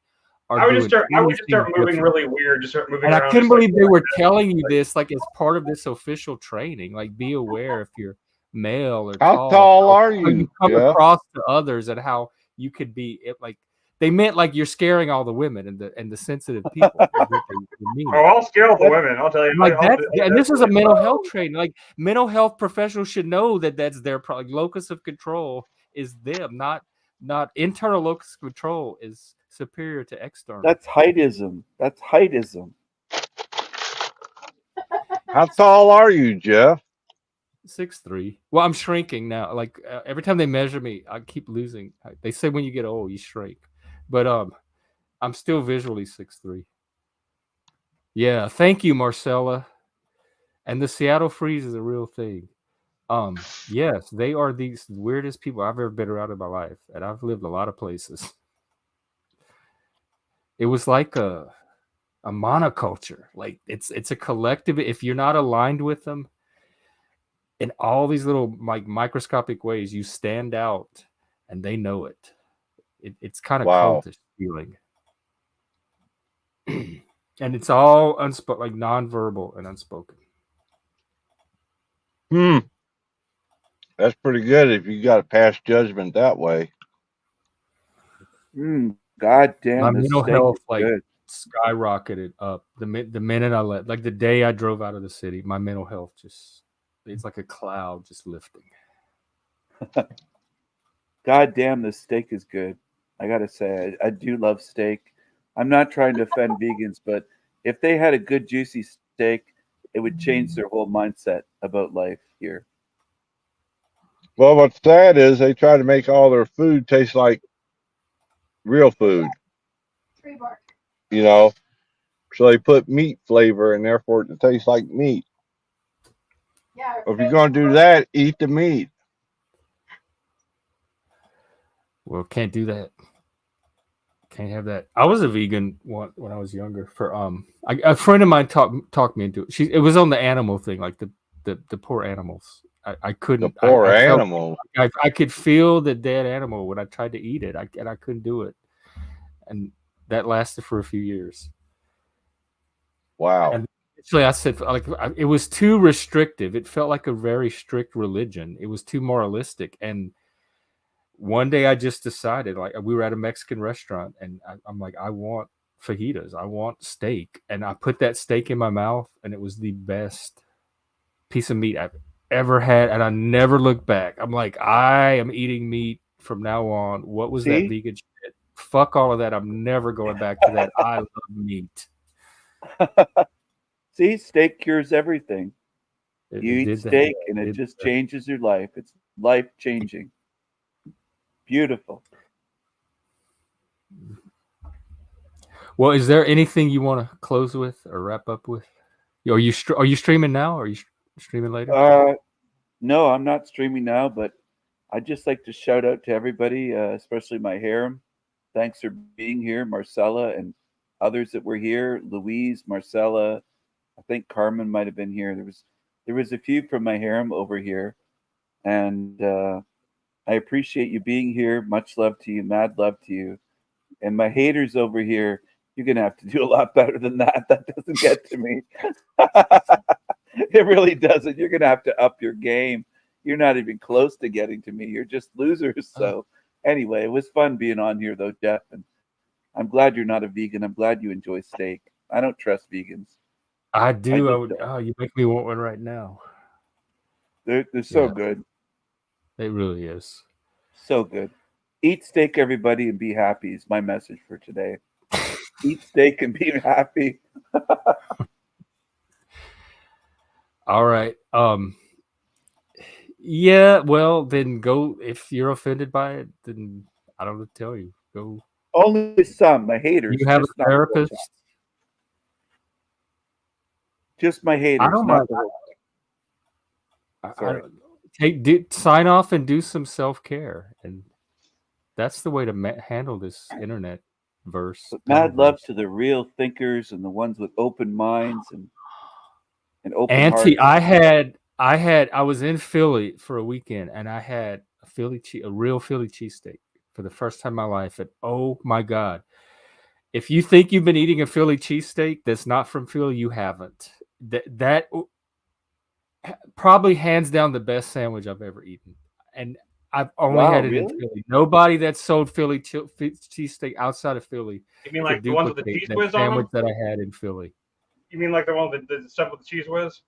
K: I would just start moving really weird. Just start moving
B: and
K: around.
B: I couldn't believe they were telling you this like as part of this official training. Like, be aware if you're male or
F: how tall are you?
B: How you come across to others and how you could be like. They meant like you're scaring all the women and the sensitive people.
K: Oh, I'll scare all the women. I'll tell you.
B: Like that, and this is a mental health training. Like mental health professionals should know that that's their problem. Locus of control is them, not internal locus of control is superior to external.
H: That's heightism. That's heightism.
F: How tall are you, Jeff?
B: 6'3". Well, I'm shrinking now. Like every time they measure me, I keep losing. They say when you get old, you shrink. But I'm still visually 6'3". Yeah, thank you, Marcella. And the Seattle freeze is a real thing. Yes, they are the weirdest people I've ever been around in my life, and I've lived a lot of places. It was like a monoculture. Like it's a collective. If you're not aligned with them in all these little like microscopic ways, you stand out, and they know it. It's kind of cultish feeling. And it's all unspoken, like nonverbal and unspoken.
F: That's pretty good if you got to pass judgment that way.
H: God damn,
B: my
H: this
B: mental
H: steak
B: health
H: is
B: like
H: good.
B: skyrocketed up the minute I left. Like the day I drove out of the city, my mental health it's like a cloud just lifting.
H: God damn, this steak is good. I gotta say, I do love steak. I'm not trying to offend vegans, but if they had a good juicy steak, it would change their whole mindset about life here.
F: Well, what's sad is they try to make all their food taste like real food. You know, so they put meat flavor and therefore it tastes like meat. Yeah. If you're going to do that, eat the meat.
B: Well, can't do that. Can't have that. I was a vegan when I was younger. For a friend of mine talked me into it. It was on the animal thing, like the poor animals. I couldn't.
F: The poor animal.
B: I could feel the dead animal when I tried to eat it. I couldn't do it, and that lasted for a few years.
F: Wow.
B: And Actually, I said like it was too restrictive. It felt like a very strict religion. It was too moralistic. And one day I just decided, like we were at a Mexican restaurant, and I'm like, I want fajitas. I want steak. And I put that steak in my mouth, and it was the best piece of meat I've ever had. And I never looked back. I'm like, I am eating meat from now on. What was that vegan shit? Fuck all of that. I'm never going back to that. I love meat.
H: See, steak cures everything. You eat
B: did
H: steak
B: that.
H: and it just changes your life. It's life changing. Beautiful.
B: Well, is there anything you want to close with or wrap up with? Are you streaming now? Or are you streaming later?
H: No, I'm not streaming now, but I'd just like to shout out to everybody, especially my harem. Thanks for being here, Marcella and others that were here. Louise, Marcella, I think Carmen might have been here. There was a few from my harem over here, and I appreciate you being here. Much love to you, mad love to you. And my haters over here, you're gonna have to do a lot better than that. That doesn't get to me. It really doesn't. You're gonna have to up your game. You're not even close to getting to me. You're just losers. So anyway, it was fun being on here though, Jeff. And I'm glad you're not a vegan. I'm glad you enjoy steak. I don't trust vegans.
B: I do. You make me want one right now.
H: They're so good.
B: It really is.
H: So good. Eat steak, everybody, and be happy is my message for today. Eat steak and be happy.
B: All right. Yeah, well, then go. If you're offended by it, then I don't know what to tell you. Go.
H: Only some, my haters.
B: You have a therapist?
H: Just my haters.
B: I don't mind. Sign off and do some self-care, and that's the way to handle this internet verse.
H: But mad love to the real thinkers and the ones with open minds and open hearts.
B: I was in Philly for a weekend, and I had a real Philly cheesesteak for the first time in my life. And oh my God, if you think you've been eating a Philly cheesesteak that's not from Philly, you haven't. That probably hands down the best sandwich I've ever eaten. And I've only had it in Philly. Nobody that sold Philly cheesesteak outside of Philly.
K: You mean like the ones with the cheese whiz on
B: sandwich
K: them?
B: that I had in Philly.
K: You mean like the one with the stuff with the cheese whiz?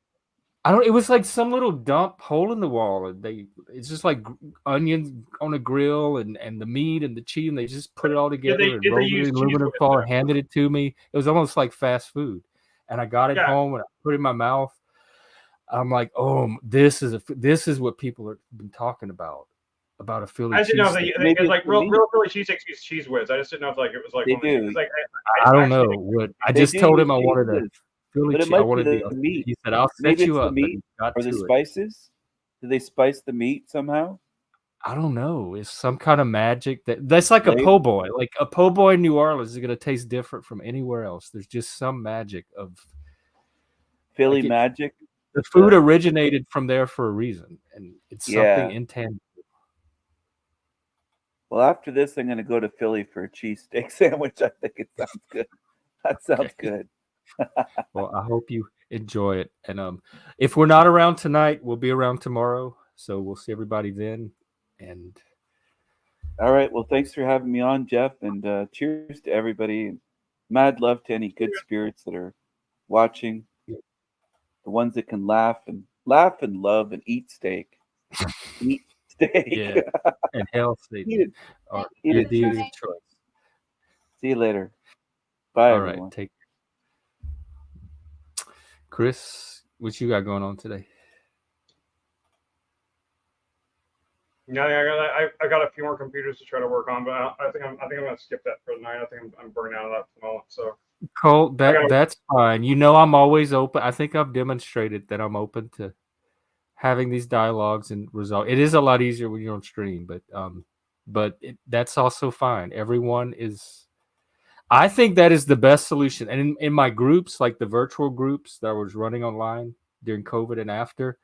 B: It was like some little dump hole in the wall, and it's just like onions on a grill and the meat and the cheese, and they just put it all together and rolled it in aluminum foil and handed it to me. It was almost like fast food. And I got it home and I put it in my mouth. I'm like, oh, this is what people have been talking about a Philly cheesesteak.
K: I didn't know it's like real Philly cheesesteaks use cheese whiz. I just didn't know if like it was like
H: they do.
K: Like,
B: I don't know what. I just told him I wanted a Philly cheese. I wanted
H: the meat.
B: He said, "I'll set you up."
H: Meat or the spices? Do they spice the meat somehow?
B: I don't know. It's some kind of magic that's like a po' boy. Like a po' boy in New Orleans is going to taste different from anywhere else. There's just some magic of
H: Philly magic.
B: The food originated from there for a reason, and it's something intangible.
H: Well, after this, I'm going to go to Philly for a cheesesteak sandwich. I think it sounds good. That sounds good.
B: Well, I hope you enjoy it. And if we're not around tonight, we'll be around tomorrow. So we'll see everybody then. And
H: all right. Well, thanks for having me on, Jeff. And cheers to everybody. Mad love to any good spirits that are watching. The ones that can laugh and love and eat steak. Eat steak.
B: Yeah. And healthy.
H: Eat it.
B: Choice.
H: See you later. Bye,
B: all
H: everyone.
B: Right. Take care. Chris, what you got going on today?
K: Yeah, I got a few more computers to try to work on, but I think I'm gonna skip that for the night. I think I'm burning out of that at the moment. So
B: Colt, that's fine. I'm always open. I think I've demonstrated that I'm open to having these dialogues and result. It is a lot easier when you're on stream, but that's also fine. Everyone is. I think that is the best solution. And in my groups, like the virtual groups that I was running online during COVID and after,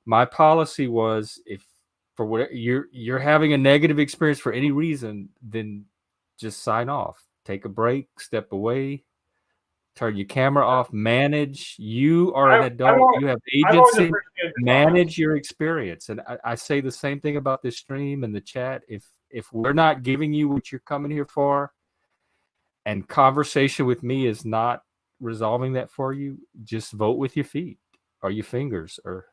B: my policy was if for whatever you're having a negative experience for any reason, then just sign off, take a break, step away, turn your camera off, manage. You are an
K: I've
B: adult.
K: always-
B: You have
K: I've always
B: agency.
K: appreciated the
B: Manage your experience. And I say the same thing about this stream and the chat. If we're not giving you what you're coming here for, and conversation with me is not resolving that for you, just vote with your feet or your fingers or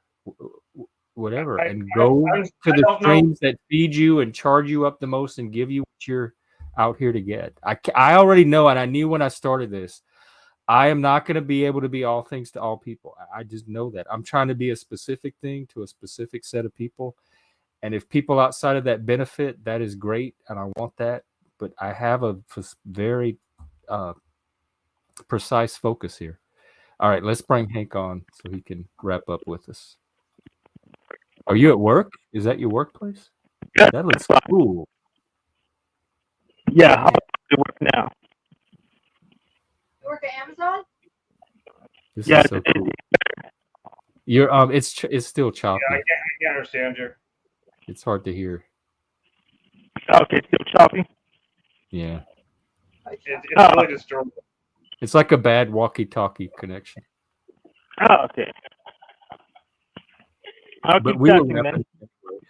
B: whatever, and go to the streams that feed you and charge you up the most and give you what you're out here to get. I already know, and I knew when I started this, I am not going to be able to be all things to all people. I just know that. I'm trying to be a specific thing to a specific set of people. And if people outside of that benefit, that is great. And I want that. But I have a very precise focus here. All right, let's bring Hank on so he can wrap up with us. Are you at work? Is that your workplace? That looks cool.
L: Yeah, I work now.
E: You work at Amazon?
B: This is so cool. You're it's still choppy.
K: Yeah, I can't understand you.
B: It's hard to hear.
L: Okay, still choppy.
B: Yeah.
K: It's really distorted.
B: It's like a bad walkie-talkie connection.
L: Oh, okay.
B: But we will wrap it anyway,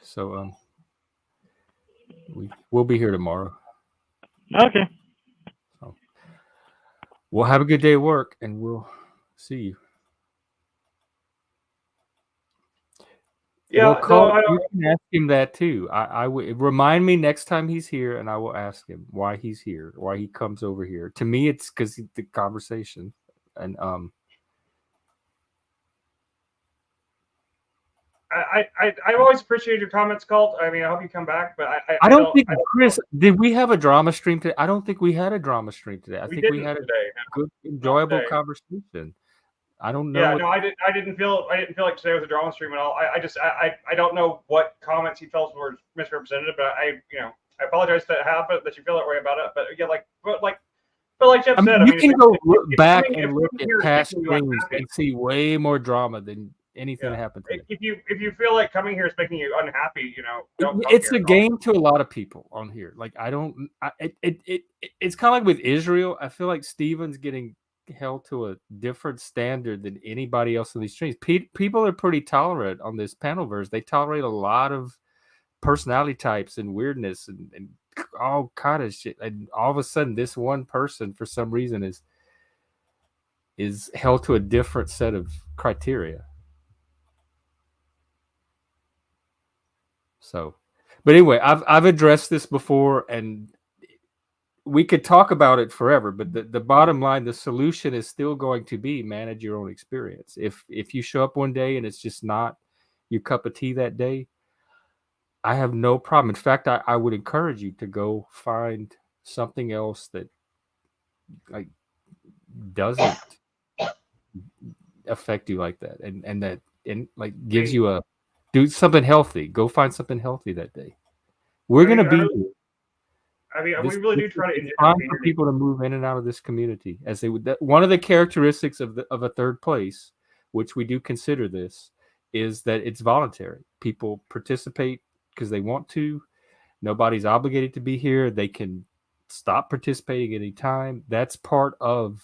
B: so we'll be here tomorrow.
L: Okay.
B: So, we'll have a good day at work, and we'll see you.
K: Yeah,
B: you can ask him that too. I would remind me next time he's here, and I will ask him why he's here, why he comes over here. To me, it's because the conversation, and
K: I've always appreciated your comments, Colt. I mean, I hope you come back, but
B: I don't think Chris, did we have a drama stream today? I don't think we had a drama stream today. I think we had a good, enjoyable conversation. I don't know.
K: Yeah, no, I didn't feel like today was a drama stream at all. I don't know what comments he felt were misrepresented, but I apologize that happened, that you feel that way about it. But yeah, like Jeff said,
B: you can go back and look at past streams and see way more drama than anything that happened today.
K: If you feel like coming here is making you unhappy, don't come
B: it's
K: here.
B: a game to a lot of people on here. Like it's kind of like with Israel. I feel like Steven's getting held to a different standard than anybody else in these streams. People are pretty tolerant on this panelverse. They tolerate a lot of personality types and weirdness and all kind of shit. And all of a sudden, this one person, for some reason, is held to a different set of criteria. So, but anyway, I've addressed this before, and we could talk about it forever, but the bottom line, the solution is still going to be manage your own experience. If you show up one day and it's just not your cup of tea that day, I have no problem. In fact, I would encourage you to go find something else that like doesn't affect you like that, and that like gives you do something healthy. Go find something healthy that day. We're gonna be here.
K: I mean, we really do try to
B: enjoy for people to move in and out of this community as they would. One of the characteristics of a third place, which we do consider this, is that it's voluntary. People participate because they want to. Nobody's obligated to be here. They can stop participating at any time. That's part of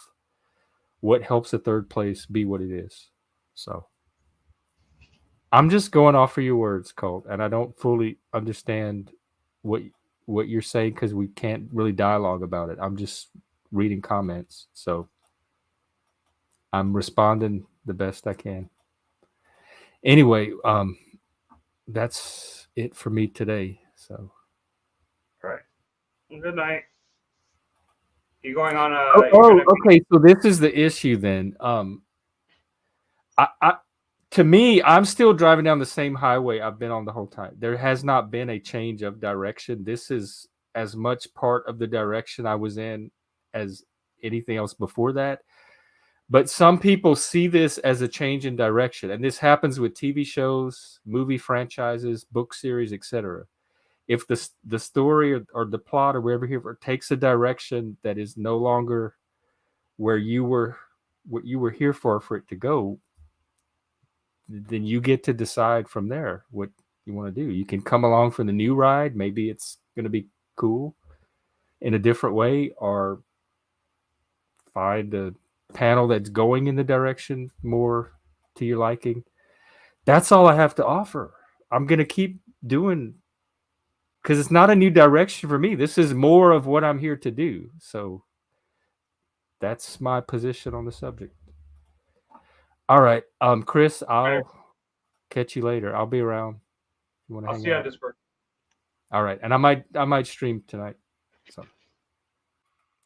B: what helps a third place be what it is. So I'm just going off of your words, Colt, and I don't fully understand what you're saying because we can't really dialogue about it. I'm just reading comments, so I'm responding the best I can. Anyway, that's it for me today. So,
K: all right. Good night. You going on?
B: Okay. So this is the issue then. To me, I'm still driving down the same highway I've been on the whole time. There has not been a change of direction. This is as much part of the direction I was in as anything else before that. But some people see this as a change in direction. And this happens with TV shows, movie franchises, book series, etc. If the story or the plot or wherever here takes a direction that is no longer where you were, what you were here for it to go, then you get to decide from there what you want to do. You can come along for the new ride. Maybe it's going to be cool in a different way, or find panel that's going in the direction more to your liking, that's all I have to offer. I'm going to keep doing, because it's not a new direction for me. This is more of what I'm here to do. So that's my position on the subject. All right. Chris, I'll catch you later. I'll be around. You want to
K: I'll
B: hang
K: see you
B: out?
K: on Discord.
B: All right. And I might stream tonight. So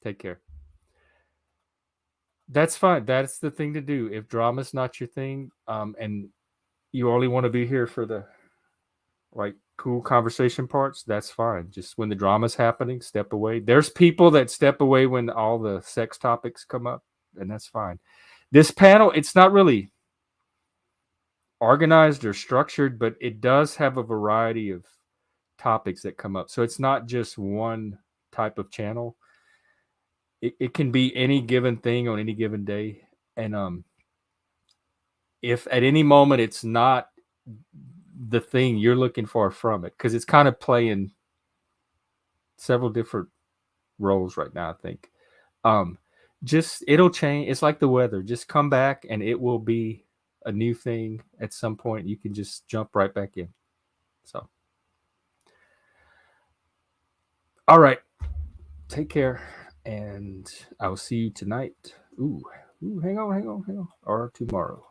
B: take care. That's fine. That's the thing to do. If drama's not your thing, and you only want to be here for the like cool conversation parts, that's fine. Just when the drama's happening, step away. There's people that step away when all the sex topics come up, and that's fine. This panel, it's not really organized or structured, but it does have a variety of topics that come up. So it's not just one type of channel. It can be any given thing on any given day. And if at any moment it's not the thing you're looking for from it, because it's kind of playing several different roles right now, I think. Just it'll change. It's like the weather. Just come back and it will be a new thing at some point. You can just jump right back in. So all right. Take care. And I'll see you tonight. Ooh, hang on. Or tomorrow.